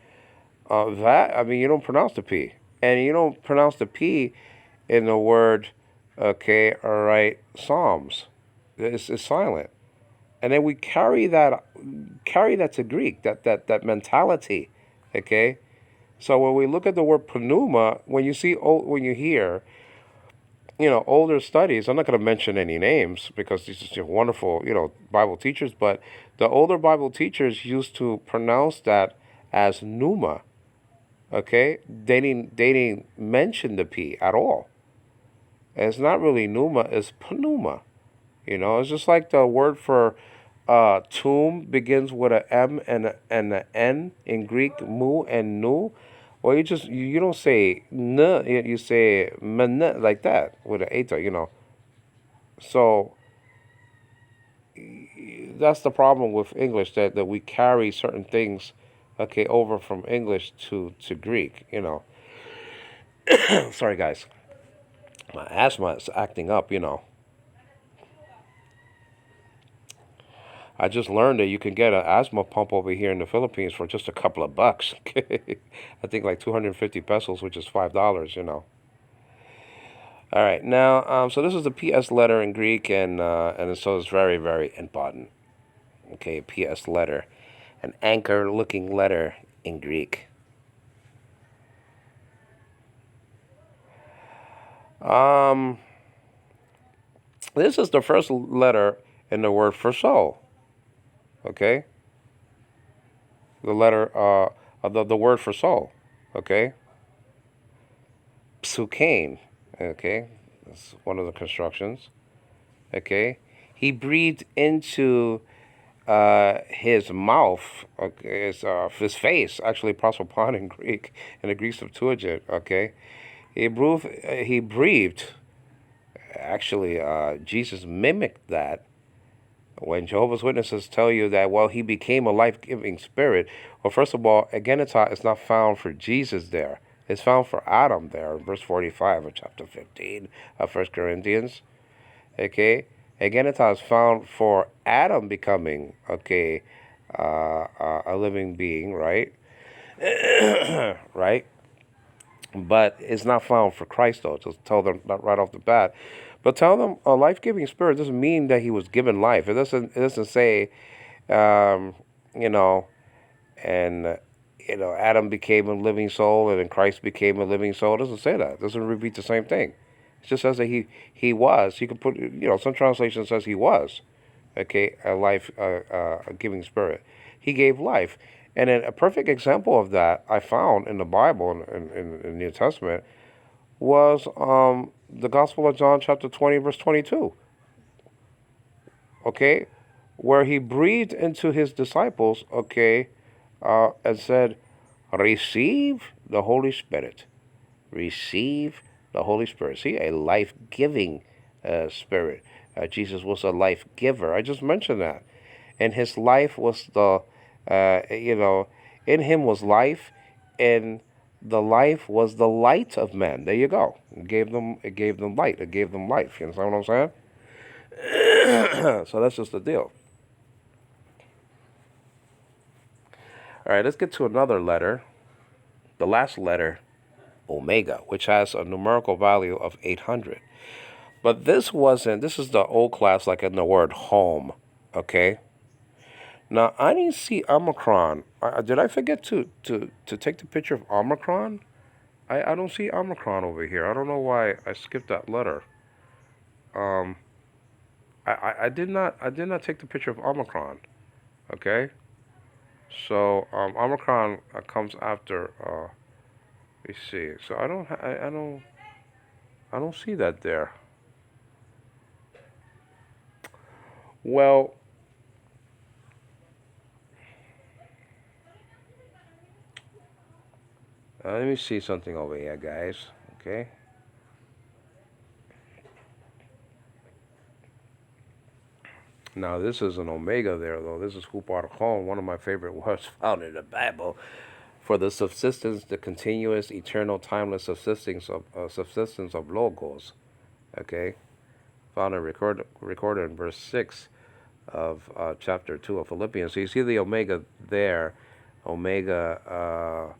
That, I mean, you don't pronounce the P, and you don't pronounce the P in the word, okay, all right, Psalms. It's silent, and then we carry that to Greek, that mentality, okay. So when we look at the word pneuma, when you hear, older studies, I'm not going to mention any names because these are wonderful, Bible teachers, but the older Bible teachers used to pronounce that as pneuma. Okay, they didn't mention the P at all. And it's not really pneuma, it's pneuma. It's just like the word for tomb begins with a M and a N in Greek, mu and nu. Well, you don't say n, you say men like that with an eta. So that's the problem with English, that we carry certain things, okay, over from English to Greek. Sorry, guys. My asthma is acting up. I just learned that you can get an asthma pump over here in the Philippines for just a couple of bucks. I think like 250 pesos, which is $5. All right, now, so this is the PS letter in Greek, and so it's very, very important. Okay, PS letter, an anchor-looking letter in Greek. Um, this is the first letter in the word for soul. Okay, the letter, the word for soul. Okay, psukein. Okay, that's one of the constructions. Okay, he breathed into his mouth, okay, his face, actually prosopon in Greek, in the Greek Septuagint. Okay, he breathed. Actually, Jesus mimicked that. When Jehovah's Witnesses tell you that, well, he became a life-giving spirit, well, first of all, agenita is not found for Jesus there. It's found for Adam there in verse 45 of chapter 15 of 1 Corinthians. Okay? Agenita is found for Adam becoming, okay, a living being, right? Right? But it's not found for Christ, though. Just tell them that right off the bat. But tell them a life-giving spirit doesn't mean that he was given life. It doesn't say, um, you know, and Adam became a living soul and then Christ became a living soul. It doesn't say that. It doesn't repeat the same thing. It just says that he was. You could put, some translation says he was, okay, a life, a giving spirit. He gave life. And then a perfect example of that I found in the Bible, in the New Testament, was the Gospel of John, chapter 20, verse 22, okay, where he breathed into his disciples, okay, and said, receive the Holy Spirit. Receive the Holy Spirit. See, a life giving spirit. Jesus was a life giver. I just mentioned that. And his life was in him was life, and the life was the light of men. There you go. It gave them light. It gave them life. You understand what I'm saying? So that's just the deal. All right, let's get to another letter. The last letter, Omega, which has a numerical value of 800. But this is the old class, like in the word home, okay? Now, I didn't see Omicron. Did I forget to take the picture of Omicron? I don't see Omicron over here. I don't know why I skipped that letter. Um, I did not take the picture of Omicron, okay? So, Omicron comes after, let me see. So I don't see that there. Well, let me see something over here, guys. Okay. Now this is an omega there, though. This is huparchon, one of my favorite words found in the Bible, for the subsistence, the continuous, eternal, timeless subsistence of logos. Okay, found and recorded in verse 6 of chapter 2 of Philippians. So you see the omega there, omega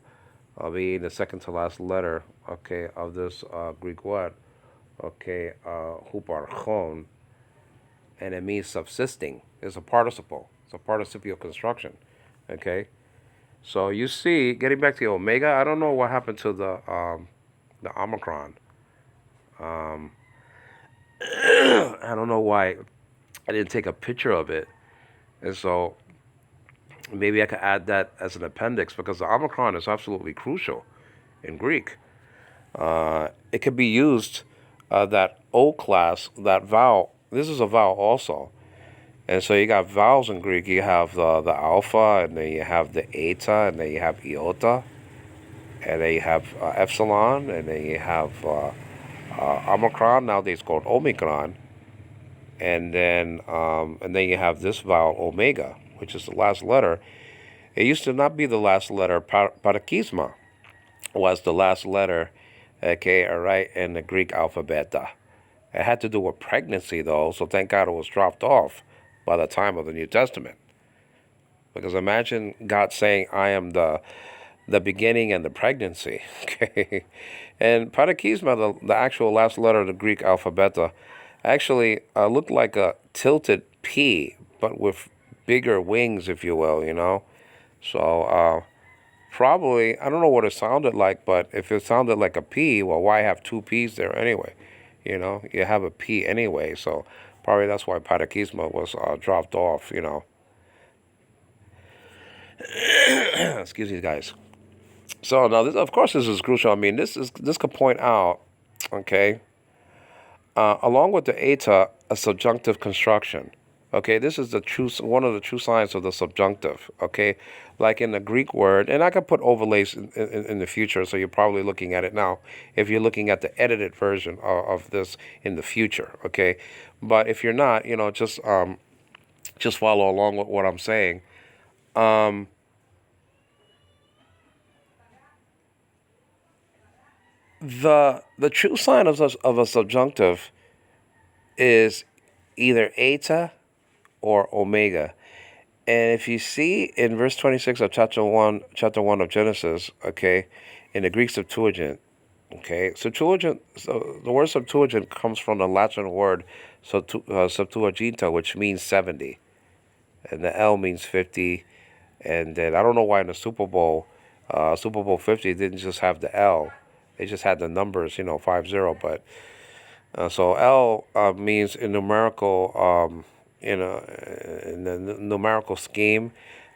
being the second to last letter, okay, of this Greek word, okay, huparchon, and it means subsisting. It's a participle. It's a participial construction, okay. So you see, getting back to the omega, I don't know what happened to the omicron. Um, I don't know why I didn't take a picture of it, and so maybe I could add that as an appendix because the omicron is absolutely crucial in Greek. It could be used, that O class, that vowel. This is a vowel also. And so you got vowels in Greek. You have the alpha, and then you have the eta, and then you have iota, and then you have epsilon, and then you have omicron, nowadays called omicron, and then you have this vowel omega, which is the last letter. It used to not be the last letter. Parakisma was the last letter, okay, all right, in the Greek alphabet. It had to do with pregnancy, though, so thank God it was dropped off by the time of the New Testament. Because imagine God saying, I am the beginning and the pregnancy. Okay. And parakisma, the actual last letter of the Greek alphabet, actually looked like a tilted P, but with bigger wings, if you will. So probably, I don't know what it sounded like, but if it sounded like a P, well, why have two P's there anyway? You have a P anyway, so probably that's why parakisma was dropped off. Excuse me, guys. So now, of course, this is crucial. I mean, this could point out, okay, along with the eta, a subjunctive construction. Okay, this is one of the true signs of the subjunctive. Okay, like in the Greek word, and I could put overlays in the future, so you're probably looking at it now. If you're looking at the edited version of this in the future, okay, but if you're not, just follow along with what I'm saying. Um, the true sign of a subjunctive is either eta or omega. And if you see in verse 26 of chapter 1 of Genesis, okay, in the Greek Septuagint, okay, Septuagint, so the word Septuagint comes from the Latin word Septuaginta, which means 70, and the L means 50. And then I don't know why in the Super Bowl Super Bowl 50 didn't just have the L; it just had the numbers, 50. But so L means in numerical, in the numerical scheme.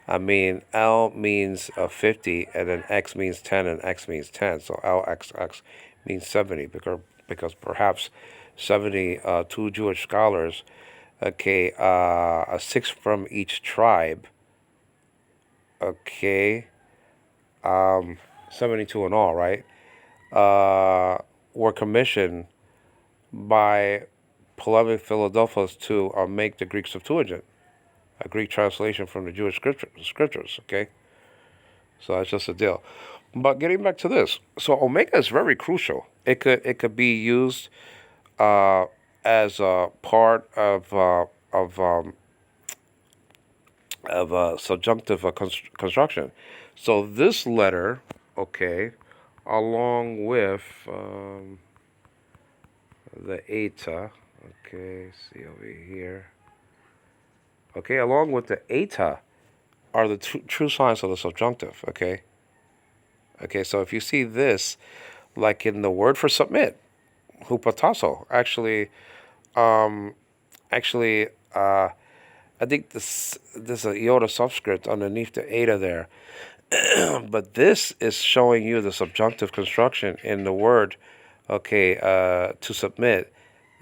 I mean, L means 50, and then X means 10, and X means 10. So LXX means 70, because perhaps 70, two Jewish scholars, okay, six from each tribe, okay, 72 in all, right, were commissioned by Ptolemy Philadelphus to make the Greek Septuagint, a Greek translation from the Jewish scriptures, okay? So that's just a deal. But getting back to this, so omega is very crucial. It could be used uh, as a part of subjunctive construction. So this letter, okay, along with the eta, okay, see over here, okay, along with the eta are the true signs of the subjunctive, okay? Okay, so if you see this, like in the word for submit, hupatasso, actually, I think this is a iota subscript underneath the eta there, but this is showing you the subjunctive construction in the word, okay, to submit,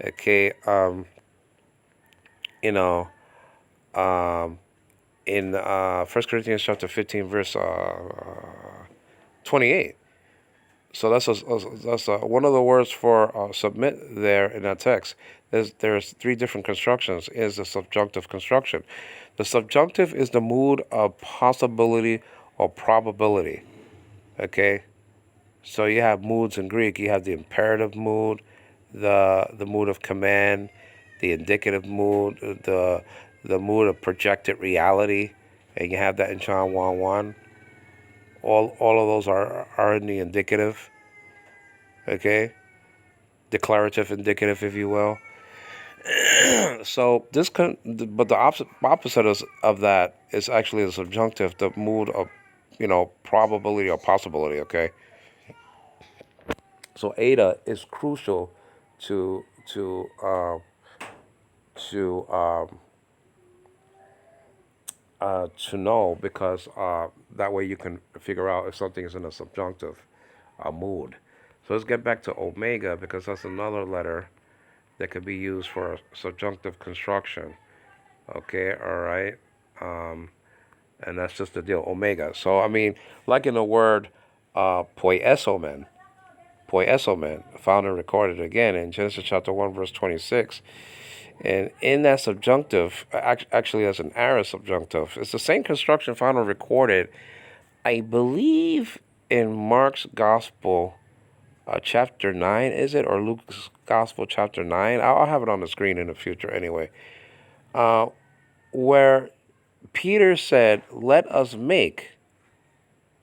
okay, you know, um, in 1 Corinthians chapter 15, verse 28. So that's one of the words for submit there in that text. There's three different constructions. Is the subjunctive construction. The subjunctive is the mood of possibility or probability. Okay, so you have moods in Greek. You have the imperative mood, the mood of command, the indicative mood, the mood of projected reality, and you have that in John 1:1. All of those are in the indicative. Okay, declarative, indicative, if you will. So but the opposite of that is actually the subjunctive, the mood of, probability or possibility. Okay, so eta is crucial to to uh, to to know, because that way you can figure out if something is in a subjunctive mood. So let's get back to omega, because that's another letter that could be used for subjunctive construction. Okay, all right. Um, and that's just the deal, omega. So, I mean, like in the word poiesomen, found and recorded again in Genesis chapter 1, verse 26. And in that subjunctive, actually, as an aorist subjunctive, it's the same construction found and recorded, I believe, in Mark's Gospel, chapter 9, is it? Or Luke's Gospel, chapter 9? I'll have it on the screen in the future anyway. Where Peter said, let us make,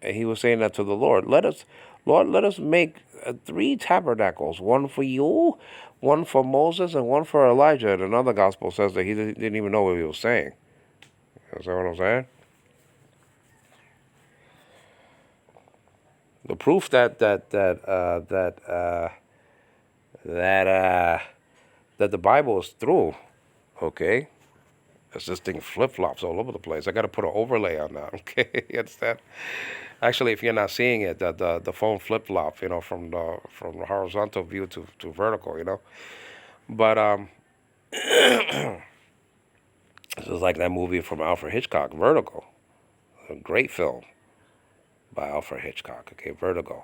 and he was saying that to the Lord, Lord, let us make three tabernacles, one for you, one for Moses, and one for Elijah. And another gospel says that he didn't even know what he was saying. Is that what I'm saying? The proof that the Bible is true, okay? It's this thing flip-flops all over the place. I got to put an overlay on that, okay? It's that. Actually, if you're not seeing it, the phone flip-flop, from the horizontal view to vertical, But this is like that movie from Alfred Hitchcock, Vertigo, a great film by Alfred Hitchcock. Okay, Vertigo.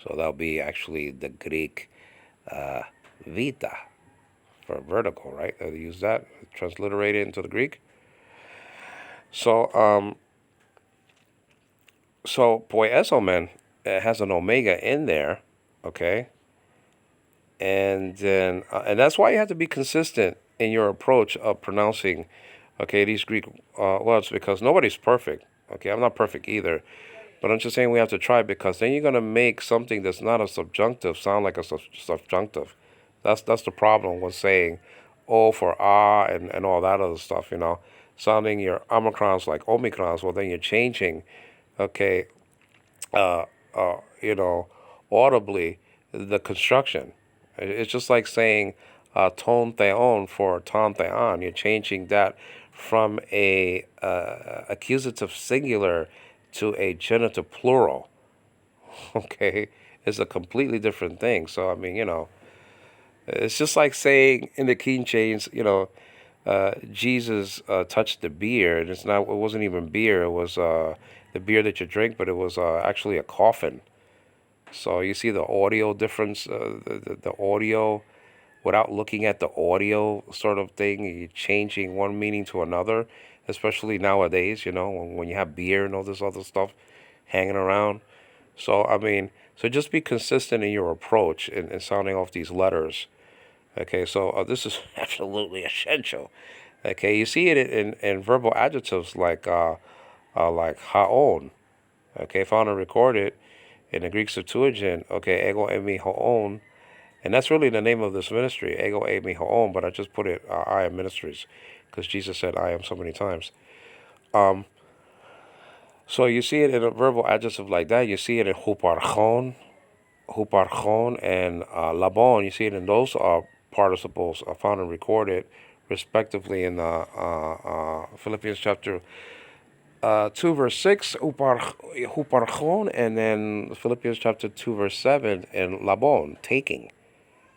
So that'll be actually the Greek vita for vertical, right? They use that, transliterate it into the Greek. So poiesomen, it has an omega in there, okay, and then and that's why you have to be consistent in your approach of pronouncing, okay, these Greek words, because nobody's perfect. Okay, I'm not perfect either, but I'm just saying we have to try, because then you're gonna make something that's not a subjunctive sound like a subjunctive. That's the problem with saying O for ah and all that other stuff, sounding your omicrons like omicrons. Well, then you're changing, okay, you know, audibly the construction. It's just like saying ton theon for ton theon. You're changing that from a accusative singular to a genitive plural. Okay, it's a completely different thing. So I mean, it's just like saying in the King James, Jesus touched the beer, and it wasn't even beer. It was the beer that you drink, but it was actually a coffin. So you see the audio difference, the audio without looking at the audio sort of thing, you're changing one meaning to another, especially nowadays, when you have beer and all this other stuff hanging around. So, I mean, so just be consistent in your approach in sounding off these letters. Okay, so this is absolutely essential. Okay, you see it in verbal adjectives like haon. Okay, found and recorded in the Greek Septuagint. Okay, ego emi hoon, and that's really the name of this ministry, ego emi hoon. But I just put it I am ministries, because Jesus said I am so many times. So you see it in a verbal adjective like that. You see it in huparchon, and labon. You see it in those participles found and recorded, respectively, in Philippians chapter 2 verse 6, huparchon, and then Philippians chapter 2 verse 7, and labon, taking.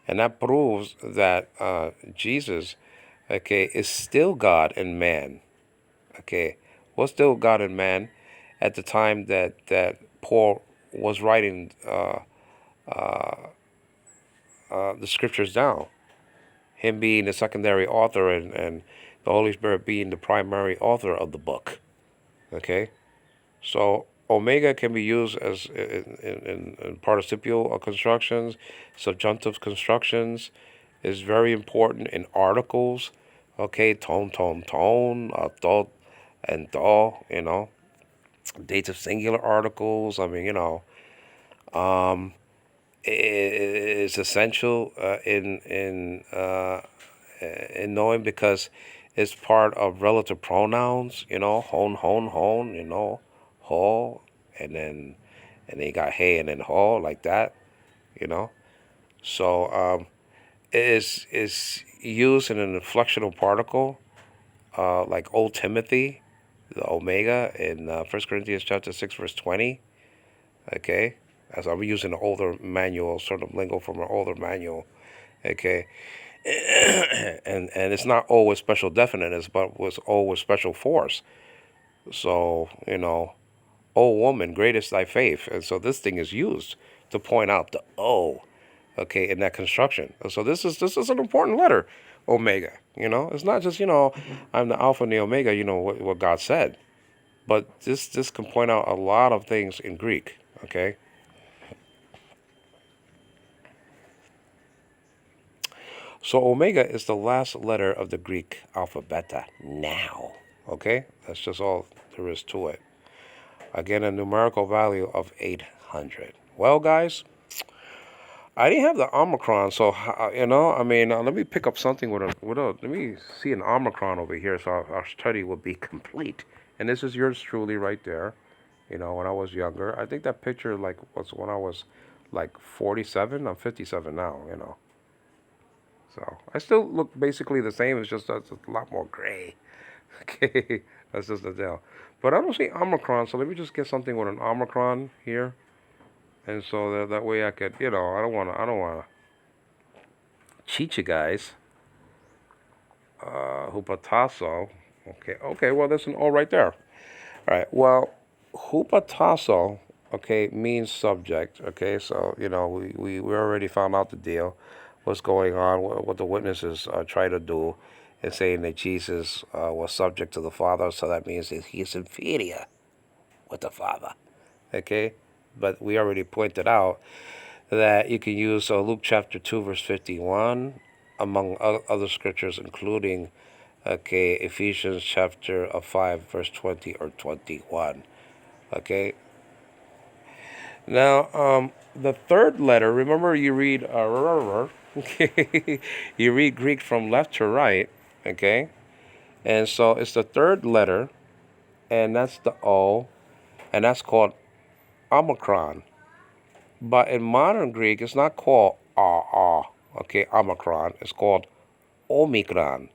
And that proves that Jesus, okay, is still God and man. Okay, was still God and man at the time that Paul was writing the scriptures down. Him being the secondary author, and the Holy Spirit being the primary author of the book. Okay, so omega can be used as in participial constructions, subjunctive constructions. Is very important in articles. Okay, tone, thought, and thought. Dative singular articles. I mean, is essential in knowing, because it's part of relative pronouns. Hon, ho, and then you got hey, and then ho, like that. You know, so it is used in an inflectional particle, like Old Timothy, the omega in 1 Corinthians chapter 6 verse 20. Okay, as I'm using an older manual, sort of lingo from an older manual. Okay, and it's not always special definiteness, but was always special force. So O woman, great is thy faith, and so this thing is used to point out the O, okay, in that construction. And so this is an important letter, omega. It's not just I'm the alpha and the omega. What God said, but this can point out a lot of things in Greek. Okay. So omega is the last letter of the Greek alphabet now. Okay? That's just all there is to it. Again, a numerical value of 800. Well, guys, I didn't have the Omicron, so, I mean, let me pick up something let me see an Omicron over here, so our study will be complete. And this is yours truly right there, when I was younger. I think that picture, was when I was, 47. I'm 57 now. So I still look basically the same. It's just that's a lot more gray. Okay, that's just the deal. But I don't see Omicron, so let me just get something with an Omicron here, and so that way I could, I don't wanna cheat you guys. Hupatasso. Okay. Well, there's an O right there. All right. Well, hupatasso, okay, means subject. Okay, so we already found out the deal, what's going on, what the witnesses try to do, in saying that Jesus was subject to the Father. So that means that he's inferior with the Father. Okay, but we already pointed out that you can use Luke chapter 2 verse 51 among other scriptures, including Ephesians chapter 5 verse 20 or 21. Okay. Now, the third letter. Remember, you read okay, you read Greek from left to right. Okay, and so it's the third letter, and that's the O, and that's called Omicron. But in modern Greek, it's not called okay, Omicron. It's called Omicron.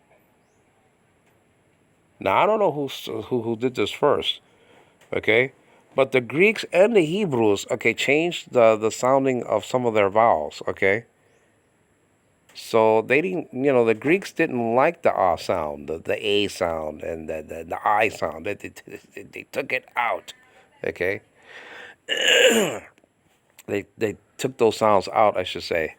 Now, I don't know who did this first, okay? But the Greeks and the Hebrews, okay, changed the sounding of some of their vowels, okay? So they didn't, the Greeks didn't like the ah sound, the a sound, and the I sound. They took it out, okay? They took those sounds out, I should say,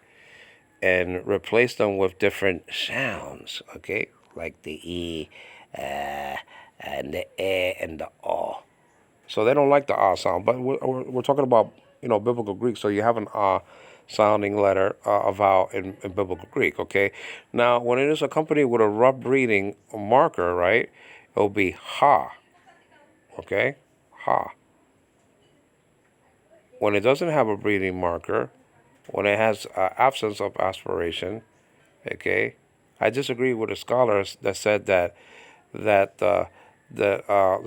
and replaced them with different sounds, okay? Like the e, and the and the o. So they don't like the ah sound, but we're talking about biblical Greek. So you have an ah sounding letter, a vowel in biblical Greek. Okay, now when it is accompanied with a rough breathing marker, right, it'll be ha. Okay, ha. When it doesn't have a breathing marker, when it has absence of aspiration, okay, I disagree with the scholars that said that the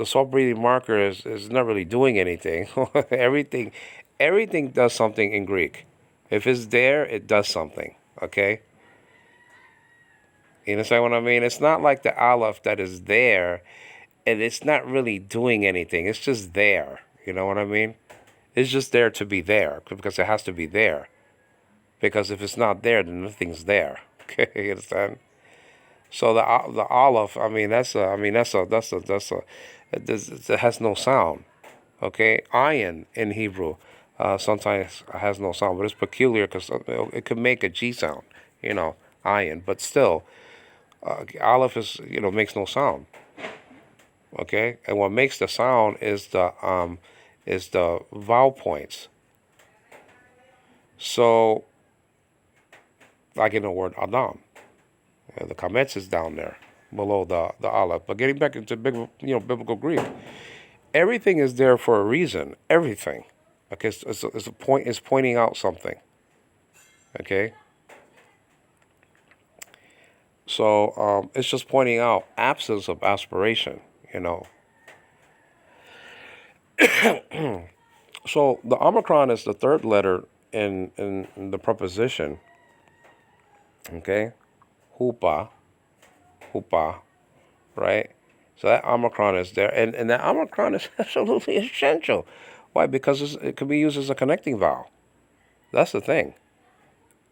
soft breathing marker is not really doing anything. everything does something in Greek. If it's there, it does something. Okay, you understand what I mean? It's not like the aleph that is there, and it's not really doing anything. It's just there. You know what I mean? It's just there to be there because it has to be there. Because if it's not there, then nothing's there. Okay, you understand? So the aleph, I mean, it has no sound. Okay, ayin in Hebrew sometimes has no sound, but it's peculiar because it could make a G sound. Ayin, but still, aleph makes no sound. Okay, and what makes the sound is the vowel points. So, like in the word Adam. The kametz is down there below the aleph. But getting back into biblical Greek, everything is there for a reason. Everything. Okay, it's a point. It's pointing out something. Okay. So it's just pointing out absence of aspiration. So the omicron is the third letter in the preposition. Okay, hupa, hupa, right? So that omicron is there, and that omicron is absolutely essential. Why? Because it can be used as a connecting vowel. That's the thing.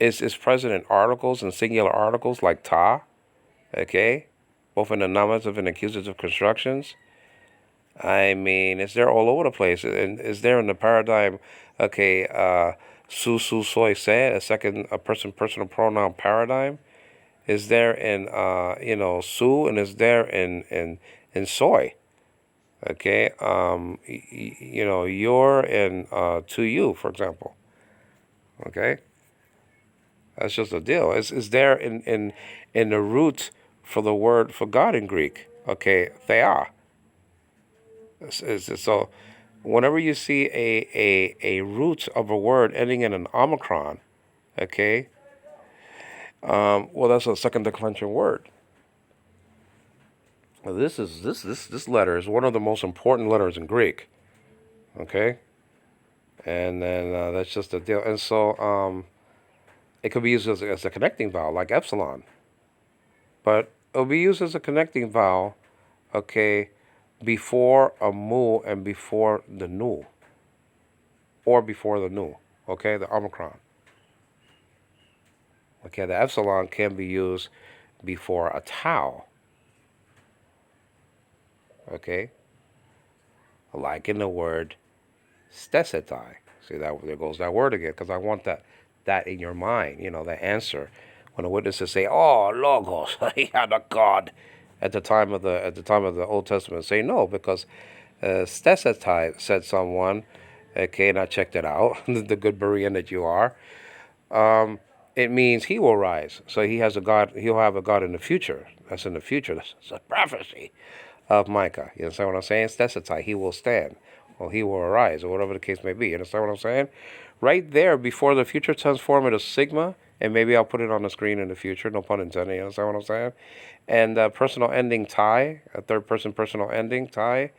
It's present in articles and singular articles like ta, okay, both in the nominative and accusative constructions. I mean, it's there all over the place, and it's there in the paradigm. Okay, su su soy se, a person personal pronoun paradigm is there in su, and is there in soy. Okay, your and to you, for example. Okay, that's just a deal. It's there in the root for the word for God in Greek. Okay, theia. So whenever you see a root of a word ending in an omicron, okay, well that's a second declension word. This letter is one of the most important letters in Greek. Okay, and then that's just the deal. And so it could be used as a connecting vowel, like epsilon. But it'll be used as a connecting vowel, okay, before a mu and before the nu, or before the nu, okay, the omicron. Okay, the epsilon can be used before a tau, okay, like in the word stesetai. See, that there goes that word again, because I want that in your mind, the answer. When the witnesses say, "Oh, logos, he had a god," at the time of the Old Testament, say no, because stesetai said someone. Okay, and I checked it out. The good Berean that you are. It means he will rise. So he has a God. He'll have a God in the future. That's in the future. That's a prophecy of Micah. You understand what I'm saying? Stesetai. He will stand, or he will arise, or whatever the case may be. You understand what I'm saying? Right there, before the future transformative sigma, and maybe I'll put it on the screen in the future. No pun intended. You understand what I'm saying? And personal ending tie, a third person personal ending tie.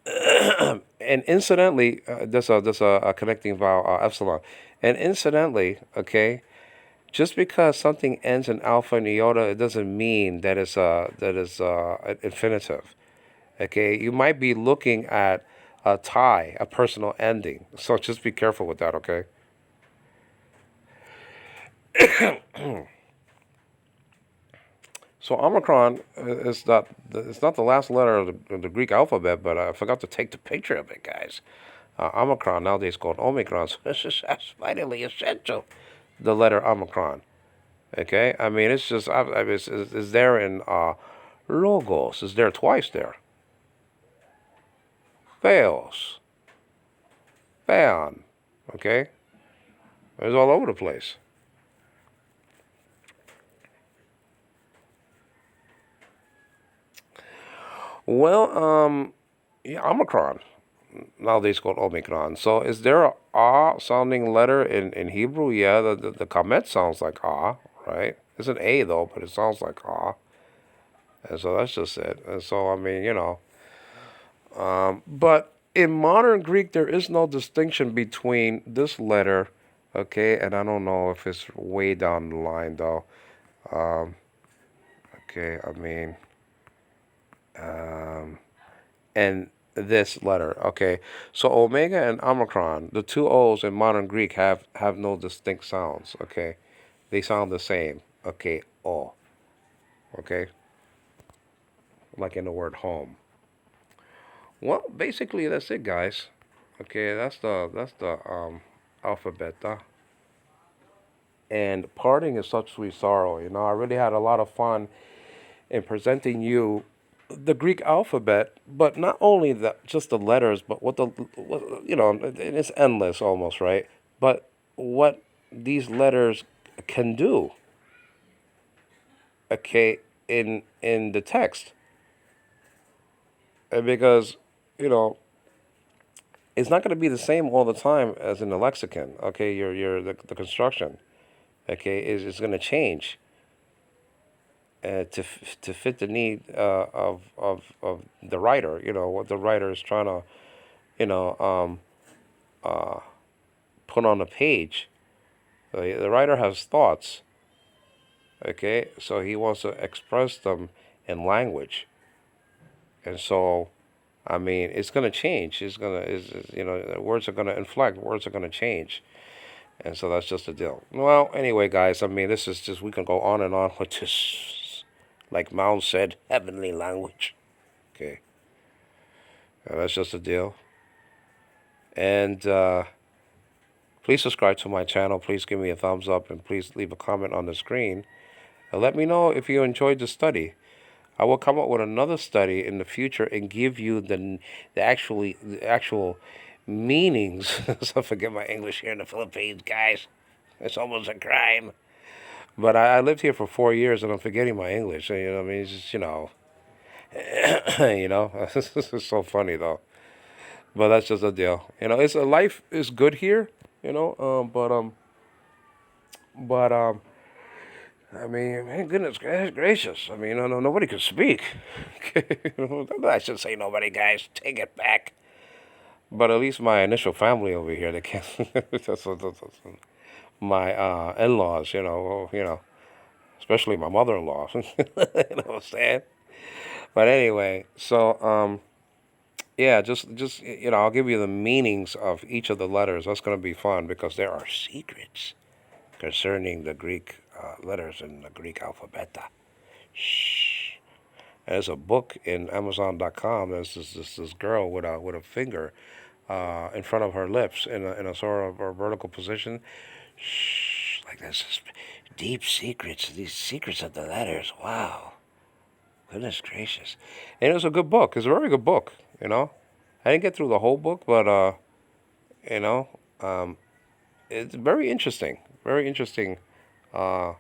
And incidentally, there's a connecting vowel, epsilon. And incidentally, okay, just because something ends in alpha and iota, it doesn't mean that is an infinitive. Okay, you might be looking at a tie, a personal ending. So just be careful with that. Okay. So Omicron is not it's not the last letter of the Greek alphabet, but I forgot to take the picture of it, guys. Omicron nowadays called Omicron, so this is that's vitally essential. The letter Omicron. Okay, I mean it's just I mean, it's there in logos. It's there twice there. Theos, theon. Okay, it's all over the place. Well, yeah, Omicron nowadays called Omicron. So is there a ah sounding letter in Hebrew? Yeah, the Kamet sounds like ah, right? It's an A though, but it sounds like ah. And so that's just it. And so I mean, but in modern Greek there is no distinction between this letter, okay, and I don't know if it's way down the line though. Um, okay, I mean, um, and this letter. Okay, so omega and omicron, the two O's in modern Greek have no distinct sounds. Okay, they sound the same. Okay, o. Okay, like in the word home. Well, basically that's it, guys. Okay, that's the alphabet. And parting is such sweet sorrow. I really had a lot of fun in presenting you the Greek alphabet, but not only just the letters, but and it's endless almost, right? But what these letters can do, okay, in the text, and because you know it's not going to be the same all the time as in the lexicon. Okay, the construction, okay, is going to change to fit the need of the writer. What the writer is trying to you know uh, put on a page. The writer has thoughts, okay, so he wants to express them in language, and so I mean it's going to change. It's going to words are going to inflect, words are going to change, and so that's just the deal. Well, anyway, guys, I mean this is just we can go on and on with this, like Mount said, heavenly language. Okay, that's just the deal, and. Please subscribe to my channel. Please give me a thumbs up and please leave a comment on the screen. And let me know if you enjoyed the study. I will come up with another study in the future and give you the actual meanings. So forget my English here in the Philippines, guys. It's almost a crime. But I lived here for 4 years and I'm forgetting my English. I mean, it's just, this is so funny though. But that's just a deal. It's a life is good here. But I mean, man, goodness gracious. I mean, no, nobody can speak. I should say nobody, guys. Take it back. But at least my initial family over here, they can. That's my in-laws, especially my mother-in-law. You know what I'm saying? But anyway, so yeah, just I'll give you the meanings of each of the letters. That's gonna be fun because there are secrets concerning the Greek letters in the Greek alphabet. Shh. There's a book in Amazon.com. There's this girl with a finger in front of her lips in a sort of a vertical position. Shh. Like this deep secrets. These secrets of the letters. Wow. Goodness gracious. And it was a good book. It's a very good book. I didn't get through the whole book, but you know, um, it's very interesting. Very interesting. Uh,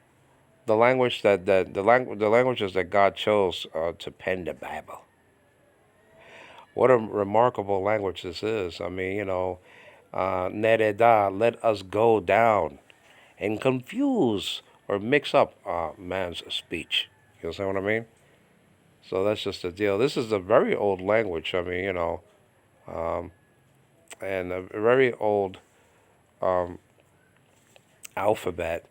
the language the languages that God chose to pen the Bible. What a remarkable language this is. I mean, nereda, let us go down and confuse or mix up man's speech. You understand what I mean? So that's just the deal. This is a very old language. I mean, and a very old um, alphabet,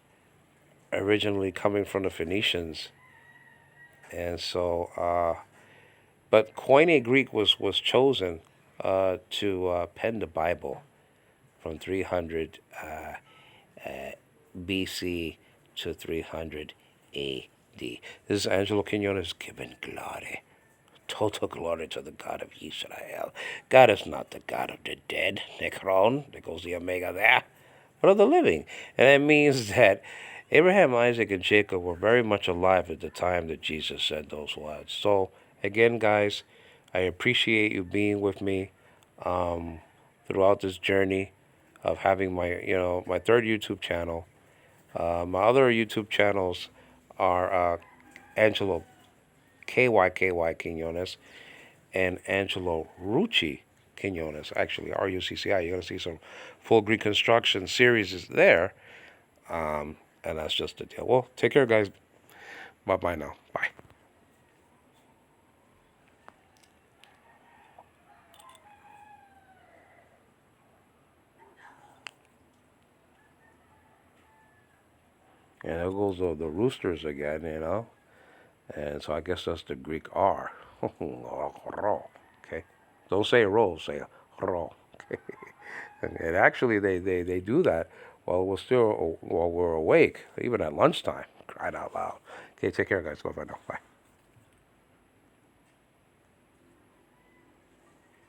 originally coming from the Phoenicians. And so, but Koine Greek was chosen to pen the Bible from 300 BC to 300 AD. This is Angelo Quinones giving glory, total glory to the God of Israel. God is not the God of the dead, Necron, there goes the Omega there, but of the living. And that means that Abraham, Isaac, and Jacob were very much alive at the time that Jesus said those words. So, again, guys, I appreciate you being with me throughout this journey of having my third YouTube channel. My other YouTube channels are Angelo KYKY Quinones and Angelo Rucci Quinones. Actually, RUCCI. You're going to see some full Greek construction series is there. And that's just the deal. Well, take care, guys. Bye-bye now. Bye. And there goes the roosters again, And so I guess that's the Greek R. Okay. Don't say ro, say ro. Okay. And actually, they do that while we're awake, even at lunchtime. Cried out loud. Okay, take care, guys. Bye-bye now. Bye.